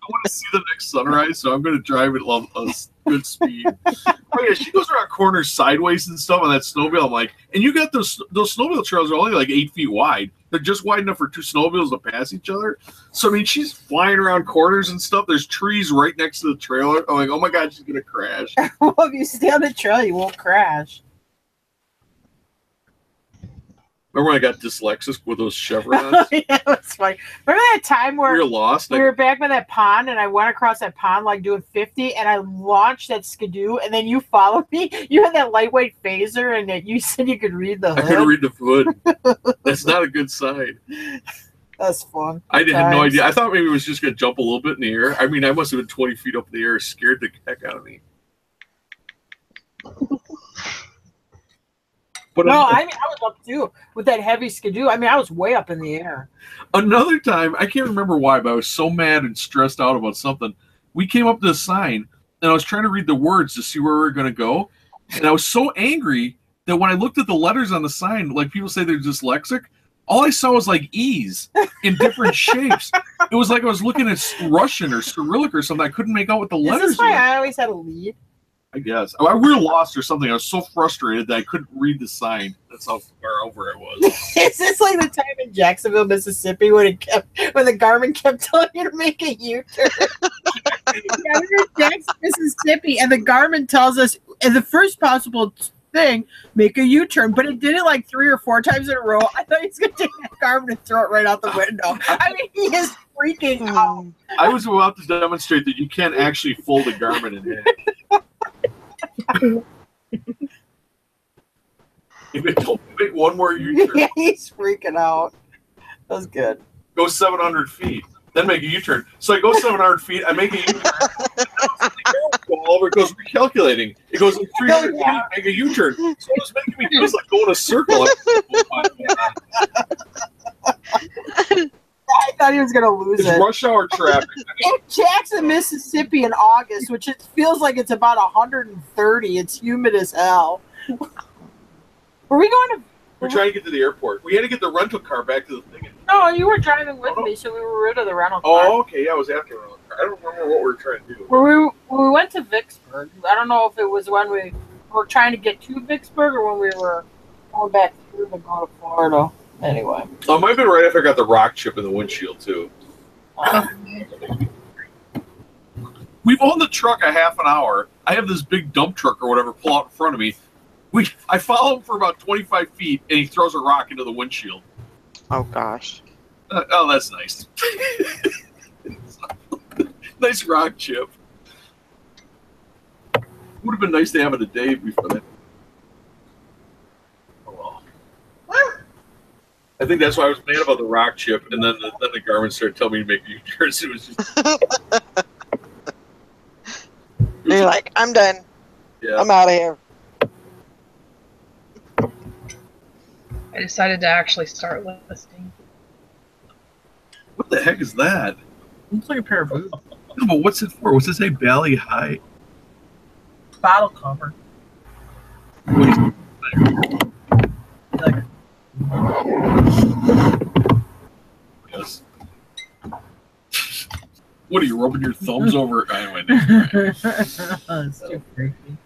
want to see the next sunrise, so I'm going to drive at a good speed. Oh yeah, she goes around corners sideways and stuff on that snowmobile. I'm like, and you got those snowmobile trails are only like 8 feet wide. They're just wide enough for 2 snowmobiles to pass each other. So I mean, she's flying around corners and stuff. There's trees right next to the trailer. I'm like, oh my god, she's gonna crash. Well, if you stay on the trail, you won't crash. Remember when I got dyslexic with those chevrons? Yeah, it was funny. Remember that time where We were lost. we were back by that pond, and I went across that pond like doing 50, and I launched that skidoo, and then you followed me. You had that lightweight phaser, and you said you could read the hood. I couldn't read the hood. That's not a good sign. That's fun. I had no idea. I thought maybe it was just going to jump a little bit in the air. I mean, I must have been 20 feet up in the air, scared the heck out of me. But no, I mean, I was up too with that heavy skidoo. I mean, I was way up in the air. Another time, I can't remember why, but I was so mad and stressed out about something. We came up to the sign, and I was trying to read the words to see where we were going to go. And I was so angry that when I looked at the letters on the sign, like people say they're dyslexic, all I saw was like E's in different shapes. It was like I was looking at Russian or Cyrillic or something. I couldn't make out what the letters were. Is this why I always had a lead? I guess. We were lost or something. I was so frustrated that I couldn't read the sign. That's how far over I was. Is this like the time in Jacksonville, Mississippi, when the Garmin kept telling you to make a U-turn? Yeah, we're in Jackson, Mississippi, and the Garmin tells us in the first possible thing, make a U-turn, but it did it like 3 or 4 times in a row. I thought he was going to take that Garmin and throw it right out the window. I mean, he is freaking out. I was about to demonstrate that you can't actually fold a Garmin in half. If it don't make one more U-turn. Yeah, he's freaking out. That was good. Go 700 feet, then make a U-turn. So I go 700 feet, I make a U-turn. It goes recalculating. It goes 300 feet, make a U-turn. So it was making me do is like go in a circle. I thought he was going to lose it. It's rush hour traffic. In Jackson, Mississippi in August, which it feels like it's about 130. It's humid as hell. Were we going to... We're trying to get to the airport. We had to get the rental car back to the thing. No, you were driving with me, so we were rid of the rental car. Oh, okay. Yeah, I was after the rental car. I don't remember what we were trying to do. When we went to Vicksburg, I don't know if it was when we were trying to get to Vicksburg or when we were going back through to go to Florida. Anyway. It might have been right after I got the rock chip in the windshield, too. We've owned the truck a half an hour. I have this big dump truck or whatever pull out in front of me. I follow him for about 25 feet, and he throws a rock into the windshield. Oh, gosh. Oh, that's nice. Nice rock chip. Would have been nice to have it a day before that. Oh, well. I think that's why I was mad about the rock chip, and then the Garmin started telling me to make U-turns. It was just... You're like, I'm done. Yeah. I'm out of here. I decided to actually start listing. What the heck is that? Looks like a pair of boots. No, but what's it for? What's it say? Bally High? Bottle cover. Like, yes. What are you rubbing your thumbs over? Anyway, That's too creepy.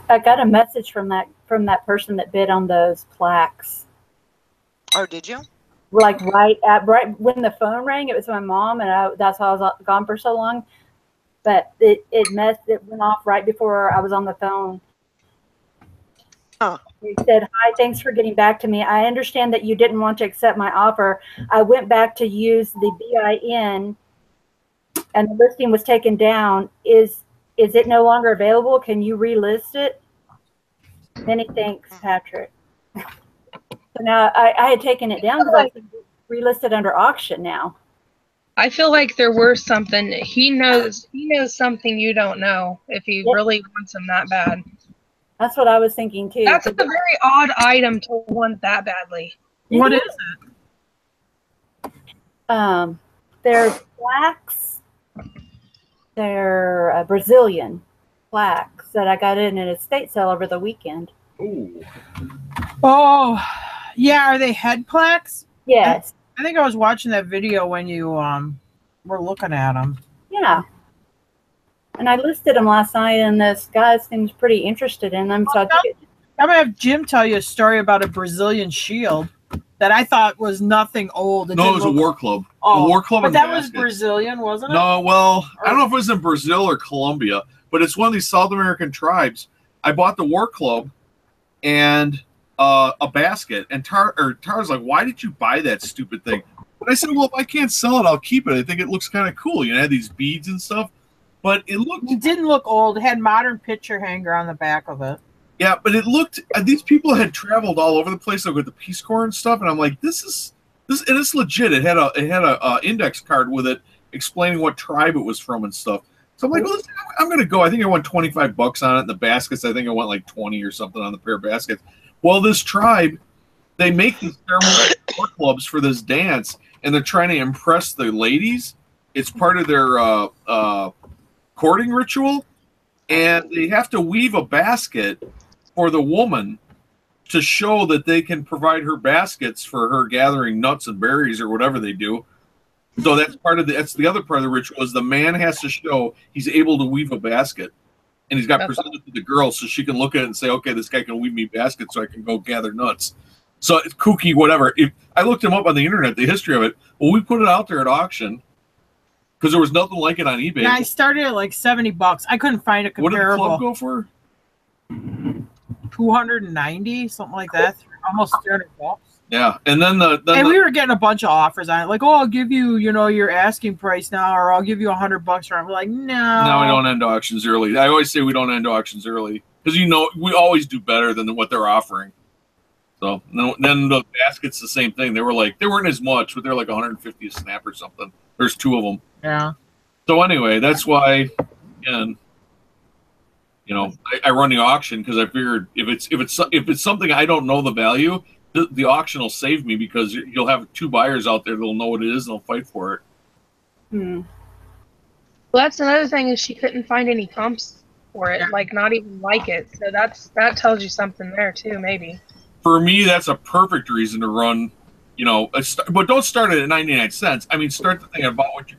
I got a message from that person that bid on those plaques. Oh, did you? Like right when the phone rang, it was my mom, and that's why I was gone for so long. But it went off right before I was on the phone. Huh. He said, "Hi, thanks for getting back to me. I understand that you didn't want to accept my offer. I went back to use the BIN, and the listing was taken down. Is it no longer available? Can you relist it? Many thanks, Patrick." So now I had taken it down because I can relist it under auction now. I feel like there were something he knows something you don't know if he really wants them that bad. That's what I was thinking too. That's a very odd item to want that badly. What is it? They're plaques. They're Brazilian plaques that I got in an estate sale over the weekend. ooh. Oh, yeah. Are they head plaques? Yes. I think I was watching that video when you were looking at them. Yeah. And I listed them last night, and this guy seems pretty interested in them. So I took it. I'm going to have Jim tell you a story about a Brazilian shield that I thought was nothing old. No, it was a war club. Oh, a war club. but in that was baskets. Brazilian, wasn't it? No, well, I don't know if it was in Brazil or Colombia, but it's one of these South American tribes. I bought the war club, and a basket. And Tar's like, "Why did you buy that stupid thing?" And I said, "Well, if I can't sell it, I'll keep it. I think it looks kind of cool. You know, it had these beads and stuff." But it didn't look old. It had modern picture hanger on the back of it. Yeah, but it looked. These people had traveled all over the place, like with the Peace Corps and stuff. And I'm like, this, and it's legit. It had a index card with it explaining what tribe it was from and stuff. So I'm like, well, I'm going to go. I think I won $25 on it. And the baskets, I think I went like 20 or something on the pair of baskets. Well, this tribe, they make these ceremonial clubs for this dance, and they're trying to impress the ladies. It's part of their courting ritual, and they have to weave a basket for the woman to show that they can provide her baskets for her gathering nuts and berries or whatever they do. So that's the other part of the ritual is the man has to show he's able to weave a basket, and he's got presented to the girl so she can look at it and say, okay, this guy can weave me baskets so I can go gather nuts. So it's kooky, whatever. I looked him up on the internet, the history of it. Well, we put it out there at auction because there was nothing like it on eBay. Yeah, I started at like $70. I couldn't find a comparable. What did the club go for? 290, something like that. Almost $300. Yeah, and then we were getting a bunch of offers on it, like, oh, I'll give you, your asking price now, or I'll give you $100 for it. I'm like, no. No, we don't end auctions early. I always say we don't end auctions early because we always do better than what they're offering. So then the baskets, the same thing. They weren't as much, but they're like 150 a snap or something. There's 2 of them. Yeah. So anyway, that's why, again, I run the auction because I figured if it's something I don't know the value, the auction will save me because you'll have 2 buyers out there that'll know what it is and they'll fight for it. Well, that's another thing is she couldn't find any comps for it, like not even like it. So that tells you something there too, maybe. For me, that's a perfect reason to run, but don't start it at 99 cents. I mean, start the thing about what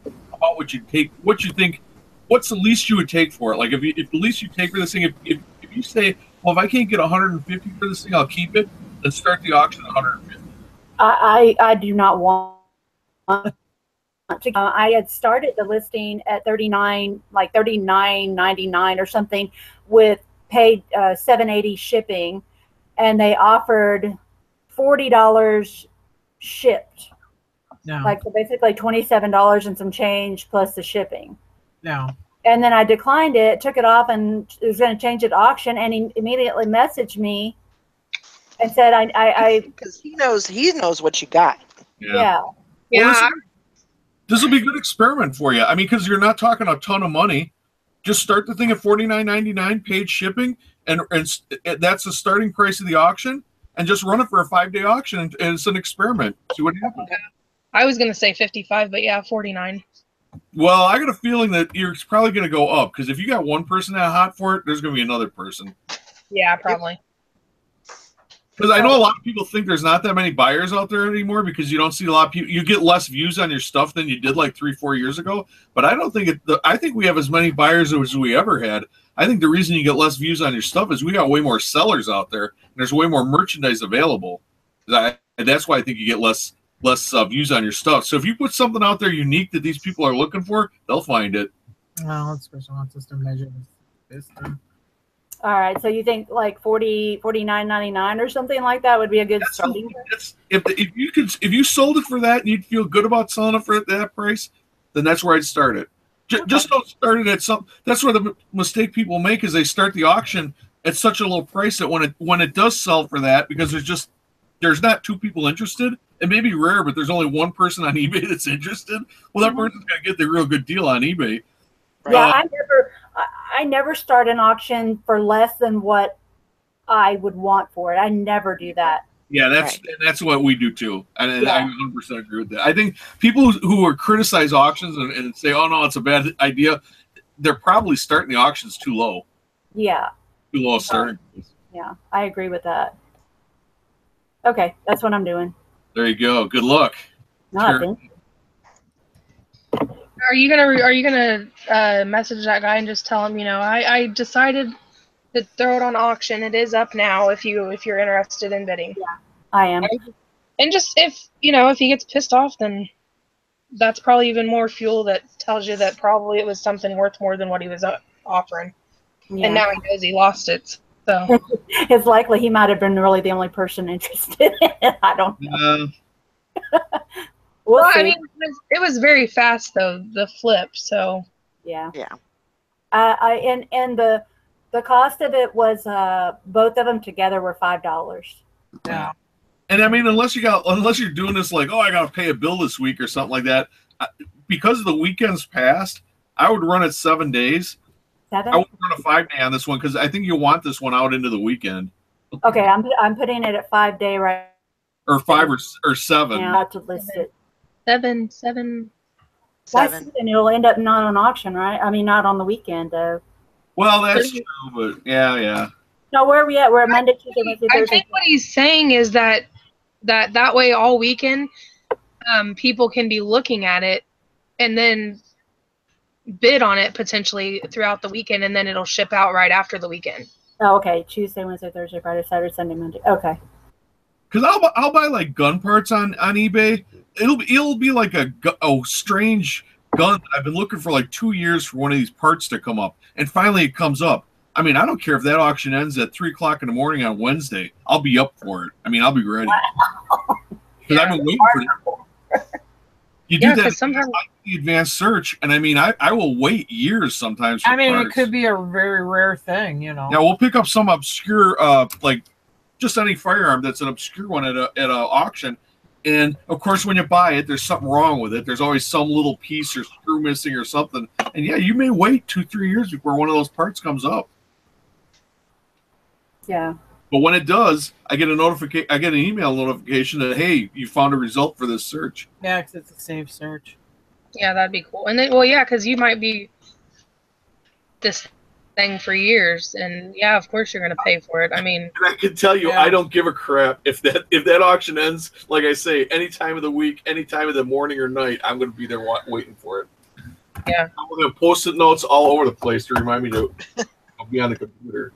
you take, what you think, what's the least you would take for it. Like if the least you take for this thing, if you say, well, if I can't get 150 for this thing, I'll keep it. Then start the auction at 150. I do not want to. I had started the listing at $39.99 or something with paid $7.80 shipping. And they offered $40 shipped. No. Like, so basically $27 and some change plus the shipping. No. And then I declined it, took it off, and was going to change it to auction. And he immediately messaged me and said, because he knows what you got. Yeah. Well, this will be a good experiment for you. I mean, because you're not talking a ton of money. Just start the thing at $49.99 paid shipping, and that's the starting price of the auction, and just run it for a 5-day auction, and it's an experiment. See what happens. I was going to say 55, but yeah, 49. Well, I got a feeling that it's probably going to go up, because if you got one person that hot for it, there's going to be another person. Yeah, probably. Because I know a lot of people think there's not that many buyers out there anymore because you don't see a lot of people. You get less views on your stuff than you did like 3-4 years ago. But I don't think I think we have as many buyers as we ever had. I think the reason you get less views on your stuff is we got way more sellers out there. And there's way more merchandise available. And that's why I think you get less views on your stuff. So if you put something out there unique that these people are looking for, they'll find it. Well, it's special system measure this time. All right, so you think like $49.99 or something like that would be a good starting price? If you sold it for that and you'd feel good about selling it for that price, then that's where I'd start it. Just don't start it at some. That's where the mistake people make is they start the auction at such a low price that when it does sell for that, because there's not 2 people interested. It may be rare, but there's only one person on eBay that's interested. Well, that person's gonna get the real good deal on eBay. Yeah, I never start an auction for less than what I would want for it. I never do that. Yeah, that's what we do too, and I 100% agree with that. I think people who are criticize auctions and say, "Oh no, it's a bad idea," they're probably starting the auctions too low. Yeah. Too low starting. Yeah, I agree with that. Okay, that's what I'm doing. There you go. Good luck. No, Are you gonna message that guy and just tell him, I decided to throw it on auction. It is up now if you're interested in bidding. Yeah, I am. And just if he gets pissed off, then that's probably even more fuel that tells you that probably it was something worth more than what he was offering. Yeah. And now he knows he lost it. So It's likely he might have been really the only person interested in it. I don't know. We'll well, see. I mean, it was very fast though, the flip. So Yeah. Yeah. And the cost of it was both of them together were $5. Yeah. And I mean, unless you're doing this like, oh, I got to pay a bill this week or something like that, because of the weekends past, I would run it 7 days. 7? I would run a 5 day on this one because I think you want this one out into the weekend. Okay, I'm putting it at 5 day right Or 5 or 7. now to list it. 7. Why 7. 7? It'll end up not on auction, right? I mean, not on the weekend though. Well, that's true, but yeah. No, where are we at? We're at Monday, Tuesday, Wednesday, I Thursday. think what he's saying is that way all weekend, people can be looking at it and then bid on it potentially throughout the weekend, and then it'll ship out right after the weekend. Oh, okay. Tuesday, Wednesday, Thursday, Friday, Saturday, Sunday, Monday. Okay. Because I'll buy like gun parts on eBay. It'll be like a strange gun that I've been looking for like 2 years for one of these parts to come up, and finally it comes up. I mean, I don't care if that auction ends at 3:00 in the morning on Wednesday. I'll be up for it. I mean, I'll be ready because I've been waiting for it. You do that sometimes the advanced search, and I mean, I will wait years sometimes. For I mean, parts. it could be a very rare thing, you know. Yeah, we'll pick up some obscure, like just any firearm that's an obscure one at a auction, and of course, when you buy it, there's something wrong with it. There's always some little piece or screw missing or something, and yeah, you may wait 2-3 years before one of those parts comes up. Yeah. But when it does, I get an email notification that, hey, you found a result for this search. Yeah, because it's a safe search. Yeah, that'd be cool. And then, well, yeah, because you might be this thing for years, and yeah, of course you're going to pay for it. I mean, and I can tell you, yeah. I don't give a crap if that auction ends. Like I say, any time of the week, any time of the morning or night, I'm going to be there waiting for it. Yeah, I'm going to post-it notes all over the place to remind me to be on the computer.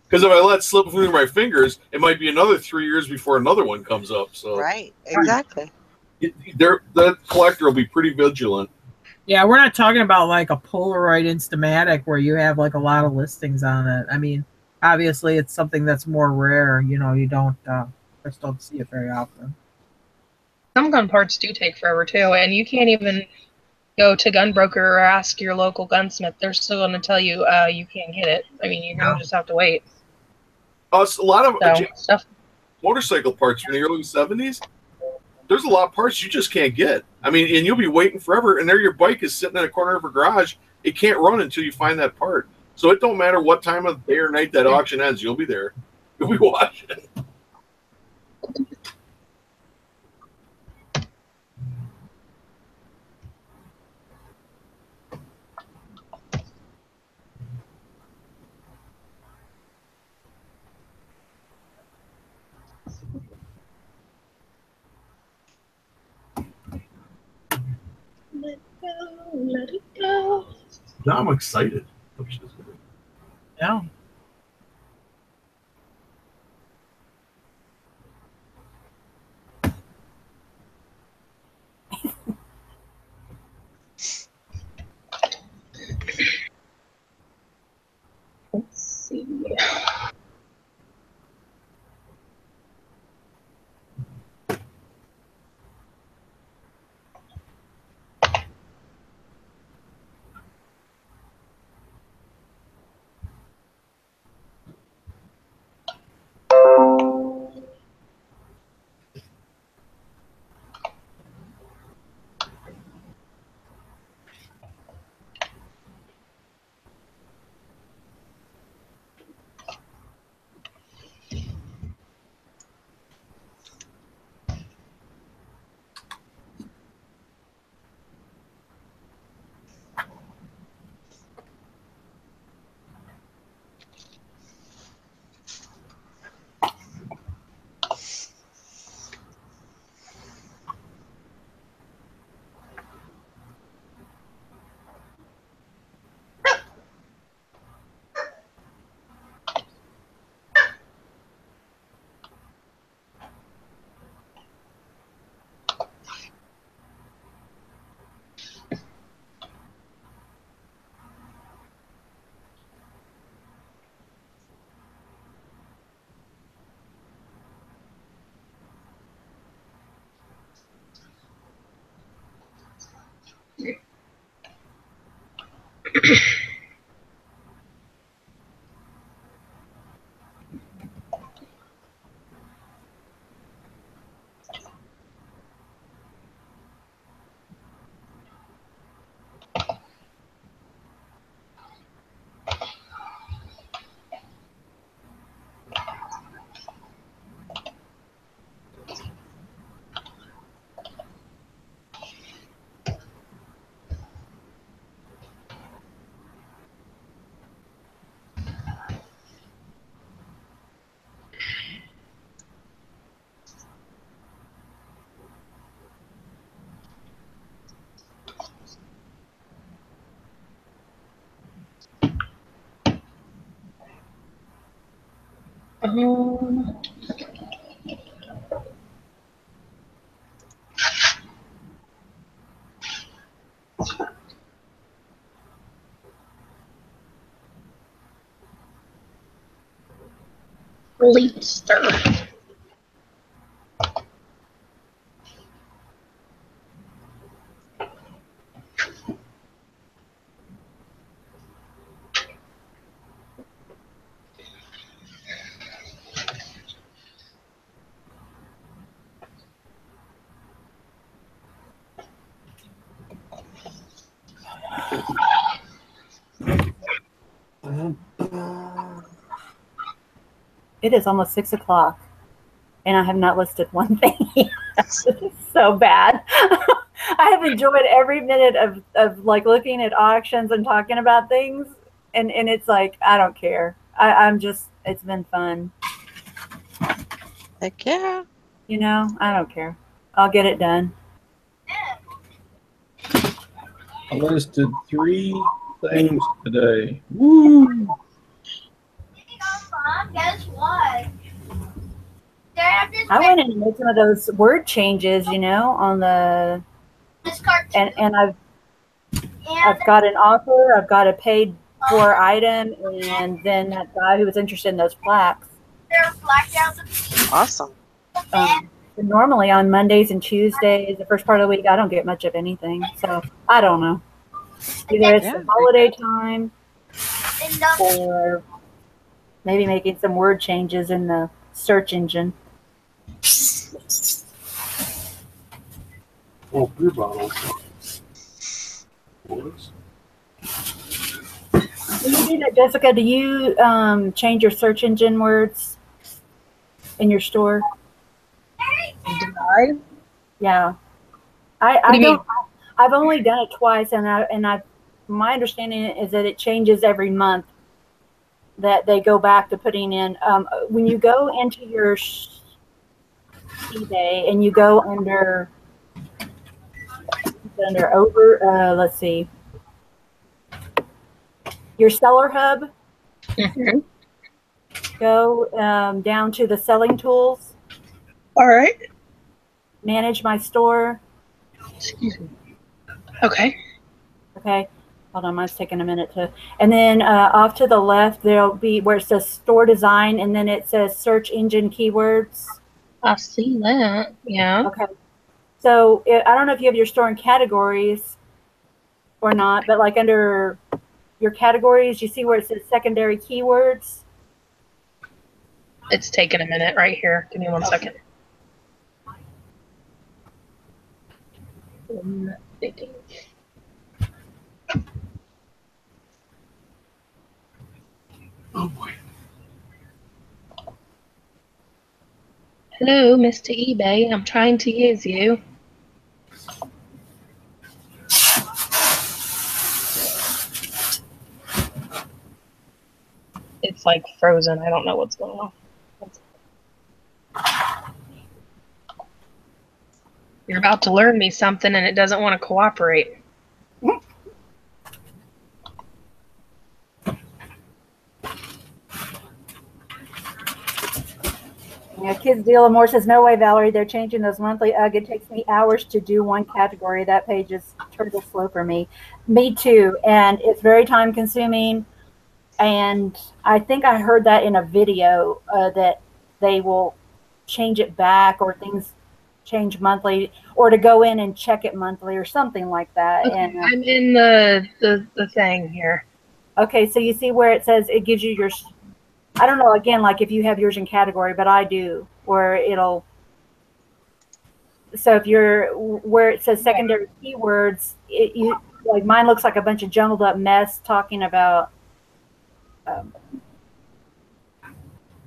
Because if I let it slip through my fingers, it might be another 3 years before another one comes up. So Right. Exactly. The collector will be pretty vigilant. Yeah, we're not talking about like a Polaroid Instamatic where you have like a lot of listings on it. I mean, obviously it's something that's more rare. You know, you just don't see it very often. some gun parts do take forever too, and you can't even go to Gunbroker or ask your local gunsmith. They're still going to tell you you can't get it. I mean, you're going to just have to wait. It's a lot of stuff. motorcycle parts from the early 70s. There's a lot of parts you just can't get. I mean, and you'll be waiting forever, and there your bike is sitting in a corner of a garage. It can't run until you find that part. So it don't matter what time of day or night that auction ends, you'll be there. You'll be watching. Let it go. Now I'm excited. Yeah. Let's see. Um, Leapster. It is almost 6 o'clock, and I have not listed one thing. This is so bad. I have enjoyed every minute of like looking at auctions and talking about things, and it's like I don't care. I'm just, it's been fun. Heck yeah. You know, I don't care. I'll get it done. I listed 3 things today. Woo! Mom, guess what? I went in and made some of those word changes, you know, on the and I've got an offer, I've got a paid for item, and then that guy who was interested in those plaques. Awesome. Normally on Mondays and Tuesdays, the first part of the week, I don't get much of anything. So I don't know. Either it's the holiday time or maybe making some word changes in the search engine. Oh, beer bottles. Do you do that, Jessica? Do you change your search engine words in your store? Did I? Yeah. What do I you don't. mean? I've only done it twice, and my understanding is that it changes every month. That they go back to putting in when you go into your eBay and you go under let's see, your seller hub. Mm-hmm. Go down to the selling tools. All right. Manage my store. Excuse me. Okay. Okay. Hold on, mine's taking a minute to. And then off to the left, there'll be where it says store design, and then it says search engine keywords. I see that. Yeah. Okay. So I don't know if you have your store in categories or not, but like under your categories, you see where it says secondary keywords. It's taking a minute right here. Give me 1 second. Oh boy. Hello, Mr. eBay. I'm trying to use you. It's like frozen. I don't know what's going on. You're about to learn me something and it doesn't want to cooperate. Yeah, Kids Deal and More says, no way, Valerie. They're changing those monthly. Ugh, it takes me hours to do one category. That page is turtle slow for me. Me too. And it's very time consuming. And I think I heard that in a video that they will change it back or things change monthly, or to go in and check it monthly or something like that. Okay, And I'm in the thing here. okay, so you see where it says it gives you your, I don't know, again, like if you have yours in category, but I do, where it'll, so if you're, where it says secondary keywords, you, like mine looks like a bunch of jumbled up mess talking about,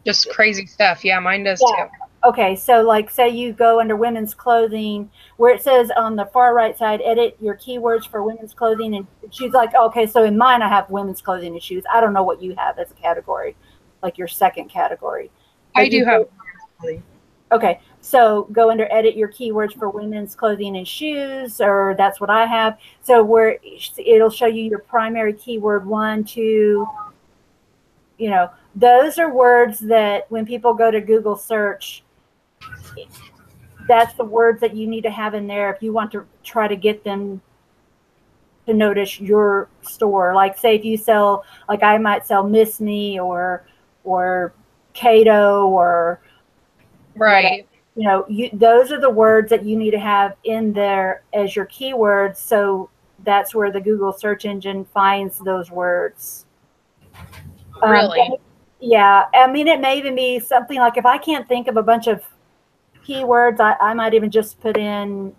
Just crazy stuff. Yeah, mine does yeah. too. Okay, so like say you go under women's clothing, where it says on the far right side, edit your keywords for women's clothing and shoes. Like, okay, so in mine I have women's clothing and shoes. I don't know what you have as a category, like your second category. I do have. Okay, so go under edit your keywords for women's clothing and shoes, or that's what I have. So where it'll show you your primary keyword 1, 2, you know, those are words that when people go to Google search, that's the words that you need to have in there if you want to try to get them to notice your store. Like say if you sell, like I might sell Miss Me or Cato or Right. whatever. You know, those are the words that you need to have in there as your keywords. So that's where the Google search engine finds those words. Really? Yeah. I mean, it may even be something like if I can't think of a bunch of keywords, I might even just put in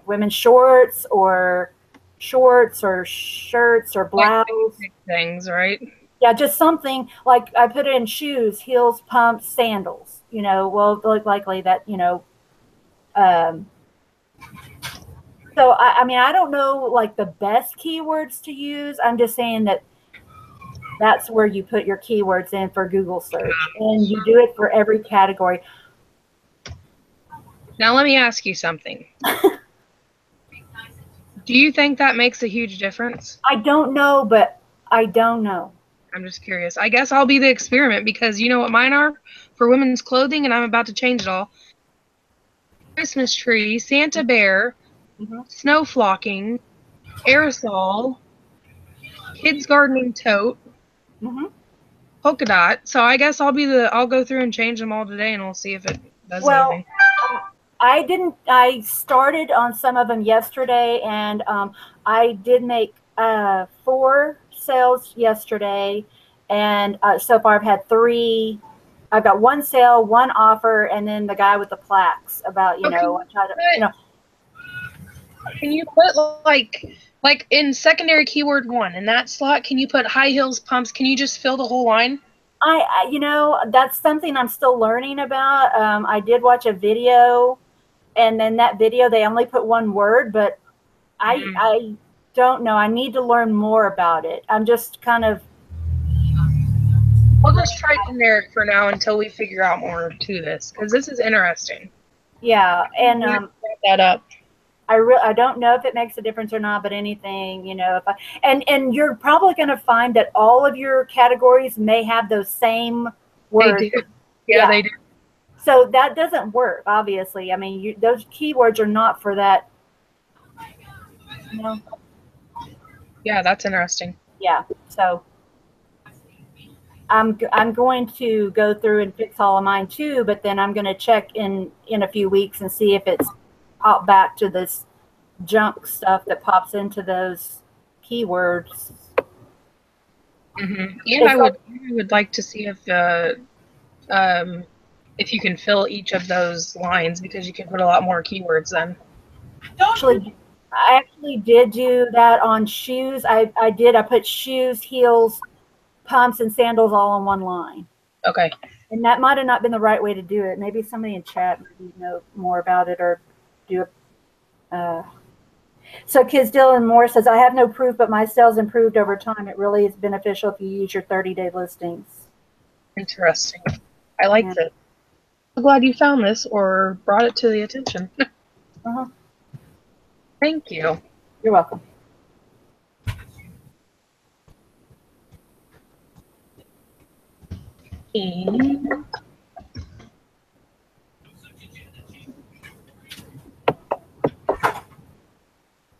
women's shorts or shirts or blouse. Like things, right? Yeah, just something like I put in shoes, heels, pumps, sandals. You know, well, likely that, you know. So I mean, I don't know like the best keywords to use. I'm just saying that that's where you put your keywords in for Google search, and you do it for every category. Now let me ask you something. Do you think that makes a huge difference? I don't know, but I don't know. I'm just curious. I guess I'll be the experiment because you know what mine are for women's clothing, and I'm about to change it all. Christmas tree, Santa bear, snow flocking, aerosol, kids gardening tote, polka dot. So I guess I'll go through and change them all today, and we'll see if it does anything. I started on some of them yesterday, and I did make 4 sales yesterday, and so far I've had 3. I've got 1 sale, 1 offer, and then the guy with the plaques about, you know, can you put like in secondary keyword 1 in that slot? Can you put high heels, pumps? Can you just fill the whole line? You know, that's something I'm still learning about. I did watch a video, and then that video they only put 1 word, but I don't know. I need to learn more about it. I'm just kind of. We'll just try generic for now until we figure out more to this, because this is interesting. Yeah, and brought that up. I don't know if it makes a difference or not, but anything, you know, if and you're probably going to find that all of your categories may have those same words. They do. Yeah, they do. So that doesn't work, obviously. I mean, those keywords are not for that. You know? Yeah, that's interesting. Yeah, so I'm going to go through and fix all of mine too, but then I'm going to check in a few weeks and see if it's popped back to this junk stuff that pops into those keywords. And I would like to see if you can fill each of those lines, because you can put a lot more keywords then. I actually did do that on shoes. I put shoes, heels, pumps, and sandals all on 1 line. Okay. And that might have not been the right way to do it. Maybe somebody in chat maybe know more about it or do it. So Kids Dylan Moore says, I have no proof, but my sales improved over time. It really is beneficial if you use your 30-day listings. Interesting. I like this. I'm glad you found this or brought it to the attention. Thank you. You're welcome.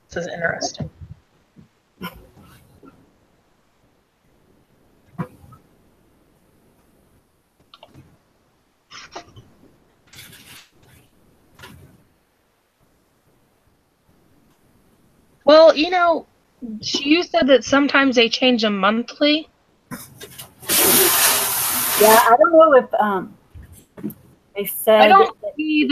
This is interesting. Well, you said that sometimes they change them monthly. Yeah, I don't know if they said. I don't see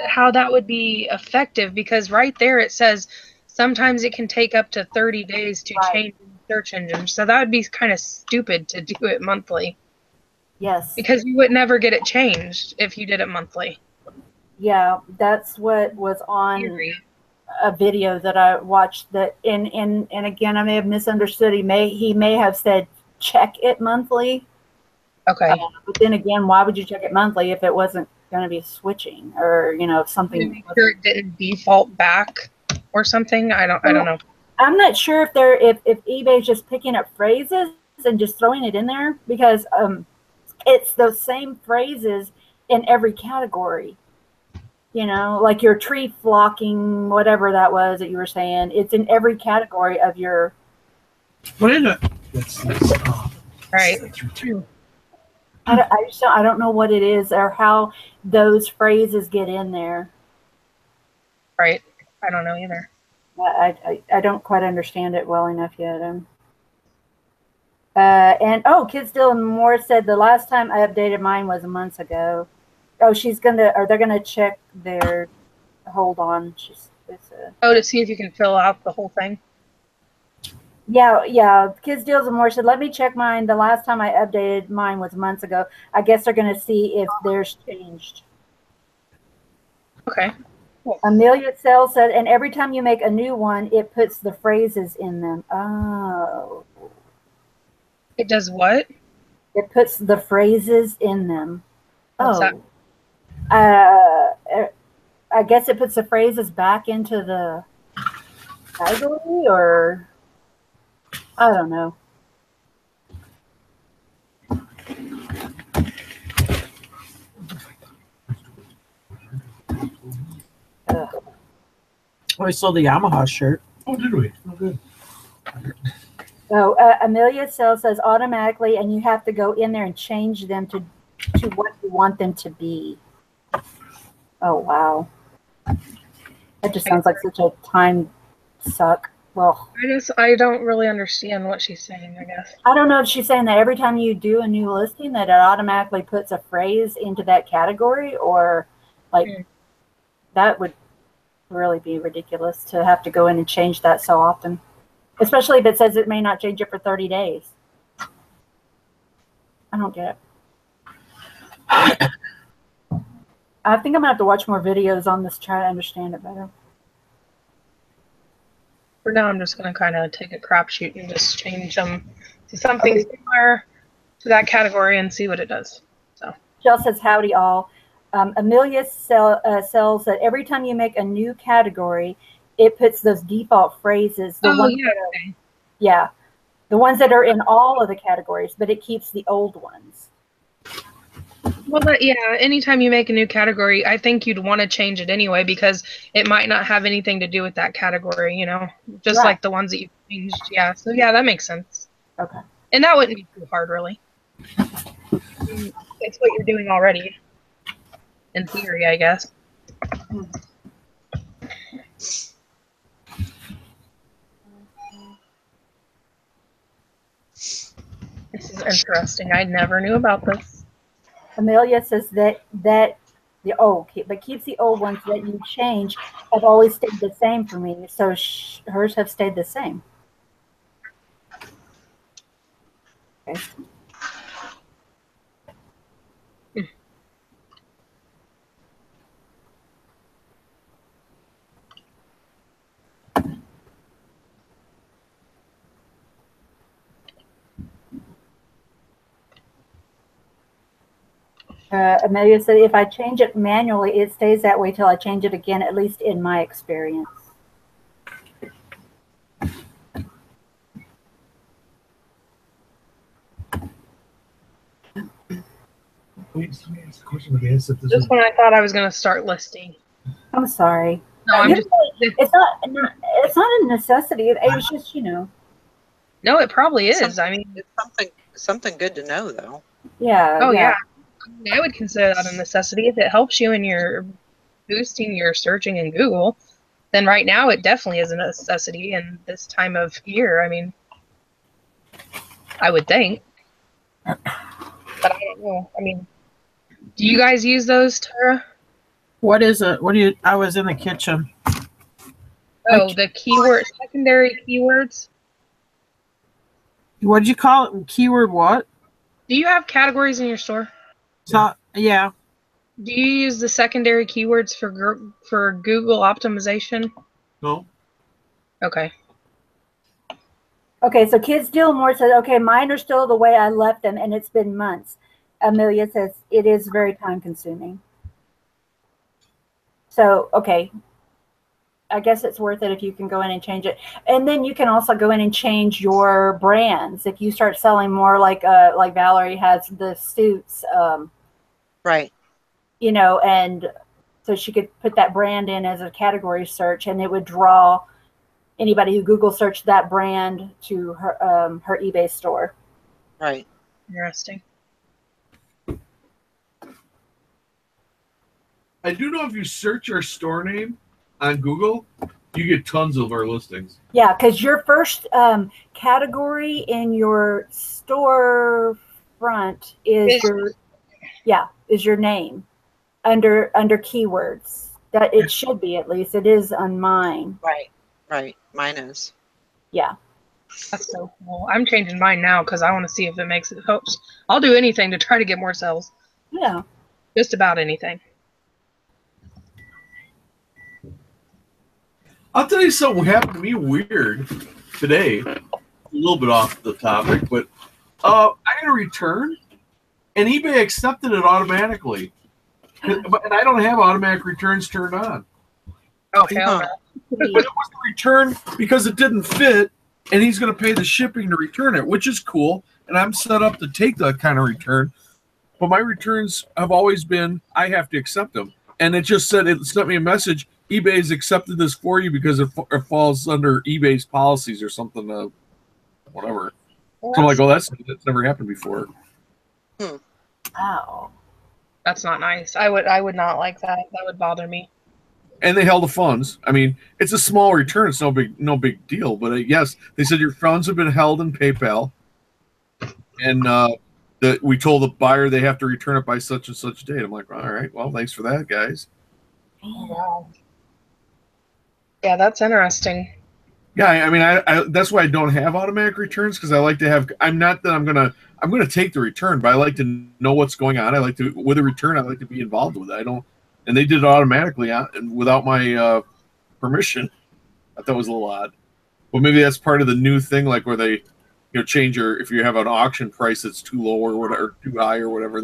how that would be effective, because right there it says sometimes it can take up to 30 days to change the search engine. So that would be kind of stupid to do it monthly. Yes. Because you would never get it changed if you did it monthly. Yeah, that's what was on a video that I watched. That and again, I may have misunderstood. He may have said check it monthly. Okay. But then again, why would you check it monthly if it wasn't going to be switching, or if something? Make sure it didn't default back or something. I don't know. I'm not sure if eBay's just picking up phrases and just throwing it in there, because it's those same phrases in every category. Like your tree flocking, whatever that was that you were saying. It's in every category of your. What is it? Right. I don't know what it is or how those phrases get in there. Right. I don't know either. I don't quite understand it well enough yet. Kids Dylan Moore said the last time I updated mine was months ago. Oh, they're gonna check their. Hold on. To see if you can fill out the whole thing. Yeah. Kids Deals and More said, let me check mine. The last time I updated mine was months ago. I guess they're gonna see if theirs changed. Okay. Cool. Amelia Sell said, and every time you make a new one, it puts the phrases in them. Oh. It does what? It puts the phrases in them. What's that? I guess it puts the phrases back into the category, or I don't know. We sold the Yamaha shirt. Oh, did we? Oh, good. So Amelia Sell says automatically, and you have to go in there and change them to what you want them to be. Oh, wow. That just sounds like such a time suck. Well, I don't really understand what she's saying, I guess. I don't know if she's saying that every time you do a new listing that it automatically puts a phrase into that category, or that would really be ridiculous to have to go in and change that so often. Especially if it says it may not change it for 30 days. I don't get it. I think I'm going to have to watch more videos on this, try to understand it better. For now, I'm just going to kind of take a crapshoot and just change them to something similar to that category and see what it does. So, Jill says, howdy all. Amelia sells that every time you make a new category, it puts those default phrases. The ones that are in all of the categories, but it keeps the old ones. Well, anytime you make a new category, I think you'd want to change it anyway, because it might not have anything to do with that category, just like the ones that you changed. Yeah, so that makes sense. Okay. And that wouldn't be too hard, really. It's what you're doing already, in theory, I guess. This is interesting. I never knew about this. Amelia says that but keeps the old ones that you change have always stayed the same for me. So hers have stayed the same. Okay. Amelia said, if I change it manually, it stays that way till I change it again, at least in my experience. Wait, let me ask a question again. Just when I thought I was going to start listing. I'm sorry. No, I'm just. It's not a necessity. It's just, No, it probably is. I mean, it's something good to know, though. Yeah. Oh, yeah. I would consider that a necessity if it helps you in your boosting your searching in Google. then right now it definitely is a necessity in this time of year. I mean, I would think, but I don't know. I mean, do you guys use those, Tara? What is it? What do you? I was in the kitchen. Oh, the secondary keywords. What'd you call it? Keyword what? Do you have categories in your store? So, yeah. Do you use the secondary keywords for Google optimization? No. Okay. Okay, so Kids Deal More says, okay, mine are still the way I left them, and it's been months. Amelia says, it is very time consuming. So, okay, I guess it's worth it if you can go in and change it. And then you can also go in and change your brands. If you start selling more like Valerie has the suits, Right. you know, and so she could put that brand in as a category search, and it would draw anybody who Google searched that brand to her eBay store. Right. Interesting. I do know if you search our store name on Google, you get tons of our listings. Yeah, because your first category in your store front is your name under keywords. That it should be, at least it is on mine. Right. Right. Mine is. Yeah. That's so cool. I'm changing mine now because I want to see if it makes it helps. I'll do anything to try to get more sales. Yeah. Just about anything. I'll tell you something happened to me weird today. A little bit off the topic, but I had a return, and eBay accepted it automatically. And I don't have automatic returns turned on. Oh, hell no. But it was a return because it didn't fit, and he's going to pay the shipping to return it, which is cool. And I'm set up to take that kind of return. But my returns have always been, I have to accept them. And it just said, it sent me a message, eBay's accepted this for you because it falls under eBay's policies or something, whatever. So I'm like, oh, that's never happened before. Wow. That's not nice. I would not like that. That would bother me. And they held the funds. I mean, it's a small return. It's no big deal. But yes, they said your funds have been held in PayPal, and that we told the buyer they have to return it by such and such date. I'm like, all right, well, thanks for that, guys. Oh, wow. Yeah, that's interesting. Yeah, I mean, I that's why I don't have automatic returns, because I like to have. I'm not that I'm gonna take the return, but I like to know what's going on. I like to, with a return, I like to be involved with it. I don't. And they did it automatically without my permission. I thought it was a little odd. But maybe that's part of the new thing, like where they, change if you have an auction price that's too low or whatever, or too high or whatever,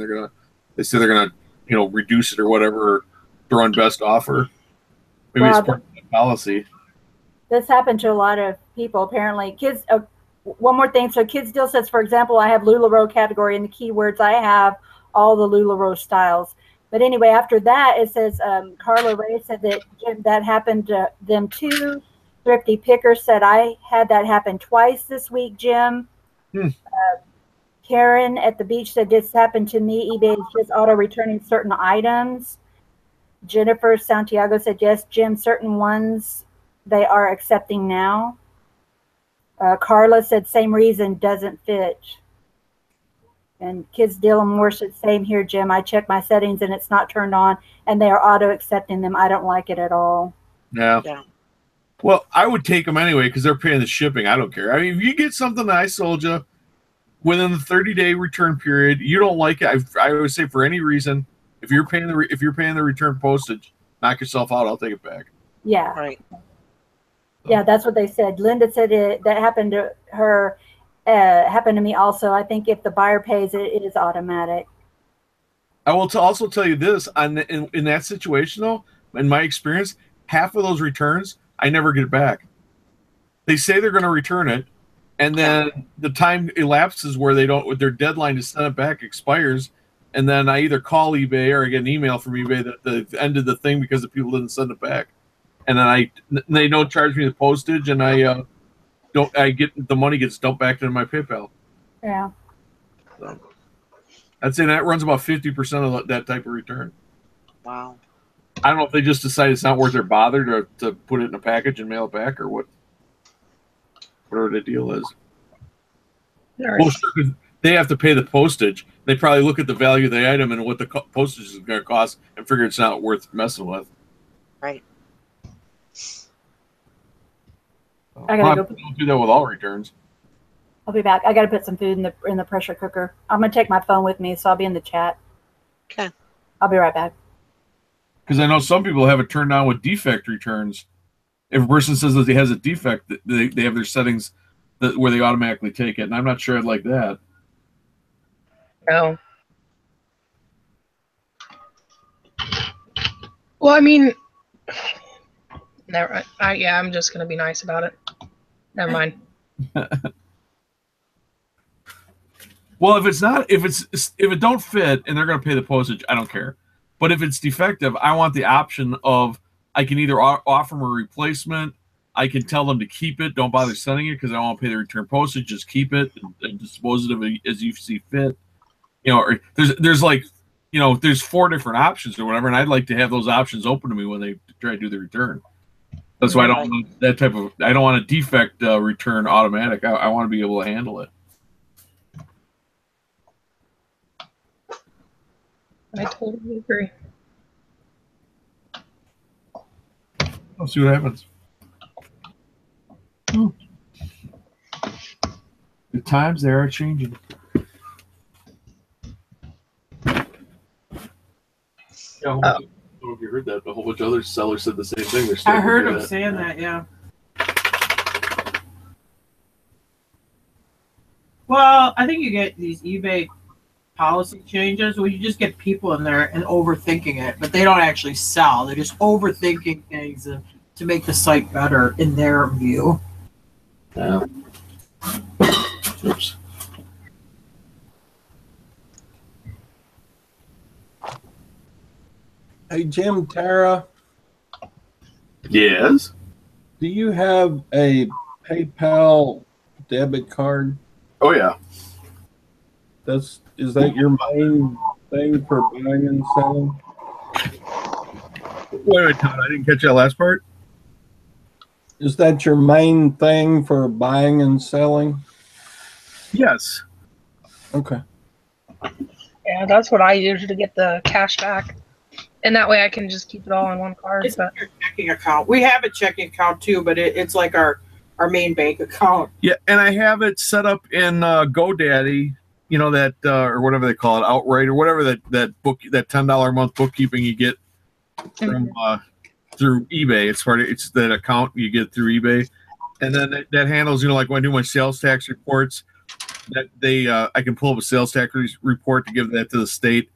they say they're gonna, reduce it or whatever, or throw on best offer. Maybe it's part of the policy. This happened to a lot of people, apparently. Kids. One more thing. So Kids Deal says, for example, I have LuLaRoe category in the keywords. I have all the LuLaRoe styles. But anyway, after that, it says Carla Ray said that happened to them too. Thrifty Picker said, I had that happen twice this week, Jim. Karen at the beach said, this happened to me. eBay is just auto-returning certain items. Jennifer Santiago said, yes, Jim, certain ones they are accepting now. Carla said, same reason, doesn't fit. And Kids Deal More said, same here, Jim. I checked my settings and it's not turned on, and they are auto-accepting them. I don't like it at all. Yeah. Well, I would take them anyway because they're paying the shipping. I don't care. I mean, if you get something that I sold you within the 30-day return period, you don't like it. I always say, for any reason, if you're paying the return postage, knock yourself out. I'll take it back. Yeah. Right. Yeah, that's what they said. Linda said that happened to her. Happened to me also. I think if the buyer pays it, it is automatic. I will also tell you this, in that situation though, in my experience, half of those returns I never get it back. They say they're going to return it, and then the time elapses where their deadline to send it back expires, and then I either call eBay or I get an email from eBay that they've ended the thing because the people didn't send it back, and then they don't charge me the postage, and the money gets dumped back into my PayPal. Yeah. So I'd say that runs about 50% of that type of return. Wow. I don't know if they just decide it's not worth their bother to put it in a package and mail it back, or whatever the deal is. Right. Well, sure, 'cause they have to pay the postage. They probably look at the value of the item and what the postage is going to cost, and figure it's not worth messing with. Right. I gotta go. Don't do that with all returns. I'll be back. I gotta put some food in the pressure cooker. I'm gonna take my phone with me, so I'll be in the chat. Okay. I'll be right back. Because I know some people have it turned on with defect returns. If a person says that he has a defect, they have their settings where they automatically take it, and I'm not sure I'd like that. No. Well, I mean, never. Yeah, I'm just gonna be nice about it. Never mind. Well, if it don't fit and they're going to pay the postage, I don't care. But if it's defective, I want the option of I can either offer them a replacement. I can tell them to keep it. Don't bother sending it because I don't want to pay the return postage. Just keep it and dispose of it as you see fit. You know, or there's like, you know, there's 4 different options or whatever, and I'd like to have those options open to me when they try to do the return. That's why I don't want that type of. I don't want a defect return automatic. I want to be able to handle it. I totally agree. I'll see what happens. The times they are changing. Yeah, I don't know if you heard that, but a whole bunch of other sellers said the same thing. I heard them saying that, yeah. Well, I think you get these eBay policy changes where you just get people in there and overthinking it, but they don't actually sell. They're just overthinking things to make the site better in their view. Yeah. Oops. Hey, Jim, Tara, Yes. do you have a PayPal debit card? Oh yeah. Is that your main thing for buying and selling? Wait, Todd, I didn't catch that last part. Is that your main thing for buying and selling? Yes. Okay. Yeah, that's what I use to get the cash back. And that way I can just keep it all on one card. It's like your checking account. We have a checking account too, but it's like our main bank account. Yeah, and I have it set up in GoDaddy. You know that or whatever they call it, Outright or whatever that $10 a month bookkeeping you get from through eBay. It's that account you get through eBay, and then that handles, you know, like when I do my sales tax reports, that I can pull up a sales tax report to give that to the state.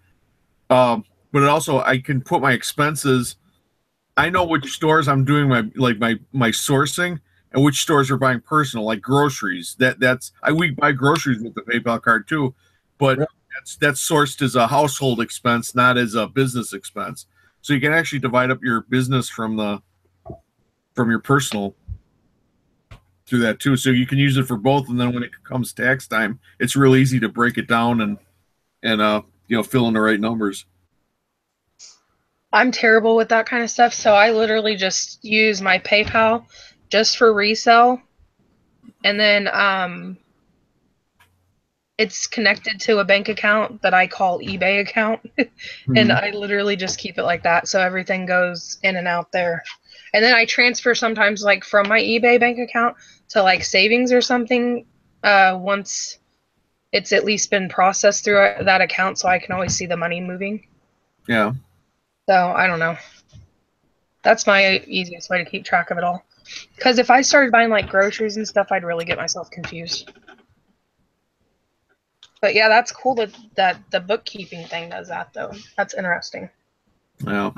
But it also, I can put my expenses. I know which stores I'm doing my sourcing and which stores are buying personal, like groceries. We buy groceries with the PayPal card too, but that's sourced as a household expense, not as a business expense. So you can actually divide up your business from your personal through that too. So you can use it for both, and then when it comes tax time, it's real easy to break it down and you know, fill in the right numbers. I'm terrible with that kind of stuff, so I literally just use my PayPal just for resell, and then it's connected to a bank account that I call eBay account, and I literally just keep it like that, so everything goes in and out there. And then I transfer sometimes, like, from my eBay bank account to, like, savings or something once it's at least been processed through that account, so I can always see the money moving. Yeah. So, I don't know. That's my easiest way to keep track of it all. Because if I started buying, like, groceries and stuff, I'd really get myself confused. But, yeah, that's cool that the bookkeeping thing does that, though. That's interesting. Yeah.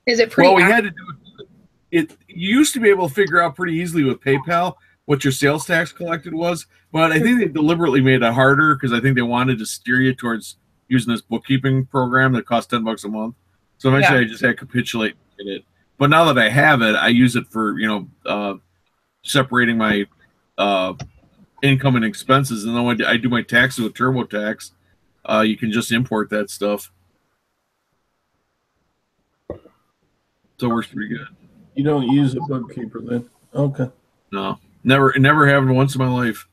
Is it pretty... Well, we had to do it. You used to be able to figure out pretty easily with PayPal what your sales tax collected was, but I think they deliberately made it harder because I think they wanted to steer you towards using this bookkeeping program that costs $10 a month. So eventually I just had to capitulate in it. But now that I have it, I use it for, you know, separating my income and expenses. And then when I do my taxes with TurboTax, you can just import that stuff. So we're pretty good. You don't use a bookkeeper then? Okay. No, never have once in my life.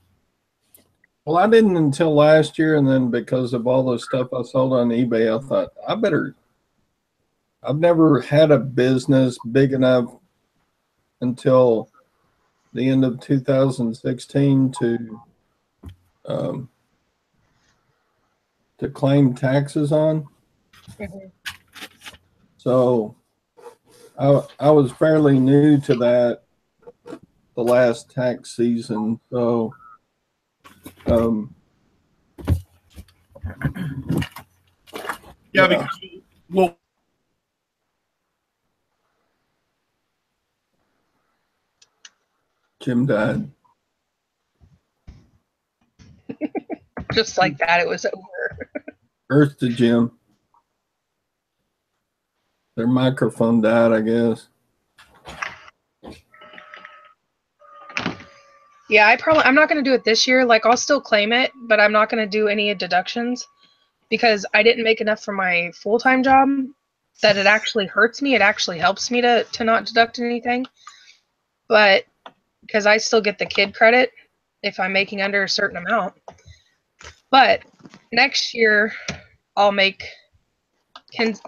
Well, I didn't until last year, and then because of all the stuff I sold on eBay, I thought I better. I've never had a business big enough until the end of 2016 to claim taxes on. Mhm. So I was fairly new to that the last tax season. So Yeah, because well, Jim died. Just like that, it was over. Earth to Jim. Their microphone died, I guess. Yeah, I'm not going to do it this year. Like, I'll still claim it, but I'm not going to do any deductions because I didn't make enough for my full-time job that it actually hurts me. It actually helps me to not deduct anything. But because I still get the kid credit if I'm making under a certain amount. But next year, I'll make,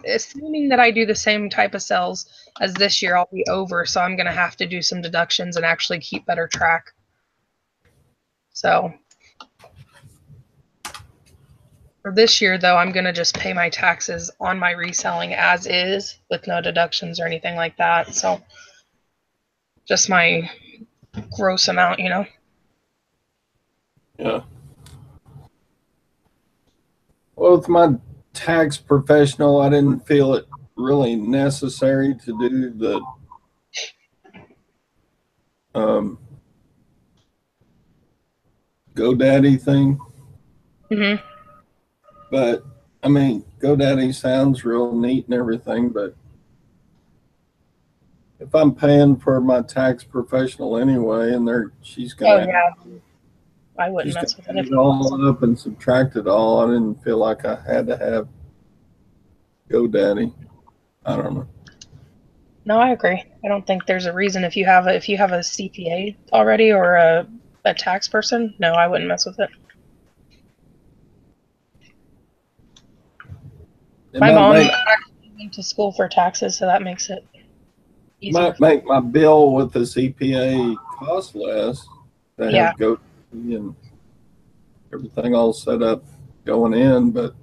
assuming that I do the same type of sales as this year, I'll be over. So I'm going to have to do some deductions and actually keep better track. So for this year, though, I'm going to just pay my taxes on my reselling as is with no deductions or anything like that. So just my gross amount, you know? Yeah. Well, with my tax professional, I didn't feel it really necessary to do the GoDaddy thing. Mm-hmm. But I mean, GoDaddy sounds real neat and everything, but if I'm paying for my tax professional anyway, and she's gonna I wouldn't mess with add it. it all up and subtract it all, I didn't feel like I had to have GoDaddy. I don't know. No, I agree. I don't think there's a reason if you have a CPA already or a tax person. No, I wouldn't mess with it. My mom actually went to school for taxes, so that makes it easier. Might make my bill with the CPA cost less to have GoDaddy and everything all set up going in, but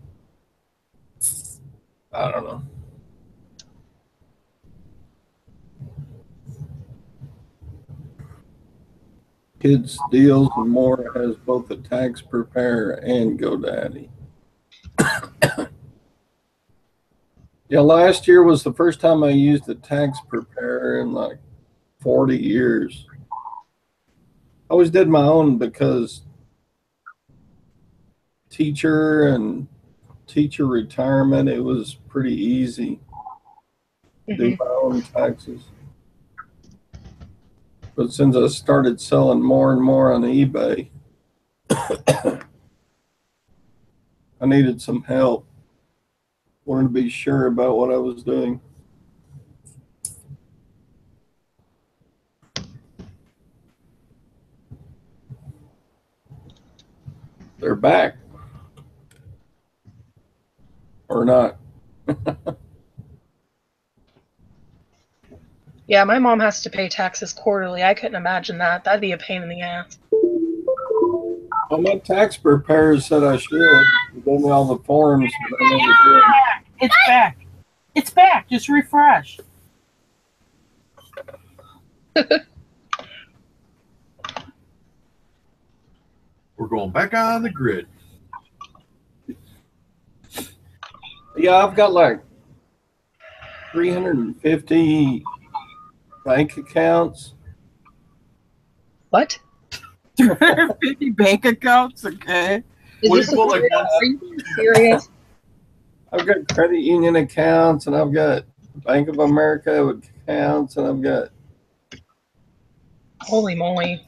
I don't know. Kids Deals and More has both a tax preparer and GoDaddy. Yeah, last year was the first time I used a tax preparer in like 40 years. I always did my own because teacher and teacher retirement, it was pretty easy to do my own taxes. But since I started selling more and more on eBay, I needed some help. Wanted to be sure about what I was doing. They're back. Or not. Yeah, my mom has to pay taxes quarterly. I couldn't imagine that. That'd be a pain in the ass. Well, my tax preparer said I should. He gave me all the forms. It's back. It's back. Just refresh. we're going back on the grid. Yeah, I've got like 350 bank accounts. What? 350 bank accounts? Okay. Is this like are you serious? I've got credit union accounts, and I've got Bank of America accounts, and I've got. Holy moly!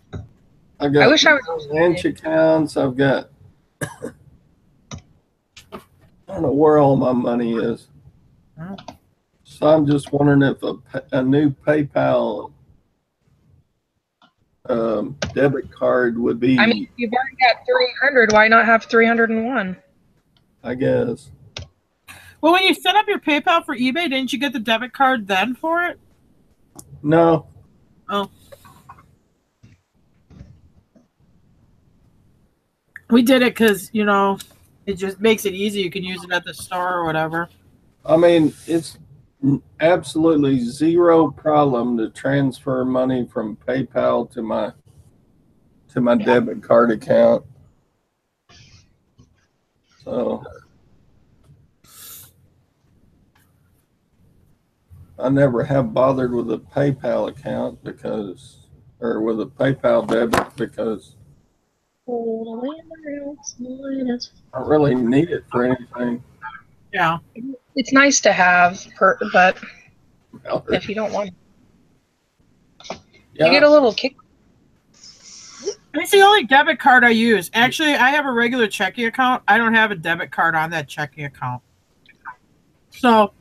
I've got I wish I was ranch accounts. I've got. I don't know where all my money is. So I'm just wondering if a new PayPal debit card would be. I mean, if you've already got 300, why not have 301? I guess. Well, when you set up your PayPal for eBay, didn't you get the debit card then for it? No. Oh. We did it because, you know, it just makes it easy. You can use it at the store or whatever. I mean, it's absolutely zero problem to transfer money from PayPal to my debit card account. So I never have bothered with a PayPal account or with a PayPal debit because I don't really need it for anything. Yeah. It's nice to have, but if you don't want it, Yeah. you get a little kick. It's the only debit card I use. Actually, I have a regular checking account. I don't have a debit card on that checking account. So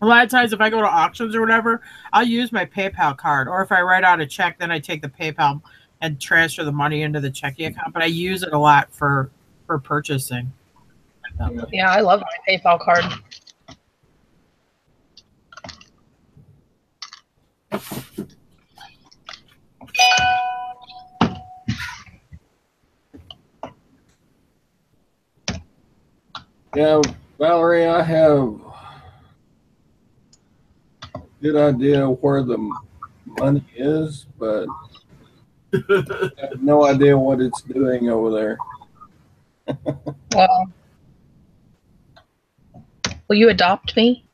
a lot of times if I go to auctions or whatever, I'll use my PayPal card. Or if I write out a check, then I take the PayPal and transfer the money into the checking account. But I use it a lot for purchasing. Yeah, I love my PayPal card. Yeah, Valerie, I have a good idea where the money is, but I have no idea what it's doing over there. Well, will you adopt me?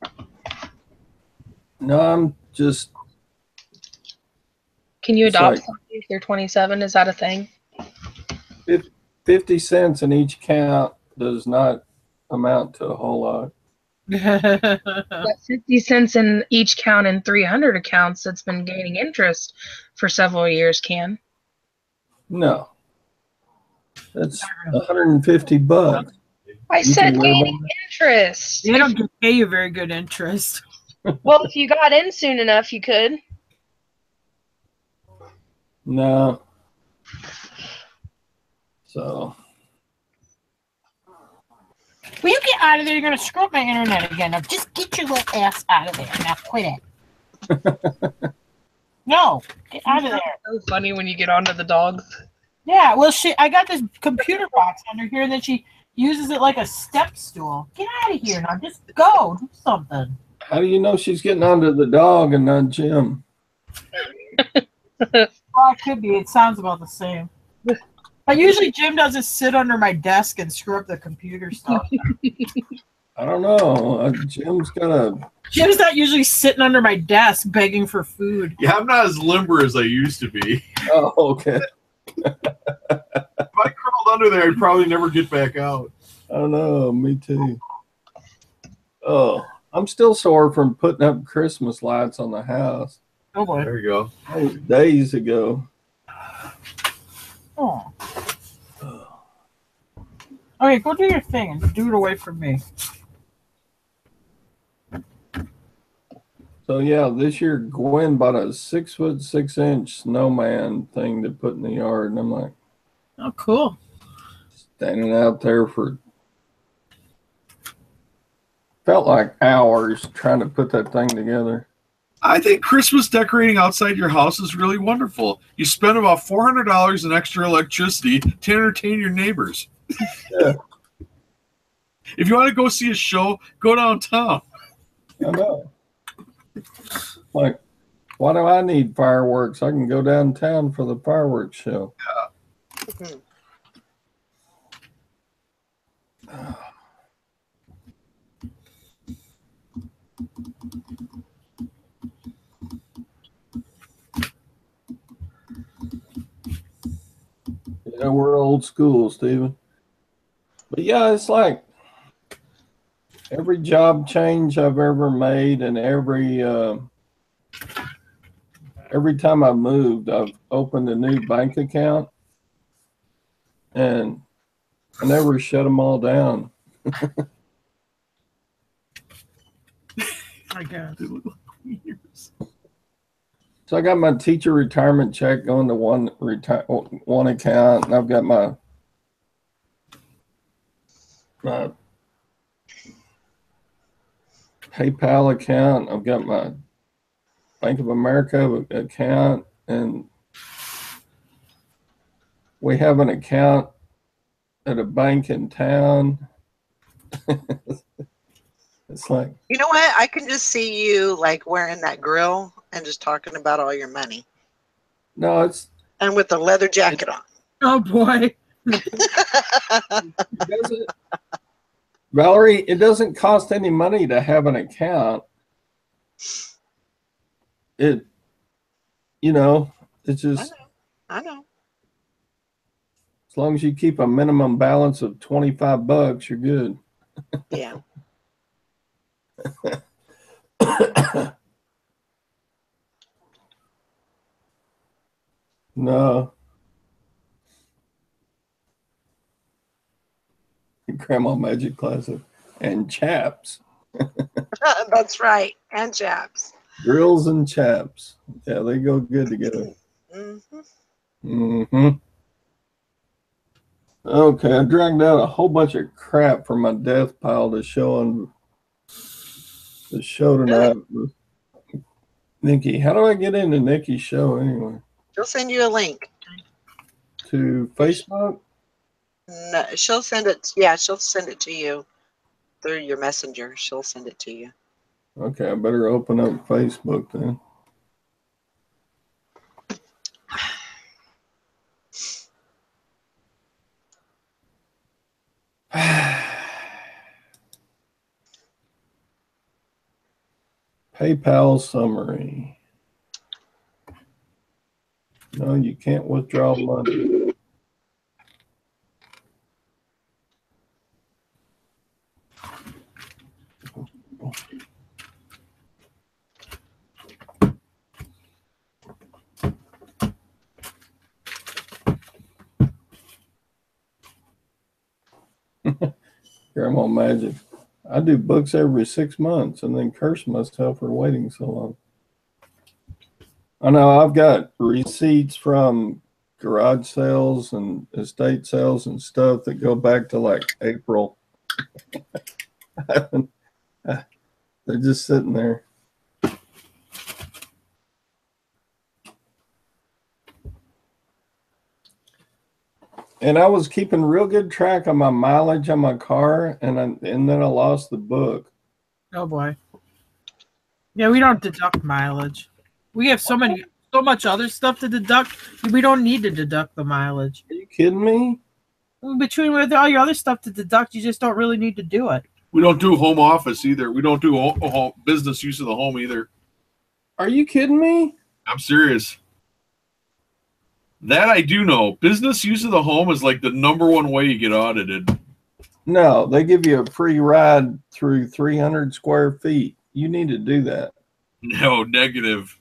No, I'm just. Can you It's adopt like- somebody if they're 27? Is that a thing? 50 cents in each count does not amount to a whole lot. But 50 cents in each count in 300 accounts that's been gaining interest for several years can. No. That's $150. I You said can live gaining on interest. They don't pay you very good interest. Well, if you got in soon enough, you could. No. So. Will you get out of there? You're going to screw up my internet again. Now just get your little ass out of there. Now quit it. No, get out of there. So funny when you get onto the dogs. Yeah, well, I got this computer box under here, and then she uses it like a step stool. Get out of here now. Just go. Do something. How do you know she's getting onto the dog and not Jim? Well, it could be. It sounds about the same. But usually Jim doesn't sit under my desk and screw up the computer stuff. I don't know. Jim's not usually sitting under my desk begging for food. Yeah, I'm not as limber as I used to be. Oh, okay. If I crawled under there, I'd probably never get back out. I don't know. Me too. Oh, I'm still sore from putting up Christmas lights on the house. Oh, boy. There you go. That was days ago. Oh. Okay, go do your thing and do it away from me. So yeah, this year Gwen bought a 6'6" snowman thing to put in the yard, and I'm like, Oh, cool. standing out there for felt like hours trying to put that thing together. I think Christmas decorating outside your house is really wonderful. You spend about $400 in extra electricity to entertain your neighbors. Yeah. If you want to go see a show, go downtown. I know. Like, why do I need fireworks? I can go downtown for the fireworks show. Yeah, we're old school, Stephen. But yeah, it's like every job change I've ever made, and every time I moved, I've opened a new bank account, and I never shut them all down. I guess. They look like wieners. So I got my teacher retirement check going to one account, and I've got my PayPal account. I've got my Bank of America account, and we have an account at a bank in town. It's like, You know what? I can just see you like wearing that grill and just talking about all your money no, it's and with a leather jacket on. Oh boy. it doesn't, Valerie, it doesn't cost any money to have an account. It's just I know. as long as you keep a minimum balance of $25, you're good. Yeah. No. Grandma Magic Classic and chaps. That's right. And chaps. Grills and chaps. Yeah, they go good together. Mm-hmm. Okay, I dragged out a whole bunch of crap from my death pile to show on the show tonight with Nikki. How do I get into Nikki's show anyway? She'll send you a link. To Facebook? No, she'll send it. Yeah, she'll send it to you through your messenger. She'll send it to you. Okay, I better open up Facebook then. PayPal summary. No, you can't withdraw money. Grandma Magic. I do books every 6 months and then curse myself for waiting so long. I know I've got receipts from garage sales and estate sales and stuff that go back to like April. They're just sitting there. And I was keeping real good track of my mileage on my car, and then I lost the book. Oh boy. Yeah, we don't deduct mileage. We have so much other stuff to deduct. We don't need to deduct the mileage. Are you kidding me? Between with all your other stuff to deduct, you just don't really need to do it. We don't do home office either. We don't do business use of the home either. Are you kidding me? I'm serious. That I do know. Business use of the home is like the #1 way you get audited. No, they give you a free ride through 300 square feet. You need to do that. No, negative.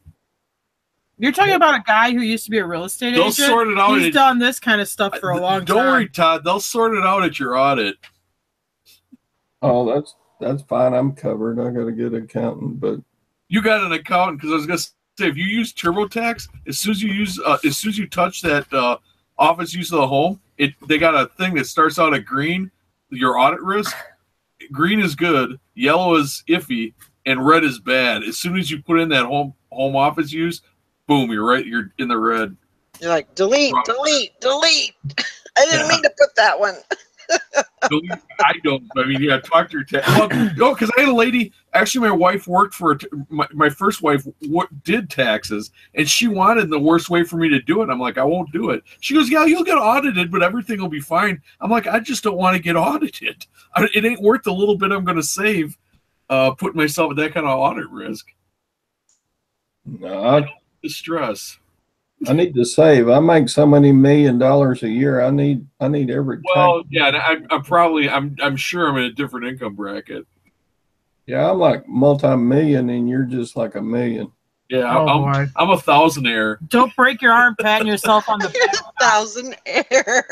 You're talking about a guy who used to be a real estate agent. They'll sort it out. He's done this kind of stuff for a long time. Don't worry, Todd. They'll sort it out at your audit. Oh, that's fine. I'm covered. I got a good accountant, but You got an accountant because I was gonna say if you use TurboTax, as soon as you touch that office use of the home, they got a thing that starts out at green, your audit risk. Green is good, yellow is iffy, and red is bad. As soon as you put in that home office use, boom, you're in the red. You're like, delete. I didn't mean to put that one. I don't. I mean, yeah, talk to your tax. Well, no, because I had a lady. Actually, my wife worked for my first wife. Did taxes, and she wanted the worst way for me to do it. I'm like, I won't do it. She goes, yeah, you'll get audited, but everything will be fine. I'm like, I just don't want to get audited. It ain't worth the little bit I'm going to save, putting myself at that kind of audit risk. no, The stress. I need to save. I make so many $1 million a year. I need every. Well, yeah, I'm sure I'm in a different income bracket. Yeah, I'm like multi-million, and you're just like $1 million. Yeah, boy. I'm a thousandaire. Don't break your arm patting yourself on the back. Thousandaire.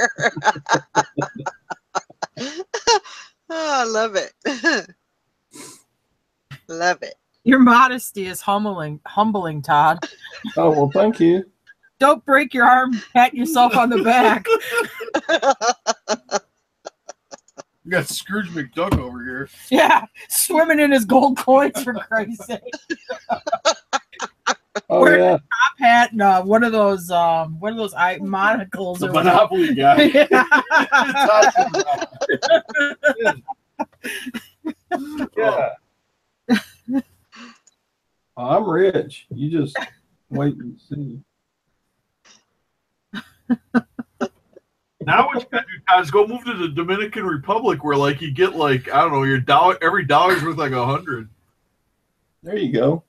Oh, I love it. Love it. Your modesty is humbling, Todd. Oh, well, thank you. Don't break your arm, pat yourself on the back. We got Scrooge McDuck over here. Yeah, swimming in his gold coins for Christ's sake. Oh, Wearing yeah. a top hat and one of those monocles. The or Monopoly guy. Yeah. I'm rich. You just wait and see. Now what you gotta do, Todd, is go move to the Dominican Republic where like you get like, I don't know, your dollar, every dollar's worth like 100. There you go.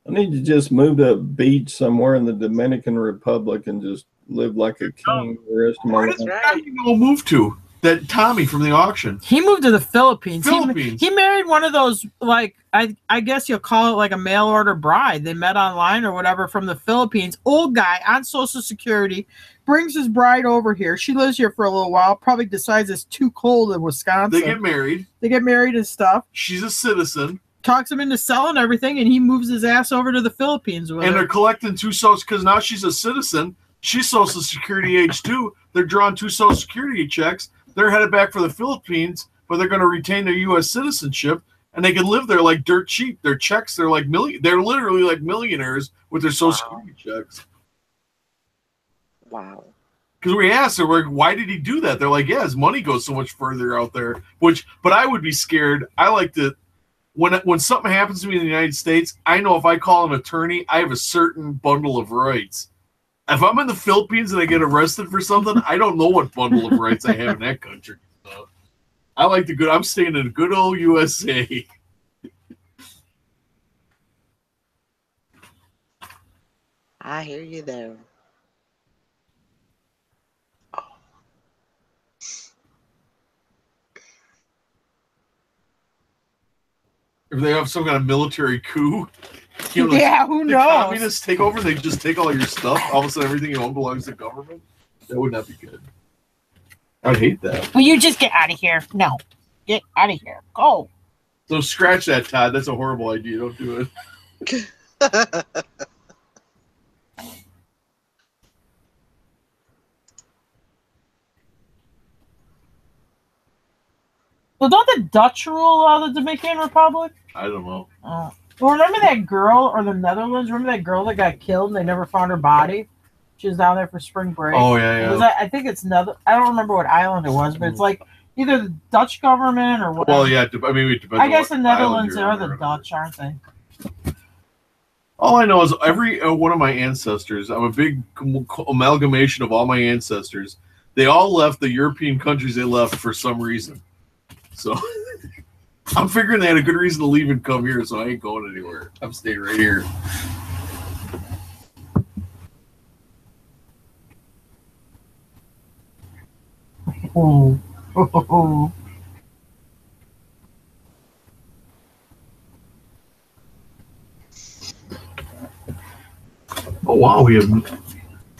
I need to just move to a beach somewhere in the Dominican Republic and just live like a king the rest of my Where life. does go move to? That Tommy from the auction. He moved to the Philippines. Philippines. He married one of those, like, I guess you'll call it like a mail order bride. They met online or whatever from the Philippines. Old guy on Social Security brings his bride over here. She lives here for a little while. Probably decides it's too cold in Wisconsin. They get married. They get married and stuff. She's a citizen. Talks him into selling everything, and he moves his ass over to the Philippines with And her. they're collecting two social, because now she's a citizen. She's Social Security age 2. They're drawing 2 Social Security checks. They're headed back for the Philippines, but they're going to retain their U.S. citizenship, and they can live there like dirt cheap. Their checks, they're like they're literally like millionaires with their Social Security checks. Wow. Because we asked her, like, why did he do that? They're like, yeah, his money goes so much further out there. But I would be scared. I like to, when something happens to me in the United States, I know if I call an attorney, I have a certain bundle of rights. If I'm in the Philippines and I get arrested for something, I don't know what bundle of rights I have in that country. So I like the good. I'm staying in good old USA. I hear you there. If they have some kind of military coup, Yeah, who the knows? communists take over, they just take all your stuff. All of a sudden, everything you own belongs to the government. That would not be good. I'd hate that. Will you just get out of here? No. Get out of here. Go. So scratch that, Todd. That's a horrible idea. Don't do it. Well, don't the Dutch rule the Dominican Republic? I don't know. Well, remember that girl, or the Netherlands? Remember that girl that got killed and they never found her body? She was down there for spring break. Oh, yeah. Was that, I think it's another. I don't remember what island it was, but it's like either the Dutch government or whatever. Well, yeah. I mean, it depends. I guess the on what Netherlands island are you're the on. Dutch, aren't they? All I know is every one of my ancestors, I'm a big amalgamation of all my ancestors. They all left the European countries they left for some reason. So I'm figuring they had a good reason to leave and come here, so I ain't going anywhere. I'm staying right here. Oh. Oh, wow. We have.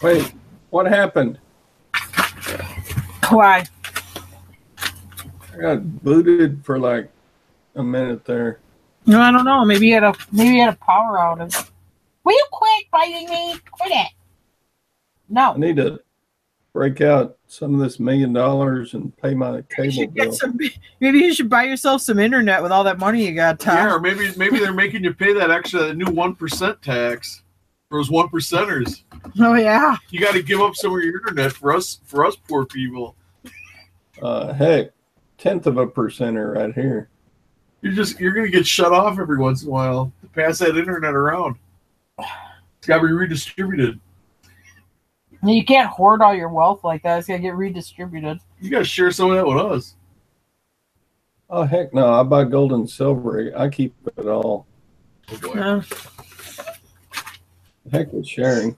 Wait, what happened? Why? I got booted for like a minute there. No, I don't know. Maybe he had a power outage. Will you quit biting me? Quit it. No. I need to break out some of this $1 million and pay my cable bill. Maybe you should buy yourself some internet with all that money you got, Tom. Yeah, or maybe they're making you pay that new 1% tax for those 1%ers. Oh yeah. You got to give up some of your internet for us poor people. Heck, 0.1% right here. You're gonna get shut off every once in a while to pass that internet around. It's got to be redistributed. You can't hoard all your wealth like that. It's gonna get redistributed. You got to share some of that with us. Oh heck no! I buy gold and silver. I keep it all. Oh boy. Heck with sharing.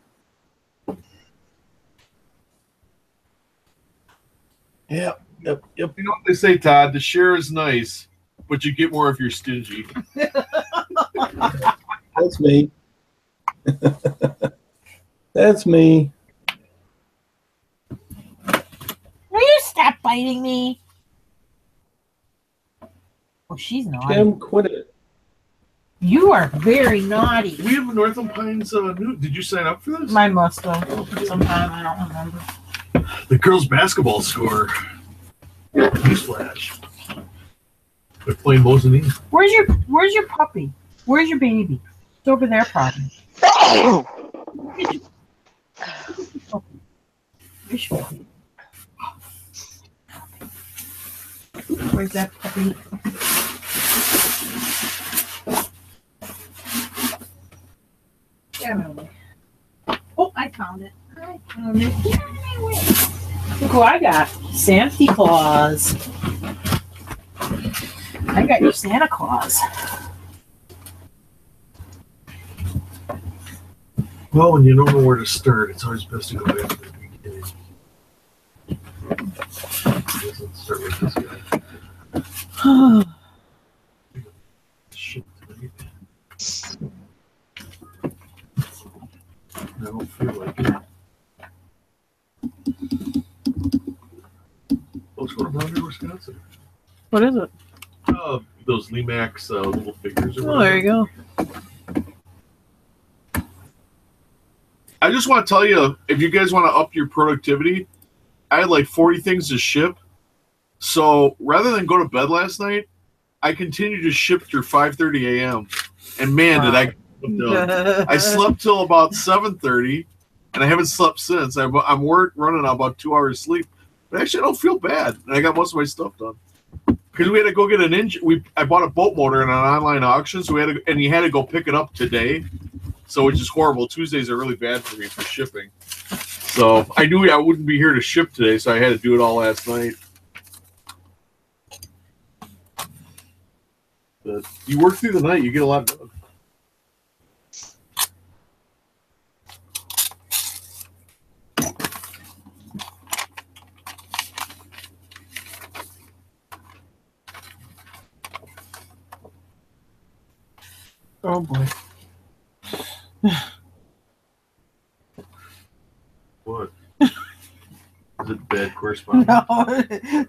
Yep. You know what they say, Todd? The share is nice, but you get more if you're stingy. That's me. That's me. Will you stop biting me? Oh, she's not. Tim, quit it. You are very naughty. We have a Northern Pines new. Did you sign up for this? My must have. Sometime I don't remember. The girls' basketball score. Newsflash. They're playing Mosinee. Where's your puppy? Where's your baby? It's over there, probably. Where's that puppy? Oh, I found it. Look who I got. Santa Claus. I got your Santa Claus. Well, when you don't know where to start, it's always best to go back to the beginning. Let's start with this guy. Shit, tonight. I don't feel like it. What's going on in Wisconsin? What is it? Those Lemax little figures. Oh, there you go. I just want to tell you, if you guys want to up your productivity, I had like 40 things to ship. So rather than go to bed last night, I continued to ship through 5:30 a.m. And man, did I get done. I slept till about 7:30, and I haven't slept since. I'm running on about 2 hours sleep, but actually I don't feel bad. And I got most of my stuff done. Because we had to go get an engine. I bought a boat motor in an online auction, so you had to go pick it up today. So which is horrible. Tuesdays are really bad for me for shipping. So I knew I wouldn't be here to ship today, so I had to do it all last night. But you work through the night, you get a lot done. Oh boy. What? Is it bad correspondence? No,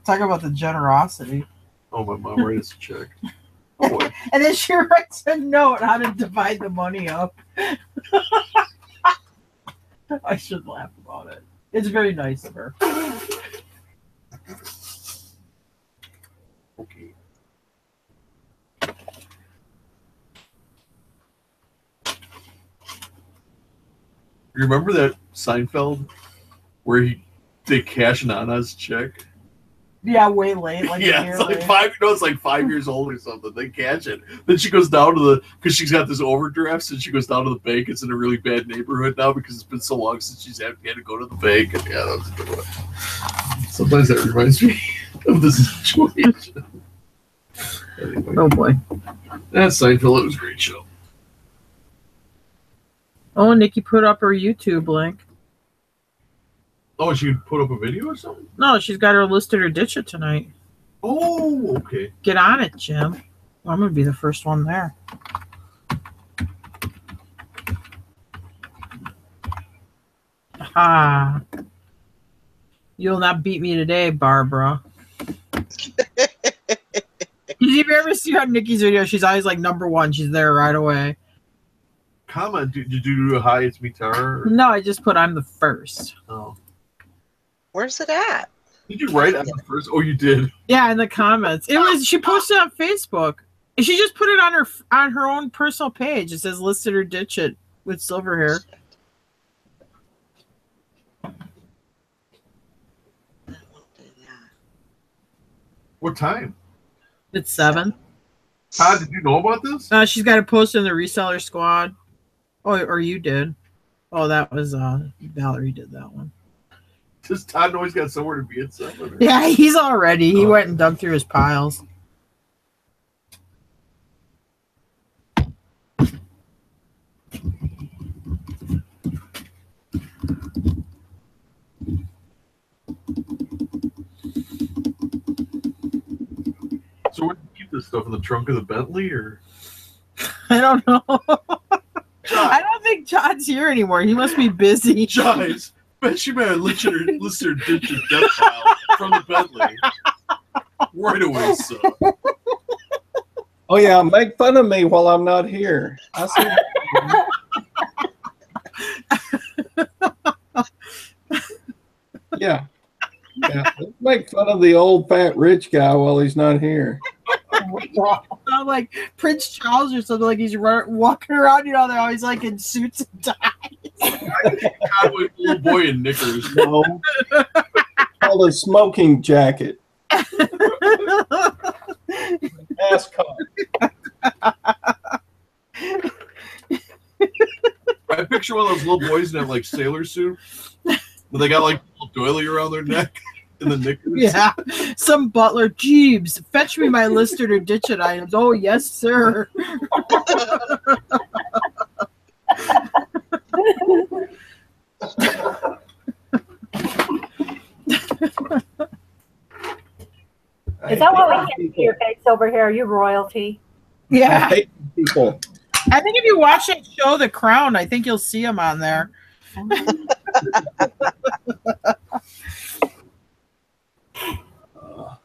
talk about the generosity. Oh, my mom writes a check. Oh, boy. And then she writes a note how to divide the money up. I should laugh about it. It's very nice of her. Okay. You remember that Seinfeld where they cash Nana's check? Yeah, way late. Like Yeah, it's like it's like 5 years old or something. They catch it. Then she goes down to because she's got this overdraft, and she goes down to the bank. It's in a really bad neighborhood now because it's been so long since she's had to go to the bank. And yeah, that was a good one. Sometimes that reminds me of this situation. Anyway, Oh boy. that's Seinfeld. It was a great show. Oh, Nikki put up her YouTube link. Oh, she put up a video or something? No, she's got her listed or ditch it tonight. Oh, okay. Get on it, Jim. Well, I'm gonna be the first one there. Ah. You'll not beat me today, Barbara. Did you ever see her on Nikki's video? She's always like #1. She's there right away. Comment. Did you do a hi, it's me, Tara? No, I just put I'm the first. Oh. Where's it at? Did you write on the first? Oh, you did. Yeah, in the comments. It was she posted on Facebook. And she just put it on her own personal page. It says listed or ditch it with silver hair. What time? It's 7. Todd, did you know about this? She's got it posted in the reseller squad. Oh, or you did. Oh, that was Valerie did that one. Does Todd know he's got somewhere to be at 7? Yeah, he's all ready. He went and dug through his piles. So where do you keep this stuff? In the trunk of the Bentley, or? I don't know. I don't think John's here anymore. He must be busy. Guys, bet you better listener ditch your death file from the Bentley right away, son. Oh yeah, make fun of me while I'm not here. I see. Yeah. Yeah. Let's make fun of the old fat rich guy while he's not here. Not like Prince Charles or something, like he's walking around, you know, they're always like in suits and ties. Cowboy little boy in knickers. No. Called a smoking jacket. NASCAR. I picture one of those little boys in that like sailor suit, but they got like a little doily around their neck in the knickers. Yeah, some butler, Jeeves, fetch me my listed or ditched items. Oh yes, sir. Is that why we can't see your face over here? Are you royalty? Yeah, I hate people. I think if you watch that show, The Crown, I think you'll see him on there.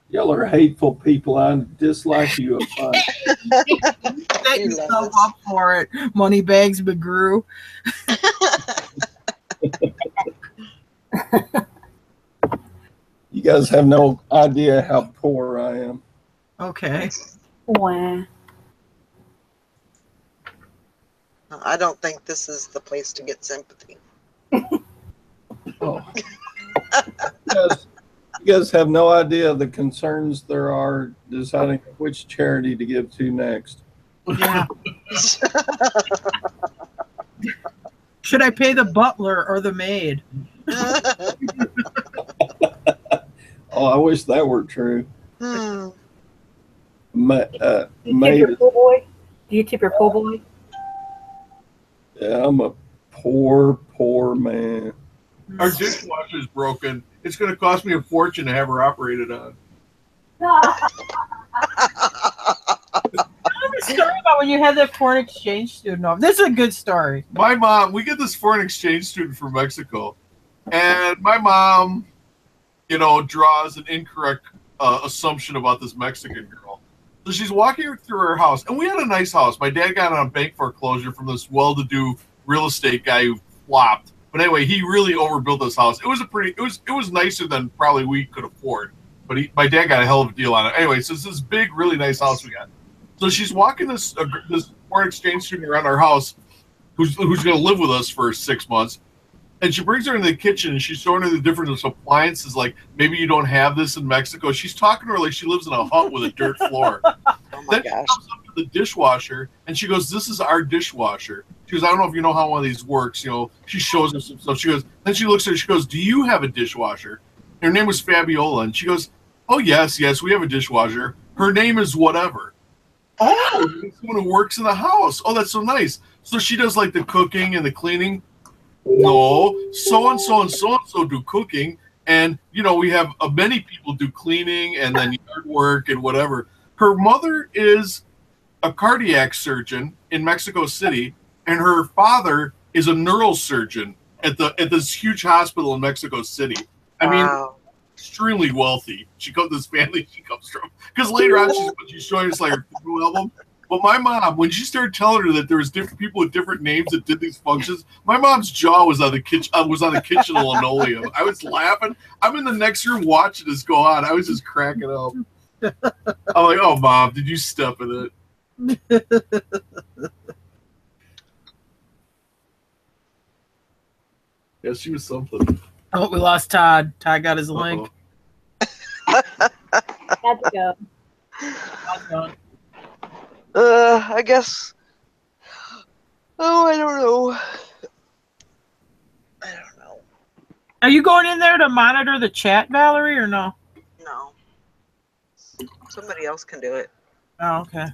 Y'all are hateful people. I dislike you a bunch. Set yourself up for it. Moneybags McGrew. You guys have no idea how poor I am. Okay. Wow. I don't think this is the place to get sympathy. Oh. You guys have no idea the concerns there are deciding which charity to give to next. Yeah. Should I pay the butler or the maid? Oh, I wish that were true. Hmm. Do you tip Maid, your pool boy? Do you tip your pool boy? yeah, I'm a poor, poor man. Our dishwasher's broken. It's going to cost me a fortune to have her operated on. Tell me a story about when you had that foreign exchange student over. This is a good story. My mom, we get this foreign exchange student from Mexico, and my mom, you know, draws an incorrect assumption about this Mexican girl. So she's walking through her house, and we had a nice house. My dad got on a bank foreclosure from this well-to-do real estate guy who flopped. But anyway, he really overbuilt this house. It was nicer than probably we could afford. But my dad got a hell of a deal on it. Anyway, so it's this big, really nice house we got. So she's walking this foreign exchange student around our house, who's going to live with us for 6 months. And she brings her into the kitchen and she's showing her the different appliances. Like, maybe you don't have this in Mexico. She's talking to her like she lives in a hut with a dirt floor. Oh my Then she gosh. comes up to the dishwasher and she goes, "This is our dishwasher." She goes, "I don't know if you know how one of these works." You know, she shows us some stuff. She goes, then she looks at her, she goes, "Do you have a dishwasher?" Her name was Fabiola. And she goes, "Oh, yes, we have a dishwasher. Her name is whatever." Oh, someone who works in the house. Oh, that's so nice. So she does like the cooking and the cleaning. No, so and so and so and so do cooking, and you know we have many people do cleaning and then yard work and whatever. Her mother is a cardiac surgeon in Mexico City, and her father is a neurosurgeon at this huge hospital in Mexico City. I mean, Wow. extremely wealthy. She comes this family she comes from, because later on she's showing us like her photo album. But my mom, when she started telling her that there was different people with different names that did these functions, my mom's jaw was on the kitchen linoleum. I was laughing. I'm in the next room watching this go on. I was just cracking up. I'm like, "Oh, Mom, did you step in it?" Yeah, she was something. Oh, we lost Todd. Todd got his link. Had to go. Todd's gone. I guess. Oh, I don't know. I don't know. Are you going in there to monitor the chat, Valerie, or no? No. Somebody else can do it. Oh, okay.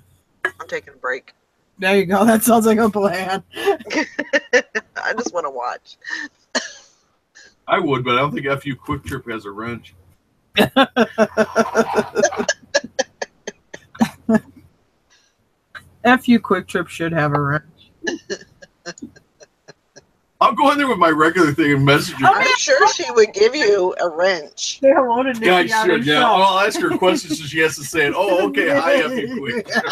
I'm taking a break. There you go. That sounds like a plan. I just want to watch. I would, but I don't think FU Quick Trip has a wrench. FU Quick Trip should have a wrench. I'll go in there with my regular thing and message her. I'm sure she would give you a wrench. They loaded Yeah, I should. Yeah, I'll ask her questions so she has to say it. Oh, okay. Hi, FU Quick Trip.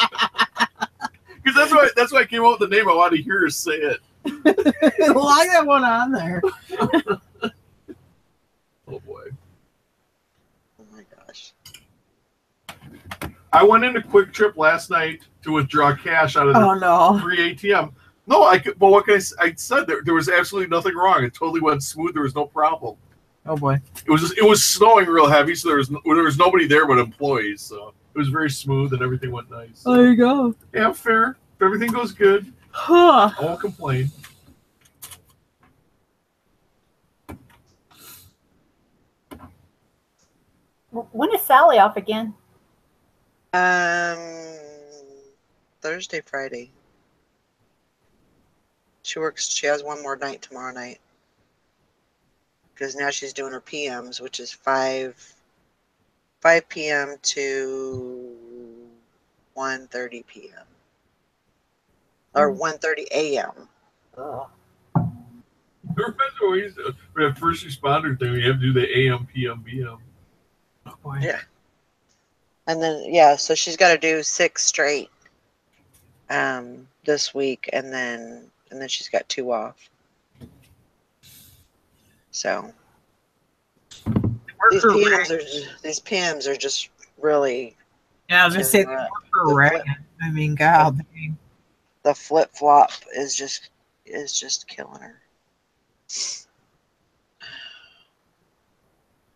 That's why I came up with the name. I wanted to hear her say it. Like that one on there. Oh boy. Oh my gosh. I went into Quick Trip last night to withdraw cash out of the free ATM. No, but what can I said there was absolutely nothing wrong. It totally went smooth. There was no problem. Oh boy. It was snowing real heavy, so there was nobody there but employees. So it was very smooth and everything went nice. There you go. Yeah, fair. If everything goes good, Huh. I won't complain. When is Sally off again? Thursday, Friday. She has one more night tomorrow night. Because now she's doing her PMs, which is 5 p.m. to 1:30 p.m. Or 1:30 a.m. Remember always for that first responder thing, we have to do the AM, PM, BM. Oh boy. Yeah. And then so she's got to do 6 straight this week, and then she's got 2 off. So these PMs are just really. Yeah, I was gonna say they work for Reagan. I mean, God. The flip flop is just killing her.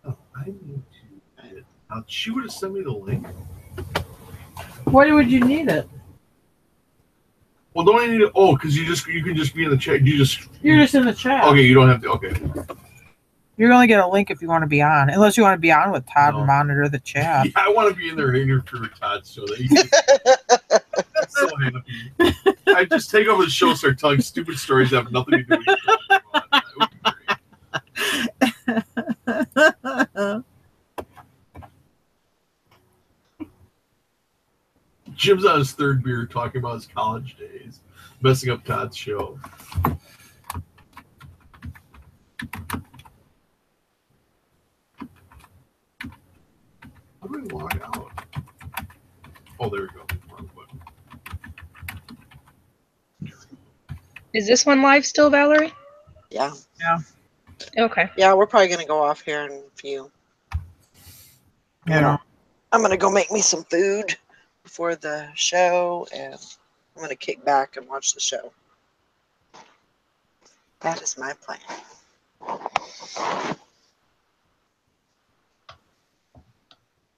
Oh, I need to. She would have sent me the link. Why would you need it? Well, don't I need it? Oh, because you can just be in the chat. You're just in the chat. Okay, you don't have to. Okay. You're only get a link if you want to be on, unless you want to be on with Todd and monitor the chat. Yeah, I want to be in there and interview Todd so that I'm so happy. I just take over the show, start telling stupid stories that have nothing to do with each other. That would be great. Jim's on his 3rd beer talking about his college days, messing up Todd's show. How do I log out? Oh, there we go. Wrong button. Is this one live still, Valerie? Yeah. Yeah. Okay. Yeah, we're probably gonna go off here in a few. Yeah. I'm gonna go make me some food before the show, and I'm gonna kick back and watch the show. That is my plan.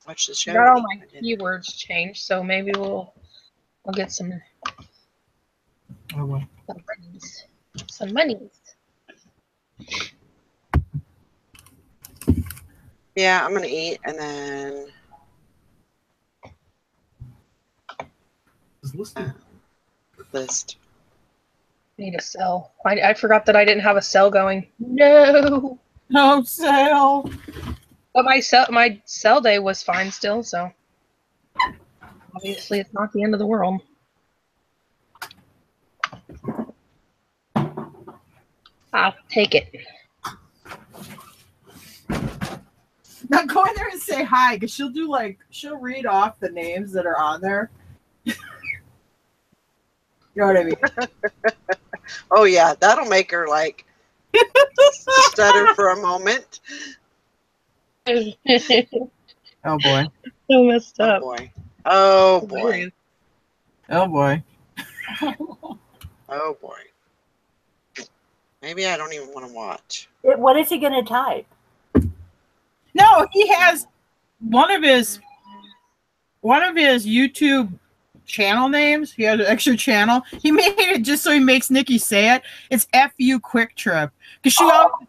Watch the show. I got all my keywords changed, so maybe I'll get some monies. Some monies. Yeah, I'm gonna eat and then list. Need a cell. I forgot that I didn't have a cell going. No. No cell. But my cell day was fine still, so obviously it's not the end of the world. I'll take it. Now go in there and say hi, because she'll read off the names that are on there. You know what I mean? Oh yeah, that'll make her like stutter for a moment. Oh boy. So messed up. Oh boy. Oh boy. Oh boy. Oh boy. Maybe I don't even want to watch. What is he going to type? No, he has one of his YouTube channel names. He has an extra channel. He made it just so he makes Nikki say it. It's FU Quick Trip. Because she always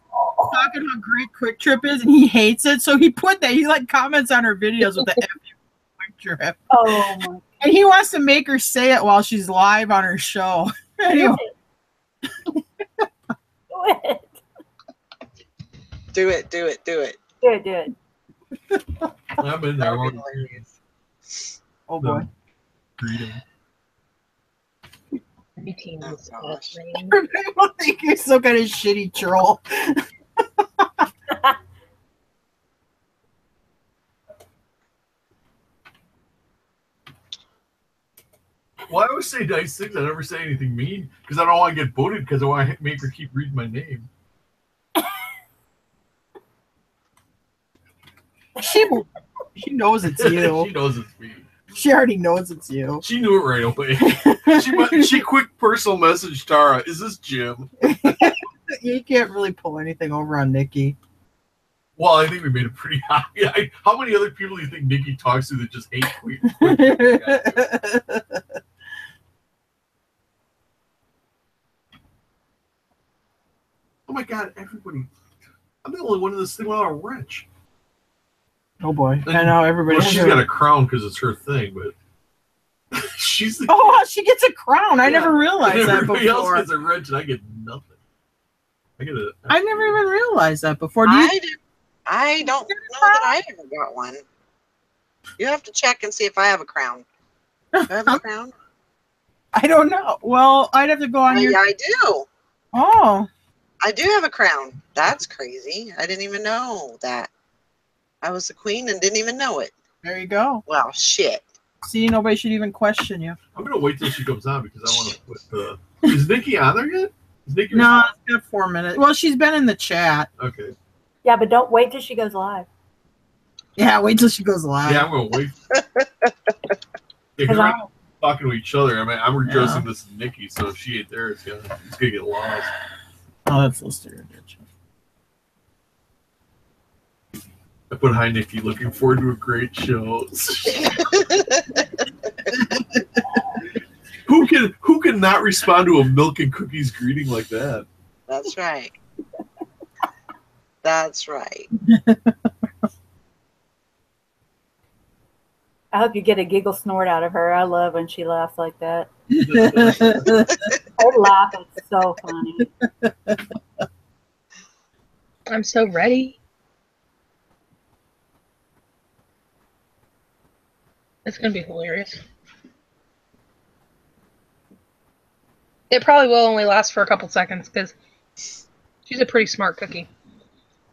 talking how great Quick Trip is and he hates it. So he put that. He comments on her videos with the FU Quick Trip. Oh my. And he wants to make her say it while she's live on her show. Anyway. Do it. Do it. Do it. I'm in there. Oh boy. Greeting. Oh, gosh. People think you're some kind of shitty troll. Well, I always say nice things. I never say anything mean because I don't want to get booted because I want to make her keep reading my name. She knows it's you. She knows it's me. She already knows it's you. She knew it right away. She quick personal message Tara. Is this Jim? You can't really pull anything over on Nikki. Well, I think we made it pretty high. How many other people do you think Nikki talks to that just hate quick? Oh my God! Everybody, I'm the only one in this thing without a wrench. Oh boy! I know everybody. Well, she's got a crown because it's her thing, but she's the. Oh, she gets a crown. I never realized that before. Everybody else gets a wrench, and I get nothing. I never even realized that before. I don't know that I ever got one. You have to check and see if I have a crown. Do I have a crown? I don't know. Well, I'd have to go on your. Yeah, I do. Oh. I do have a crown. That's crazy. I didn't even know that. I was the queen and didn't even know it. There you go. Well, shit. See, nobody should even question you. I'm gonna wait till she comes on because I want to put the. Is Nikki on there yet? Is Nikki? No, it's got 4 minutes. Well, she's been in the chat. Okay. Yeah, but don't wait till she goes live. Yeah, wait till she goes live. Yeah, I'm gonna wait. Because we're talking to each other. I mean, I'm addressing this to Nikki, so if she ain't there, it's gonna get lost. Oh, that's listed. I put hi Nikki. Looking forward to a great show. Who can not respond to a milk and cookies greeting like that? That's right. That's right. I hope you get a giggle snort out of her. I love when she laughs like that. Her laugh is so funny. I'm so ready. It's going to be hilarious. It probably will only last for a couple seconds because she's a pretty smart cookie.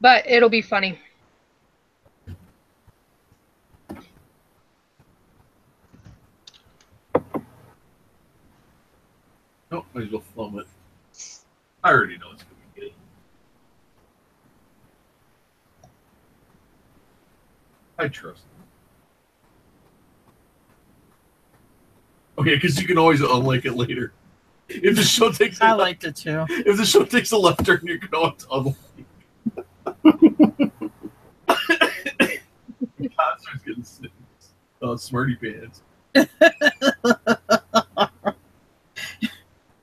But it'll be funny. Nope, might as well film it. I already know it's going to be good. I trust them. Okay, because you can always unlike it later. If the show takes I liked it too. If the show takes a left turn, you can always unlike. Concert's getting sick. Smarty pants. I'm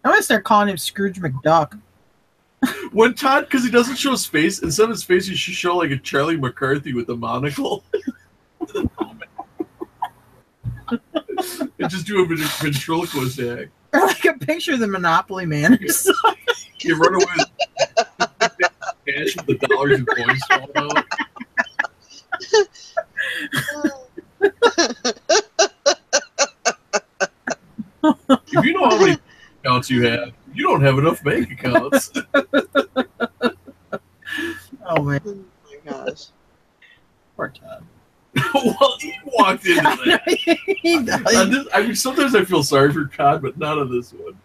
gonna start calling him Scrooge McDuck. When Todd, because he doesn't show his face, instead of his face, you should show like a Charlie McCarthy with a monocle. And just do a ventriloquist act. Or like a picture of the Monopoly Man or something. You run away with cash with the dollars and coins falling out. If you know how many accounts you have, you don't have enough bank accounts. Oh man. Oh my gosh. Poor Todd. Well, he walked into that. He does. I mean, sometimes I feel sorry for Todd, but not on this one.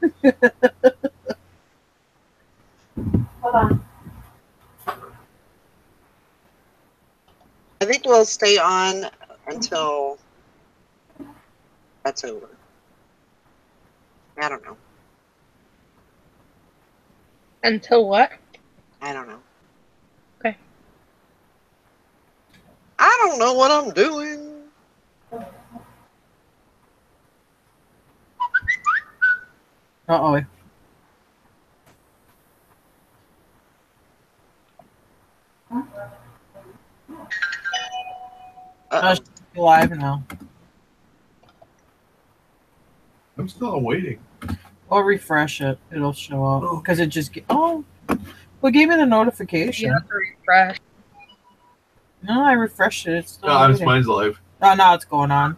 Hold on. I think we'll stay on until that's over. I don't know. Until what? I don't know. Okay. I don't know what I'm doing. Uh-oh. She's live now. I'm still waiting. Or refresh it. It'll show up. Because it just... well, gave me the notification. You have to refresh. No, I refreshed it. It's still No, mine's live. Oh, now it's going on.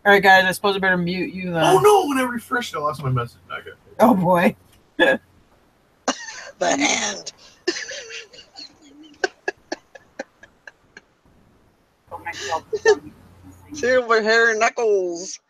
All right, guys. I suppose I better mute you then. Oh, no. When I refreshed, I lost my message. Okay. Oh, boy. The hand. Silver hair knuckles.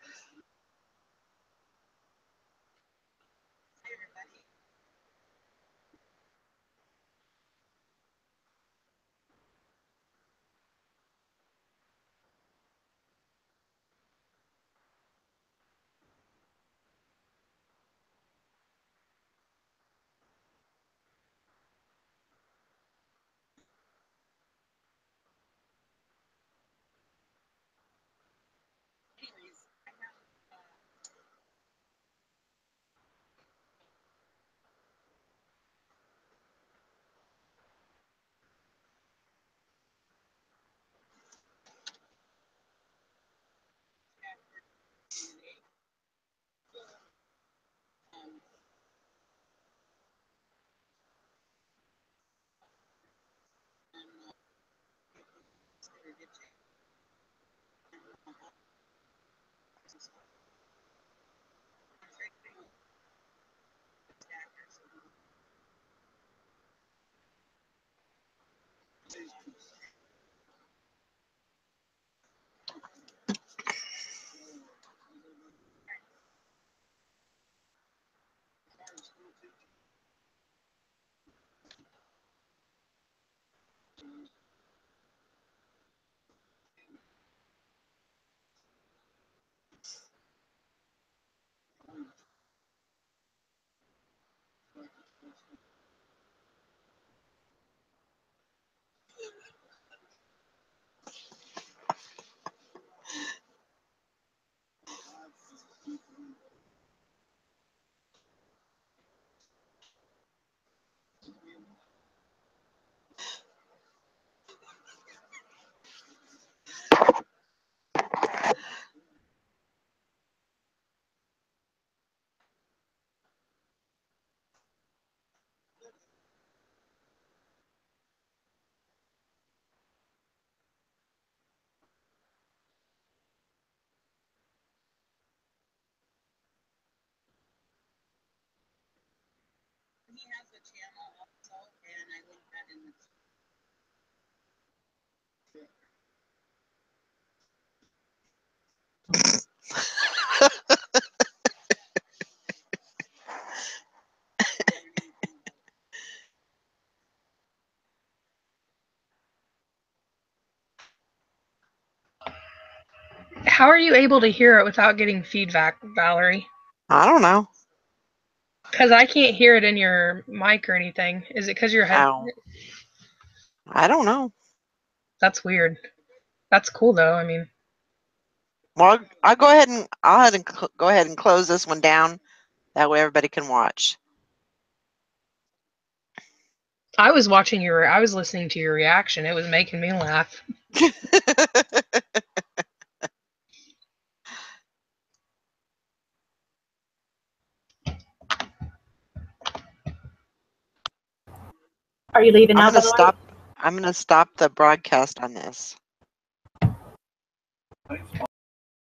How are you able to hear it without getting feedback, Valerie? I don't know. Because I can't hear it in your mic or anything. Is it because your head? Ow. I don't know. That's weird. That's cool though. I mean, Well, I'll go ahead and go ahead and close this one down. That way everybody can watch. I was watching I was listening to your reaction. It was making me laugh. Are you leaving now, I'm Valerie? gonna stop the broadcast on this.